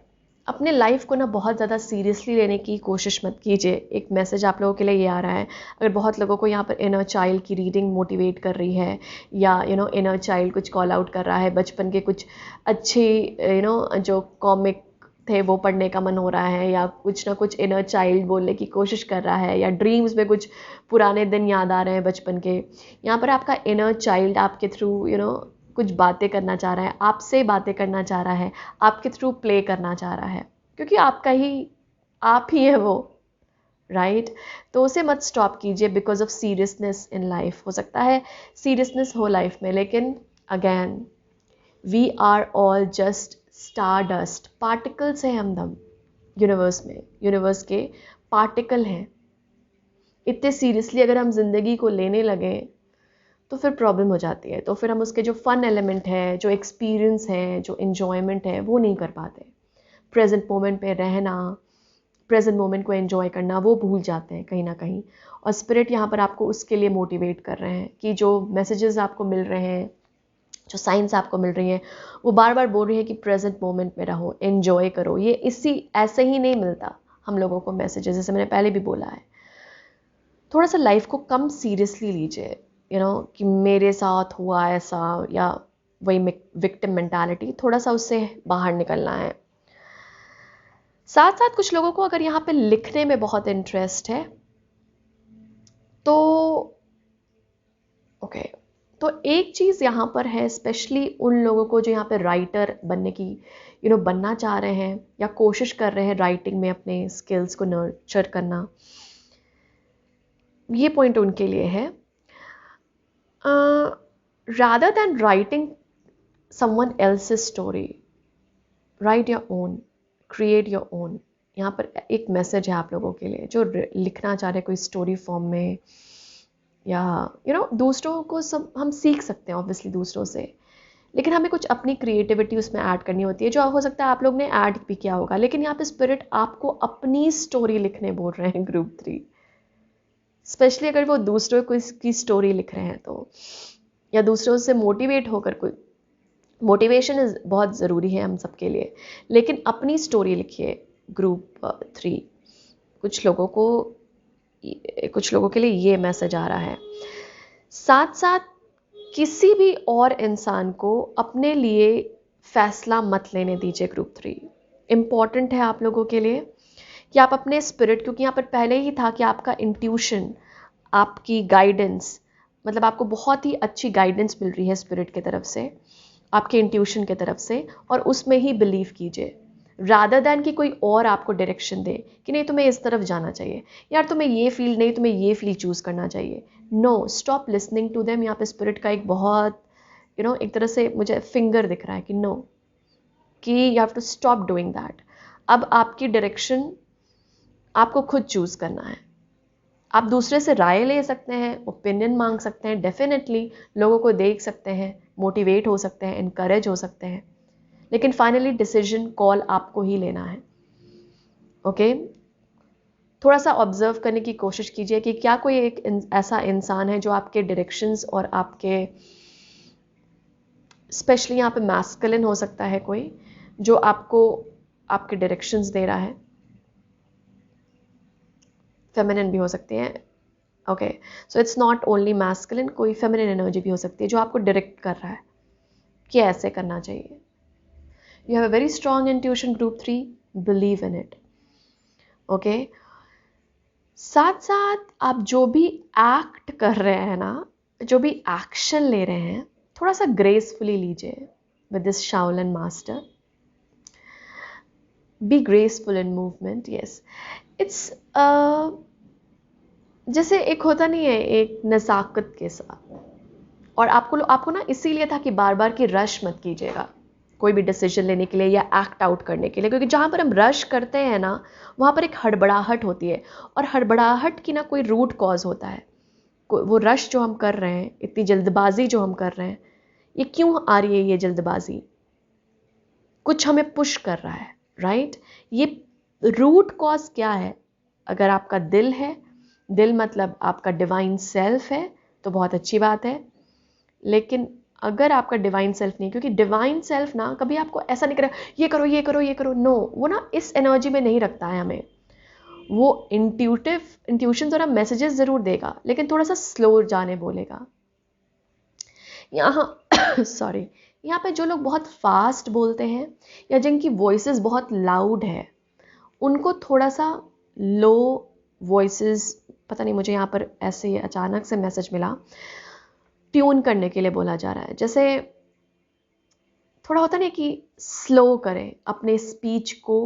अपने लाइफ को ना बहुत ज़्यादा सीरियसली लेने की कोशिश मत कीजिए। एक मैसेज आप लोगों के लिए ये आ रहा है, अगर बहुत लोगों को यहाँ पर इनर चाइल्ड की रीडिंग मोटिवेट कर रही है, या इनर चाइल्ड कुछ कॉल आउट कर रहा है, बचपन के कुछ अच्छे जो कॉमिक थे वो पढ़ने का मन हो रहा है, या कुछ ना कुछ इनर चाइल्ड बोलने की कोशिश कर रहा है, या ड्रीम्स में कुछ पुराने दिन याद आ रहे हैं बचपन के। यहाँ पर आपका इनर चाइल्ड आपके थ्रू कुछ बातें करना चाह रहा है, आपसे बातें करना चाह रहा है, आपके थ्रू प्ले करना चाह रहा है, क्योंकि आप ही है वो, राइट? तो उसे मत स्टॉप कीजिए because of seriousness in life. हो सकता है सीरियसनेस हो लाइफ में, लेकिन again we are all just star dust, particles हैं हम दम यूनिवर्स में, यूनिवर्स के पार्टिकल हैं। इतने सीरियसली अगर हम जिंदगी को लेने लगे तो फिर प्रॉब्लम हो जाती है। तो फिर हम उसके जो फ़न एलिमेंट है, जो एक्सपीरियंस है, जो इन्जॉयमेंट है, वो नहीं कर पाते। प्रेजेंट मोमेंट पे रहना, प्रेजेंट मोमेंट को एंजॉय करना, वो भूल जाते हैं कहीं ना कहीं। और स्पिरिट यहाँ पर आपको उसके लिए मोटिवेट कर रहे हैं कि जो मैसेजेस आपको मिल रहे हैं, जो साइंस आपको मिल रही हैं, वो बार बार बोल रही है कि प्रेजेंट मोमेंट में रहो, एंजॉय करो। ये ऐसे ही नहीं मिलता हम लोगों को मैसेजेस, जैसे मैंने पहले भी बोला है। थोड़ा सा लाइफ को कम सीरियसली लीजिए, कि मेरे साथ हुआ ऐसा, या वही विक्टिम मेंटालिटी, थोड़ा सा उससे बाहर निकलना है। साथ साथ कुछ लोगों को अगर यहाँ पे लिखने में बहुत इंटरेस्ट है तो ओके, तो एक चीज़ यहाँ पर है, स्पेशली उन लोगों को जो यहाँ पे राइटर बनने की बनना चाह रहे हैं या कोशिश कर रहे हैं राइटिंग में अपने स्किल्स को नर्चर करना, ये पॉइंट उनके लिए है। rather than writing someone else's story, write your own, create your own। यहाँ पर एक मैसेज है आप लोगों के लिए जो लिखना चाह रहे हैं कोई स्टोरी फॉर्म में, या दूसरों को सब हम सीख सकते हैं ऑब्वियसली दूसरों से, लेकिन हमें कुछ अपनी क्रिएटिविटी उसमें ऐड करनी होती है, जो हो सकता है आप लोग ने ऐड भी किया होगा। लेकिन यहाँ पे स्पिरिट आपको अपनी स्टोरी लिखने बोल रहे हैं ग्रुप 3, स्पेशली अगर वो दूसरों की स्टोरी लिख रहे हैं तो, या दूसरों से मोटिवेट होकर कोई, मोटिवेशन इज़ बहुत ज़रूरी है हम सबके लिए, लेकिन अपनी स्टोरी लिखिए ग्रुप 3। कुछ लोगों के लिए ये मैसेज आ रहा है। साथ साथ किसी भी और इंसान को अपने लिए फैसला मत लेने दीजिए ग्रुप 3। इम्पॉर्टेंट है आप लोगों के लिए कि आप अपने स्पिरिट, क्योंकि यहाँ पर पहले ही था कि आपका इंट्यूशन, आपकी गाइडेंस, मतलब आपको बहुत ही अच्छी गाइडेंस मिल रही है स्पिरिट की तरफ से, आपके इंट्यूशन की तरफ से, और उसमें ही बिलीव कीजिए, रादर दैन कि कोई और आपको डायरेक्शन दे कि नहीं तुम्हें इस तरफ जाना चाहिए, यार तुम्हें ये फील्ड नहीं, तुम्हें ये फील्ड चूज़ करना चाहिए। No, stop listening to them. यहाँ पे स्पिरिट का एक बहुत एक तरह से मुझे फिंगर दिख रहा है कि नो, कि you have to stop doing that. अब आपकी डायरेक्शन आपको खुद चूज़ करना है, आप दूसरे से राय ले सकते हैं, ओपिनियन मांग सकते हैं, डेफिनेटली लोगों को देख सकते हैं, मोटिवेट हो सकते हैं, इनकरेज हो सकते हैं, लेकिन फाइनली डिसीजन कॉल आपको ही लेना है। ओके, थोड़ा सा ऑब्जर्व करने की कोशिश कीजिए कि क्या कोई एक ऐसा इंसान है जो आपके डायरेक्शंस और आपके, स्पेशली यहाँ पे मैस्कुलिन हो सकता है कोई, जो आपको आपके डायरेक्शंस दे रहा है, फेमिनिन भी हो सकती है। Okay, so it's not only masculine, कोई फेमिनिन एनर्जी भी हो सकती है जो आपको डायरेक्ट कर रहा है कि ऐसे करना चाहिए। You have a very strong intuition group 3, believe in it. Okay, साथ साथ आप जो भी एक्ट कर रहे हैं ना, जो भी एक्शन ले रहे हैं, थोड़ा सा ग्रेसफुली लीजिए with this Shaolin master. Be graceful in movement. Yes, it's जैसे एक होता नहीं है, एक नज़ाकत के साथ। और आपको ना इसीलिए था कि बार बार की रश मत कीजिएगा कोई भी डिसीजन लेने के लिए या एक्ट आउट करने के लिए, क्योंकि जहाँ पर हम रश करते हैं ना, वहाँ पर एक हड़बड़ाहट होती है, और हड़बड़ाहट की ना कोई रूट कॉज होता है। वो रश जो हम कर रहे हैं, इतनी जल्दबाजी जो हम कर रहे हैं, ये क्यों आ रही है? ये जल्दबाजी कुछ हमें पुश कर रहा है, राइट? ये रूट कॉज क्या है? अगर आपका दिल है, दिल मतलब आपका डिवाइन सेल्फ है, तो बहुत अच्छी बात है। लेकिन अगर आपका डिवाइन सेल्फ नहीं, क्योंकि डिवाइन सेल्फ ना कभी आपको ऐसा नहीं करेगा ये करो ये करो ये करो, नो, वो ना इस एनर्जी में नहीं रखता है हमें। वो इंट्यूशन थोड़ा मैसेजेस ज़रूर देगा, लेकिन थोड़ा सा स्लो जाने बोलेगा। यहाँ सॉरी, यहाँ पे जो लोग बहुत फास्ट बोलते हैं या जिनकी वॉइसेस बहुत लाउड है, उनको थोड़ा सा लो वॉइसेस, पता नहीं मुझे यहाँ पर ऐसे अचानक से मैसेज मिला, ट्यून करने के लिए बोला जा रहा है। जैसे थोड़ा होता नहीं कि स्लो करें अपने स्पीच को,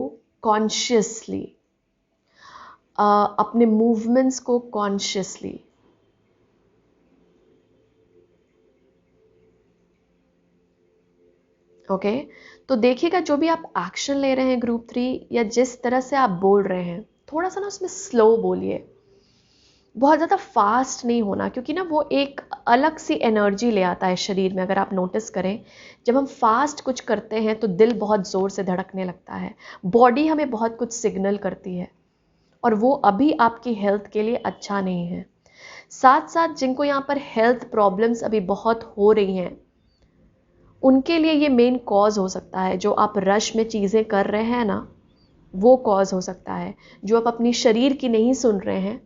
कॉन्शियसली, अपने मूवमेंट्स को कॉन्शियसली। ओके, तो देखिएगा जो भी आप एक्शन ले रहे हैं ग्रुप 3, या जिस तरह से आप बोल रहे हैं, थोड़ा सा ना उसमें स्लो बोलिए, बहुत ज़्यादा फास्ट नहीं होना, क्योंकि ना वो एक अलग सी एनर्जी ले आता है शरीर में। अगर आप नोटिस करें, जब हम फास्ट कुछ करते हैं तो दिल बहुत ज़ोर से धड़कने लगता है, बॉडी हमें बहुत कुछ सिग्नल करती है, और वो अभी आपकी हेल्थ के लिए अच्छा नहीं है। साथ साथ जिनको यहाँ पर हेल्थ प्रॉब्लम्स अभी बहुत हो रही हैं, उनके लिए ये मेन कॉज हो सकता है। जो आप रश में चीज़ें कर रहे हैं ना, वो कॉज हो सकता है। जो आप अपनी शरीर की नहीं सुन रहे हैं,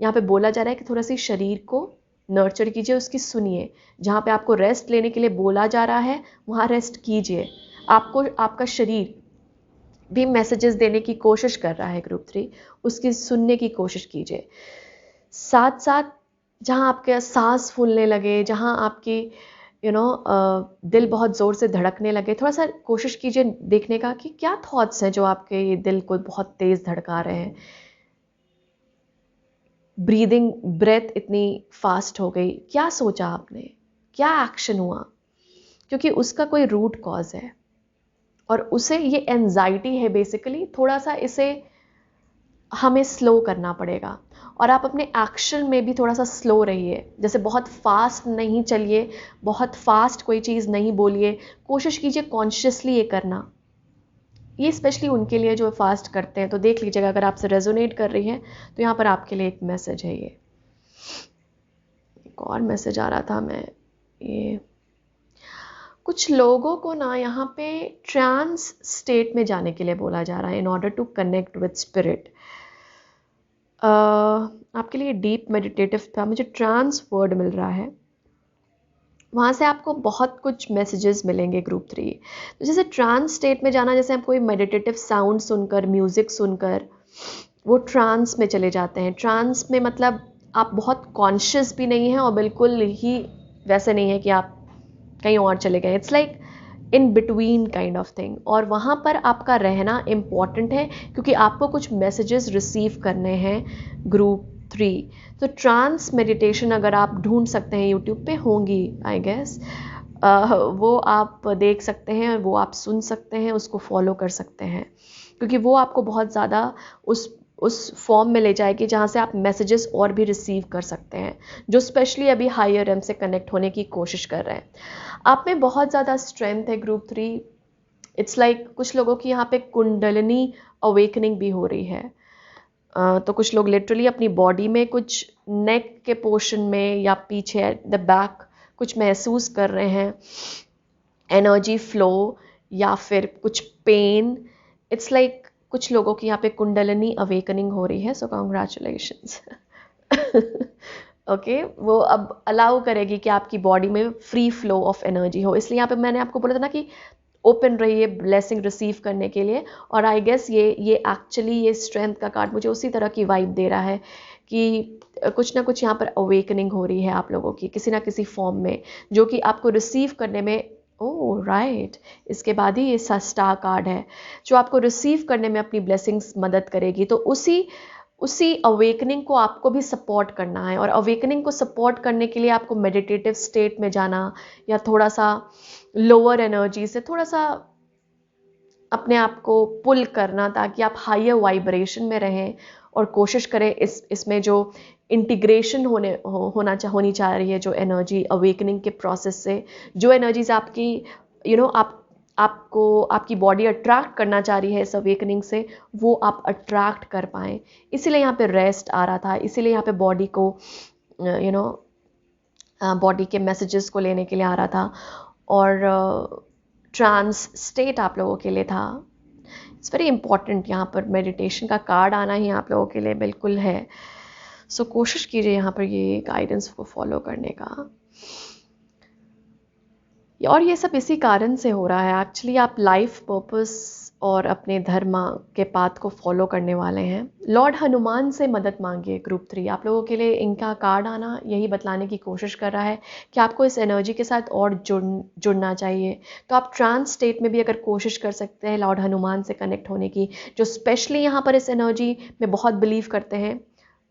यहाँ पे बोला जा रहा है कि थोड़ा सी शरीर को नर्चर कीजिए, उसकी सुनिए। जहाँ पे आपको रेस्ट लेने के लिए बोला जा रहा है, वहाँ रेस्ट कीजिए। आपको आपका शरीर भी मैसेजेस देने की कोशिश कर रहा है ग्रुप 3, उसकी सुनने की कोशिश कीजिए। साथ साथ जहाँ आपके सांस फूलने लगे, जहाँ आपकी दिल बहुत ज़ोर से धड़कने लगे, थोड़ा सा कोशिश कीजिए देखने का कि क्या थॉट्स हैं जो आपके ये दिल को बहुत तेज़ धड़का रहे हैं। ब्रीदिंग, ब्रेथ इतनी फास्ट हो गई, क्या सोचा आपने, क्या एक्शन हुआ? क्योंकि उसका कोई रूट कॉज है, और उसे ये एंजाइटी है बेसिकली। थोड़ा सा इसे हमें स्लो करना पड़ेगा, और आप अपने एक्शन में भी थोड़ा सा स्लो रहिए। जैसे बहुत फास्ट नहीं चलिए, बहुत फास्ट कोई चीज़ नहीं बोलिए, कोशिश कीजिए कॉन्शियसली ये करना। ये स्पेशली उनके लिए जो फास्ट करते हैं, तो देख लीजिएगा अगर आपसे रेजोनेट कर रही है तो यहाँ पर आपके लिए एक मैसेज है। ये एक और मैसेज आ रहा था, मैं ये कुछ लोगों को ना यहाँ पे ट्रांस स्टेट में जाने के लिए बोला जा रहा है in order to connect with spirit. आपके लिए डीप मेडिटेटिव था, मुझे ट्रांस वर्ड मिल रहा है, वहाँ से आपको बहुत कुछ मैसेजेस मिलेंगे ग्रुप 3। तो जैसे ट्रांस स्टेट में जाना, जैसे आप कोई मेडिटेटिव साउंड सुनकर, म्यूज़िक सुनकर वो ट्रांस में चले जाते हैं। ट्रांस में मतलब आप बहुत कॉन्शियस भी नहीं हैं और बिल्कुल ही वैसे नहीं है कि आप कहीं और चले गए। It's like in between kind of thing, और वहाँ पर आपका रहना इम्पॉर्टेंट है, क्योंकि आपको कुछ मैसेजेस रिसीव करने हैं ग्रुप 3। तो ट्रांस मेडिटेशन अगर आप ढूंढ सकते हैं, यूट्यूब पे होंगी आई गेस, वो आप देख सकते हैं और वो आप सुन सकते हैं, उसको फॉलो कर सकते हैं, क्योंकि वो आपको बहुत ज़्यादा उस उस फॉर्म में ले जाएगी जहाँ से आप मैसेजेस और भी रिसीव कर सकते हैं, जो स्पेशली अभी हायर एम से कनेक्ट होने की कोशिश कर रहे हैं। आप में बहुत ज़्यादा स्ट्रेंथ है ग्रुप 3। इट्स लाइक कुछ लोगों की यहाँ पे कुंडलिनी अवेकनिंग भी हो रही है। तो कुछ लोग लिटरली अपनी बॉडी में कुछ नेक के पोर्शन में या पीछे द बैक कुछ महसूस कर रहे हैं, एनर्जी फ्लो या फिर कुछ पेन। इट्स लाइक कुछ लोगों की यहाँ पे कुंडलिनी अवेकनिंग हो रही है। सो कॉन्ग्रेचुलेशंस। ओके, वो अब अलाउ करेगी कि आपकी बॉडी में फ्री फ्लो ऑफ एनर्जी हो। इसलिए यहाँ पे मैंने आपको बोला था ना कि ओपन रहिए ब्लेसिंग रिसीव करने के लिए। और आई गेस ये एक्चुअली ये स्ट्रेंथ का कार्ड मुझे उसी तरह की वाइब दे रहा है कि कुछ ना कुछ यहाँ पर अवेकनिंग हो रही है आप लोगों की किसी ना किसी फॉर्म में, जो कि आपको रिसीव करने में ओह राइट इसके बाद ही ये स्टार कार्ड है जो आपको रिसीव करने में अपनी ब्लेसिंग्स मदद करेगी। तो उसी अवेकनिंग को आपको भी सपोर्ट करना है, और अवेकनिंग को सपोर्ट करने के लिए आपको मेडिटेटिव स्टेट में जाना या थोड़ा सा लोअर एनर्जी से थोड़ा सा अपने आप को पुल करना, ताकि आप हायर वाइब्रेशन में रहें और कोशिश करें इसमें जो इंटीग्रेशन होनी चाह रही है, जो एनर्जी अवेकनिंग के प्रोसेस से, जो एनर्जीज आपकी आपको आपकी बॉडी अट्रैक्ट करना चाह रही है इस अवेकनिंग से, वो आप अट्रैक्ट कर पाएँ। इसीलिए यहाँ पे रेस्ट आ रहा था, इसीलिए यहाँ पे बॉडी को बॉडी के मैसेजेस को लेने के लिए आ रहा था, और ट्रांस स्टेट आप लोगों के लिए था। इट्स वेरी इंपॉर्टेंट, यहाँ पर मेडिटेशन का कार्ड आना ही आप लोगों के लिए बिल्कुल है। सो कोशिश कीजिए यहाँ पर ये गाइडेंस को फॉलो करने का, और ये सब इसी कारण से हो रहा है। एक्चुअली आप लाइफ पर्पस और अपने धर्म के पाथ को फॉलो करने वाले हैं। लॉर्ड हनुमान से मदद मांगिए ग्रुप 3। आप लोगों के लिए इनका कार्ड आना यही बतलाने की कोशिश कर रहा है कि आपको इस एनर्जी के साथ और जुड़ना चाहिए। तो आप ट्रांस स्टेट में भी अगर कोशिश कर सकते हैं लॉर्ड हनुमान से कनेक्ट होने की, जो स्पेशली यहाँ पर इस एनर्जी में बहुत बिलीव करते हैं,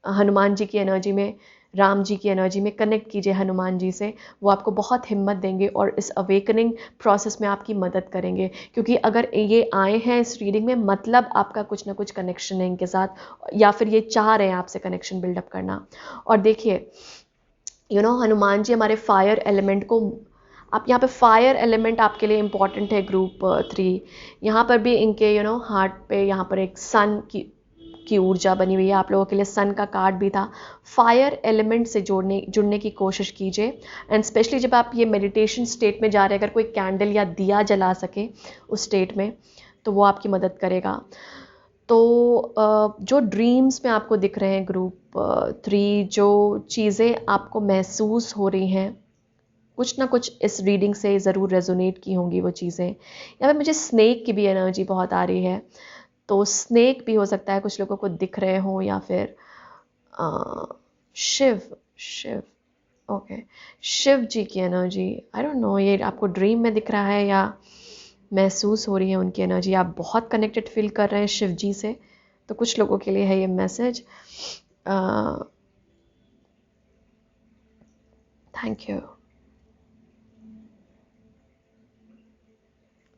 हनुमान जी की एनर्जी में, राम जी की एनर्जी में कनेक्ट कीजिए हनुमान जी से। वो आपको बहुत हिम्मत देंगे और इस अवेकनिंग प्रोसेस में आपकी मदद करेंगे, क्योंकि अगर ये आए हैं इस रीडिंग में, मतलब आपका कुछ ना कुछ कनेक्शन है इनके साथ, या फिर ये चाह रहे हैं आपसे कनेक्शन बिल्डअप करना। और देखिए हनुमान जी हमारे फायर एलिमेंट को, आप यहाँ पे फायर एलिमेंट आपके लिए इम्पॉर्टेंट है ग्रुप 3। यहाँ पर भी इनके हार्ट पे यहाँ पर एक सन की ऊर्जा बनी हुई है। आप लोगों के लिए सन का कार्ड भी था। फायर एलिमेंट से जुड़ने की कोशिश कीजिए, एंड स्पेशली जब आप ये मेडिटेशन स्टेट में जा रहे हैं, अगर कोई कैंडल या दिया जला सके उस स्टेट में, तो वो आपकी मदद करेगा। तो जो ड्रीम्स में आपको दिख रहे हैं ग्रुप 3, जो चीज़ें आपको महसूस हो रही हैं, कुछ ना कुछ इस रीडिंग से ज़रूर रेजोनेट की होंगी वो चीज़ें। यहाँ पे मुझे स्नेक की भी एनर्जी बहुत आ रही है, तो स्नेक भी हो सकता है कुछ लोगों को दिख रहे हो, या फिर शिव ओके, शिव जी की एनर्जी। आई डोंट नो ये आपको ड्रीम में दिख रहा है या महसूस हो रही है उनकी एनर्जी। आप बहुत कनेक्टेड फील कर रहे हैं शिव जी से, तो कुछ लोगों के लिए है ये मैसेज। Thank you.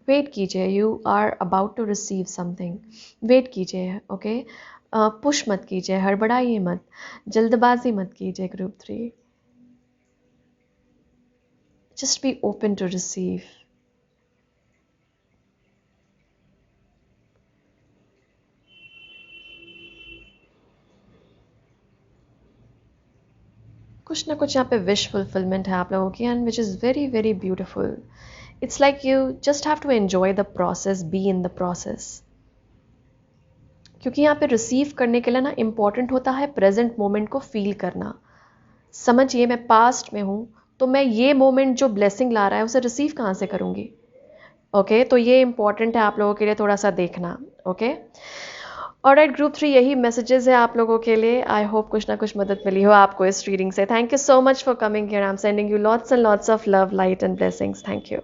वेट कीजिए, you are about to receive something. Wait कीजिए, ओके। पुश मत कीजिए, हड़बड़ाइए मत, जल्दबाजी मत कीजिए group 3। Just be open to receive. कुछ ना कुछ यहाँ पे विश फुलफिलमेंट है आप लोगों की, and which is very very beautiful. It's like you just have to enjoy the process, be in the process. क्योंकि यहाँ पे रिसीव करने के लिए ना इम्पॉर्टेंट होता है प्रेजेंट मोमेंट को फील करना। समझिए मैं पास्ट में हूँ, तो मैं ये मोमेंट जो ब्लेसिंग ला रहा है उसे रिसीव कहाँ से करूँगी? ओके, तो ये इम्पॉर्टेंट है आप लोगों के लिए थोड़ा सा देखना। ओके, ऑलराइट ग्रुप 3, यही मैसेजेस है आप लोगों के लिए। आई होप कुछ ना कुछ मदद मिली हो आपको इस रीडिंग से। Thank you so much for coming here. I am sending you lots and lots of love, light and blessings. Thank you.